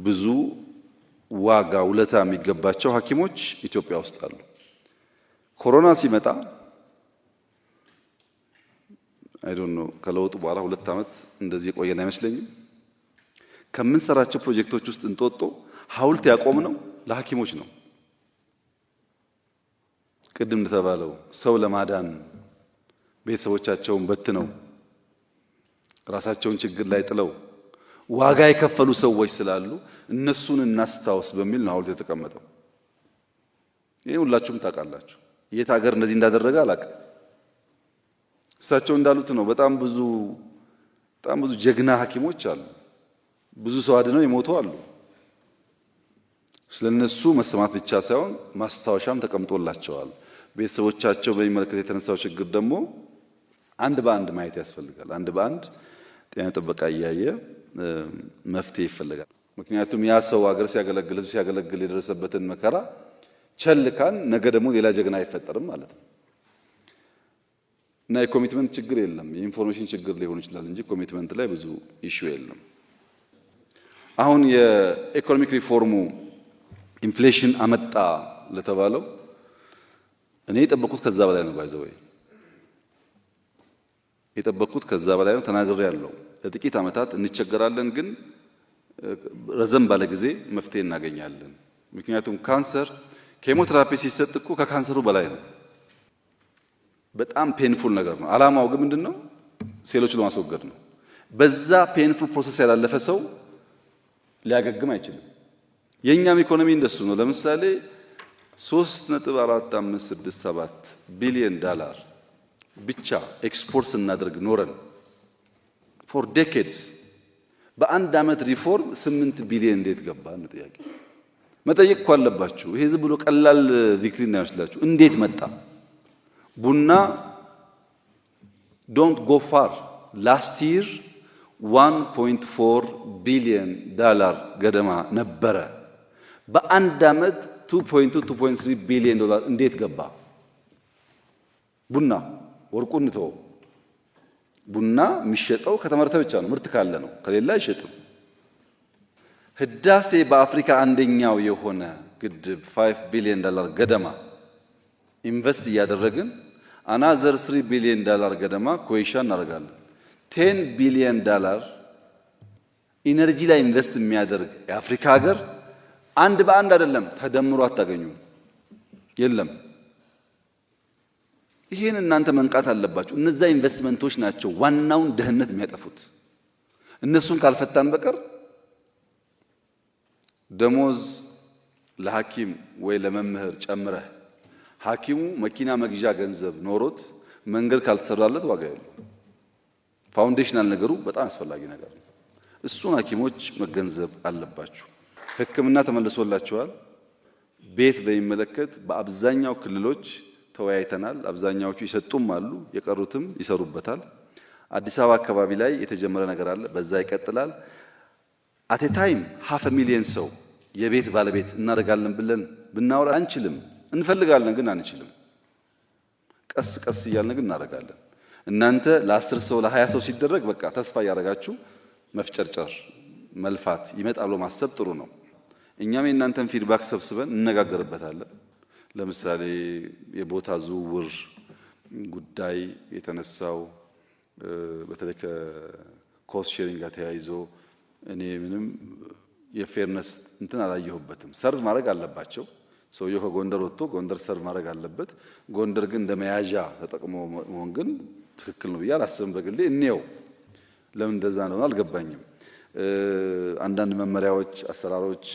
ብዙ ዋጋ ውለታ የሚገባቸው ሐኪሞች ኢትዮጵያ ውስጥ አሉ። ኮሮና ሲመጣ አይ ዶንት ኖ ከለውጡ በኋላ 2 ዓመት እንደዚህ የቆየን አይመስለኝም። ከምንሰራቸው ፕሮጀክቶች ውስጥ እንጦጦ ሐውልት ያቆምነው ለሐኪሞች ነው። ቅድም እንደተባለው ሰው ለማዳን ቤተሰቦቻቸውን በትነው ራሳቸውን ችግር ላይ ጥለው ዋጋ የከፈሉ ሰዎች ስላሉ እነሱን እናስታውስ በሚል ነው ሐውልት የተቀመጠው። ይሄ ሁላችሁም ታውቃላችሁ። የት ሀገር እንደዚህ እንዳደረገ አላውቅም። እሳቸው እንዳሉት ነው። በጣም ብዙ ጀግና ሐኪሞች አሉ። ብዙ ሰው አድነው የሞቱ አሉ። ስለነሱ መሰማት ብቻ ሳይሆን ማስታወሻም ተቀምጦላቸዋል። ቤተሰቦቻቸው በሚመለከት የተነሳው ችግር ደግሞ አንድ በአንድ ማየት ያስፈልጋል። አንድ በአንድ ጤና ጥበቃ እያየ መፍትሄ ይፈልጋል። ምክንያቱም ያ ሰው ሀገር ሲያገለግል ህዝብ ሲያገለግል የደረሰበትን መከራ ቸልካን ነገ ደግሞ ሌላ ጀግና አይፈጠርም ማለት ነው። እና የኮሚትመንት ችግር የለም። የኢንፎርሜሽን ችግር ሊሆን ይችላል እንጂ ኮሚትመንት ላይ ብዙ ኢሹ የለም። አሁን የኢኮኖሚክ ሪፎርሙ ኢንፍሌሽን አመጣ ለተባለው እኔ የጠበቅኩት ከዛ በላይ ነው። ባይዘው የጠበቅኩት ከዛ በላይ ነው። ተናግሬ ያለው ለጥቂት ዓመታት እንቸገራለን፣ ግን ረዘም ባለ ጊዜ መፍትሄ እናገኛለን። ምክንያቱም ካንሰር ኬሞቴራፒ ሲሰጥ እኮ ከካንሰሩ በላይ ነው። በጣም ፔንፉል ነገር ነው። አላማው ግን ምንድነው? ሴሎቹን ለማስወገድ ነው። በዛ ፔንፉል ፕሮሰስ ያላለፈ ሰው ሊያገግም አይችልም። የኛም ኢኮኖሚ እንደሱ ነው። ለምሳሌ 3.4567 ቢሊዮን ዶላር ብቻ ኤክስፖርት ስናደርግ ኖረን ፎር ዴኬድስ በአንድ ዓመት ሪፎርም 8 ቢሊዮን እንዴት ገባ ነው ጥያቄ። መጠየቅ እኮ አለባችሁ። ይሄ ዝም ብሎ ቀላል ቪክትሪ እንዳይመስላችሁ። እንዴት መጣ? ቡና ዶንት ጎ ፋር ላስት ይር 1.4 ቢሊዮን ዶላር ገደማ ነበረ። በአንድ ዓመት 2.3 ቢሊዮን ዶላር እንዴት ገባ? ቡና ወርቁን ተው። ቡና የሚሸጠው ከተመረተ ብቻ ነው። ምርት ካለ ነው፣ ከሌላ አይሸጥም። ህዳሴ በአፍሪካ አንደኛው የሆነ ግድብ 5 ቢሊዮን ዶላር ገደማ ኢንቨስት እያደረግን አናዘር 3 ቢሊዮን ዶላር ገደማ ኮይሻ እናደርጋለን። 10 ቢሊዮን ዶላር ኢነርጂ ላይ ኢንቨስት የሚያደርግ የአፍሪካ ሀገር አንድ በአንድ አይደለም ተደምሮ አታገኙም። የለም። ይሄን እናንተ መንቃት አለባችሁ። እነዛ ኢንቨስትመንቶች ናቸው ዋናውን ድህነት የሚያጠፉት። እነሱን ካልፈታን በቀር ደሞዝ ለሐኪም ወይ ለመምህር ጨምረህ ሐኪሙ መኪና መግዣ ገንዘብ ኖሮት መንገድ ካልተሰራለት ዋጋ የለውም። ፋውንዴሽናል ነገሩ በጣም አስፈላጊ ነገር ነው። እሱን ሐኪሞች መገንዘብ አለባችሁ። ሕክምና ተመልሶላቸዋል። ቤት በሚመለከት በአብዛኛው ክልሎች ተወያይተናል። አብዛኛዎቹ ይሰጡም አሉ፣ የቀሩትም ይሰሩበታል። አዲስ አበባ አካባቢ ላይ የተጀመረ ነገር አለ፣ በዛ ይቀጥላል። አቴ ታይም 500,000 ሰው የቤት ባለቤት እናደርጋለን ብለን ብናወራ አንችልም። እንፈልጋለን ግን አንችልም። ቀስ ቀስ እያልን ግን እናደርጋለን። እናንተ ለ10 ሰው ለ20 ሰው ሲደረግ በቃ ተስፋ እያደረጋችሁ መፍጨርጨር መልፋት ይመጣል ብሎ ማሰብ ጥሩ ነው። እኛም የእናንተን ፊድባክ ሰብስበን እንነጋገርበታለን። ለምሳሌ የቦታ ዝውውር ጉዳይ የተነሳው በተለይ ከኮስት ሼሪንግ ጋር ተያይዞ እኔ ምንም የፌርነስ እንትን አላየሁበትም። ሰርቭ ማድረግ አለባቸው። ሰውየው ከጎንደር ወጥቶ ጎንደር ሰርቭ ማድረግ አለበት። ጎንደር ግን እንደ መያዣ ተጠቅሞ መሆን ግን ትክክል ነው ብዬ አላስብም። በግሌ እኔው ለምን እንደዛ ነው አልገባኝም። አንዳንድ መመሪያዎች፣ አሰራሮች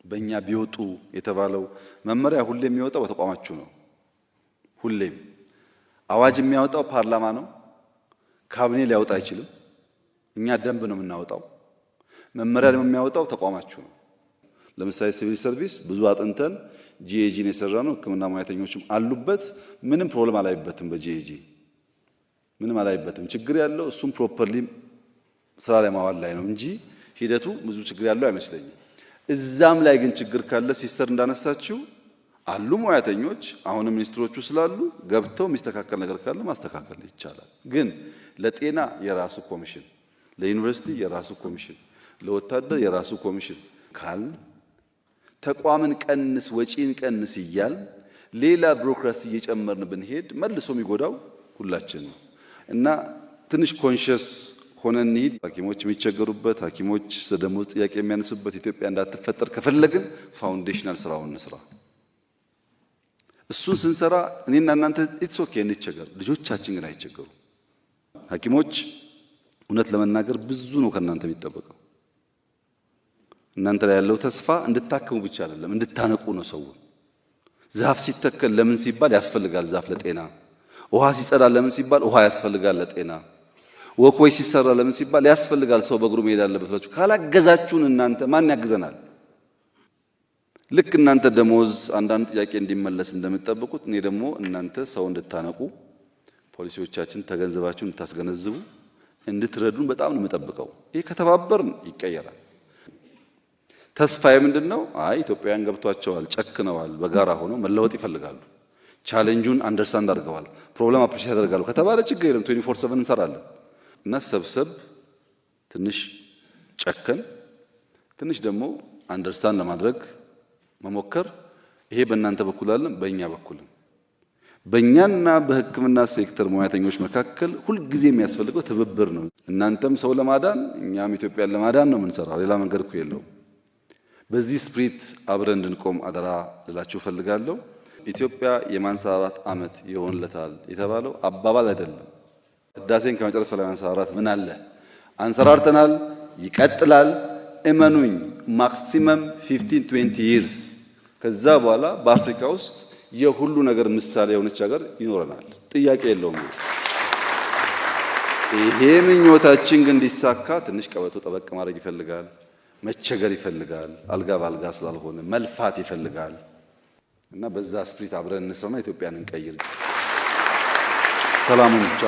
በእኛ ቢወጡ የተባለው መመሪያ ሁሌም የሚወጣው በተቋማችሁ ነው። ሁሌም አዋጅ የሚያወጣው ፓርላማ ነው። ካቢኔ ሊያወጣ አይችልም። እኛ ደንብ ነው የምናወጣው። መመሪያ ደግሞ የሚያወጣው ተቋማችሁ ነው። ለምሳሌ ሲቪል ሰርቪስ ብዙ አጥንተን ጂኤጂን የሰራ ነው። ሕክምና ሙያተኞችም አሉበት። ምንም ፕሮብለም አላይበትም። በጂኤጂ ምንም አላይበትም። ችግር ያለው እሱም ፕሮፐርሊ ስራ ላይ ማዋል ላይ ነው እንጂ ሂደቱ ብዙ ችግር ያለው አይመስለኝም። እዛም ላይ ግን ችግር ካለ ሲስተር እንዳነሳችው አሉ ሙያተኞች። አሁን ሚኒስትሮቹ ስላሉ ገብተው የሚስተካከል ነገር ካለ ማስተካከል ይቻላል። ግን ለጤና የራሱ ኮሚሽን፣ ለዩኒቨርሲቲ የራሱ ኮሚሽን፣ ለወታደር የራሱ ኮሚሽን ካል ተቋምን ቀንስ ወጪን ቀንስ እያል ሌላ ቢሮክራሲ እየጨመርን ብንሄድ መልሶ የሚጎዳው ሁላችን ነው እና ትንሽ ኮንሺየስ ሆነን እንሂድ። ሐኪሞች የሚቸገሩበት፣ ሐኪሞች ደሞዝ ጥያቄ የሚያነሱበት ኢትዮጵያ እንዳትፈጠር ከፈለግን ፋውንዴሽናል ስራውን እንስራ። እሱን ስንሰራ እኔና እናንተ ኢትስ ኦኬ እንቸገር፣ ልጆቻችን ግን አይቸገሩ። ሐኪሞች እውነት ለመናገር ብዙ ነው ከእናንተ የሚጠበቀው። እናንተ ላይ ያለው ተስፋ እንድታከሙ ብቻ አይደለም፣ እንድታነቁ ነው። ሰው ዛፍ ሲተከል ለምን ሲባል ያስፈልጋል ዛፍ ለጤና። ውሃ ሲጸዳ ለምን ሲባል ውሃ ያስፈልጋል ለጤና። ወክወይ ሲሰራ ለምን ሲባል ያስፈልጋል ሰው በእግሩ መሄድ አለበት ብላችሁ ካላገዛችሁን እናንተ ማን ያግዘናል? ልክ እናንተ ደሞዝ አንዳንድ ጥያቄ እንዲመለስ እንደምትጠብቁት እኔ ደግሞ እናንተ ሰው እንድታነቁ ፖሊሲዎቻችን ተገንዘባችሁ እንድታስገነዝቡ እንድትረዱን በጣም ነው የምጠብቀው። ይሄ ከተባበርን ይቀየራል። ተስፋዬ ምንድነው? አይ ኢትዮጵያውያን ገብቷቸዋል፣ ጨክነዋል፣ በጋራ ሆነው መለወጥ ይፈልጋሉ፣ ቻሌንጁን አንደርስታንድ አድርገዋል፣ ፕሮብለም አፕሪሺየት ያደርጋሉ ከተባለ ችግር የለም 24/7 እንሰራለን። እና ሰብሰብ ትንሽ ጨከን ትንሽ ደግሞ አንደርስታንድ ለማድረግ መሞከር። ይሄ በእናንተ በኩል አለ፣ በእኛ በኩልም በእኛና በሕክምና ሴክተር ሙያተኞች መካከል ሁልጊዜ የሚያስፈልገው ትብብር ነው። እናንተም ሰው ለማዳን እኛም ኢትዮጵያን ለማዳን ነው የምንሰራው። ሌላ መንገድ እኮ የለውም። በዚህ ስፕሪት አብረን እንድንቆም አደራ ልላችሁ ፈልጋለሁ። ኢትዮጵያ የማንሰራራት ዓመት ይሆንለታል የተባለው አባባል አይደለም። ህዳሴን ከመጨረስ በላይ ማንሰራራት ምን አለ? አንሰራርተናል፣ ይቀጥላል። እመኑኝ ማክሲመም 15-20 years ከዛ በኋላ በአፍሪካ ውስጥ የሁሉ ነገር ምሳሌ የሆነች ሀገር ይኖረናል። ጥያቄ የለውም። ይሄ ምኞታችን ግን እንዲሳካ ትንሽ ቀበቶ ጠበቅ ማድረግ ይፈልጋል፣ መቸገር ይፈልጋል፣ አልጋ ባልጋ ስላልሆነ መልፋት ይፈልጋል እና በዛ ስፕሪት አብረን እንስራና ኢትዮጵያን እንቀይር። ሰላሙን ብቻ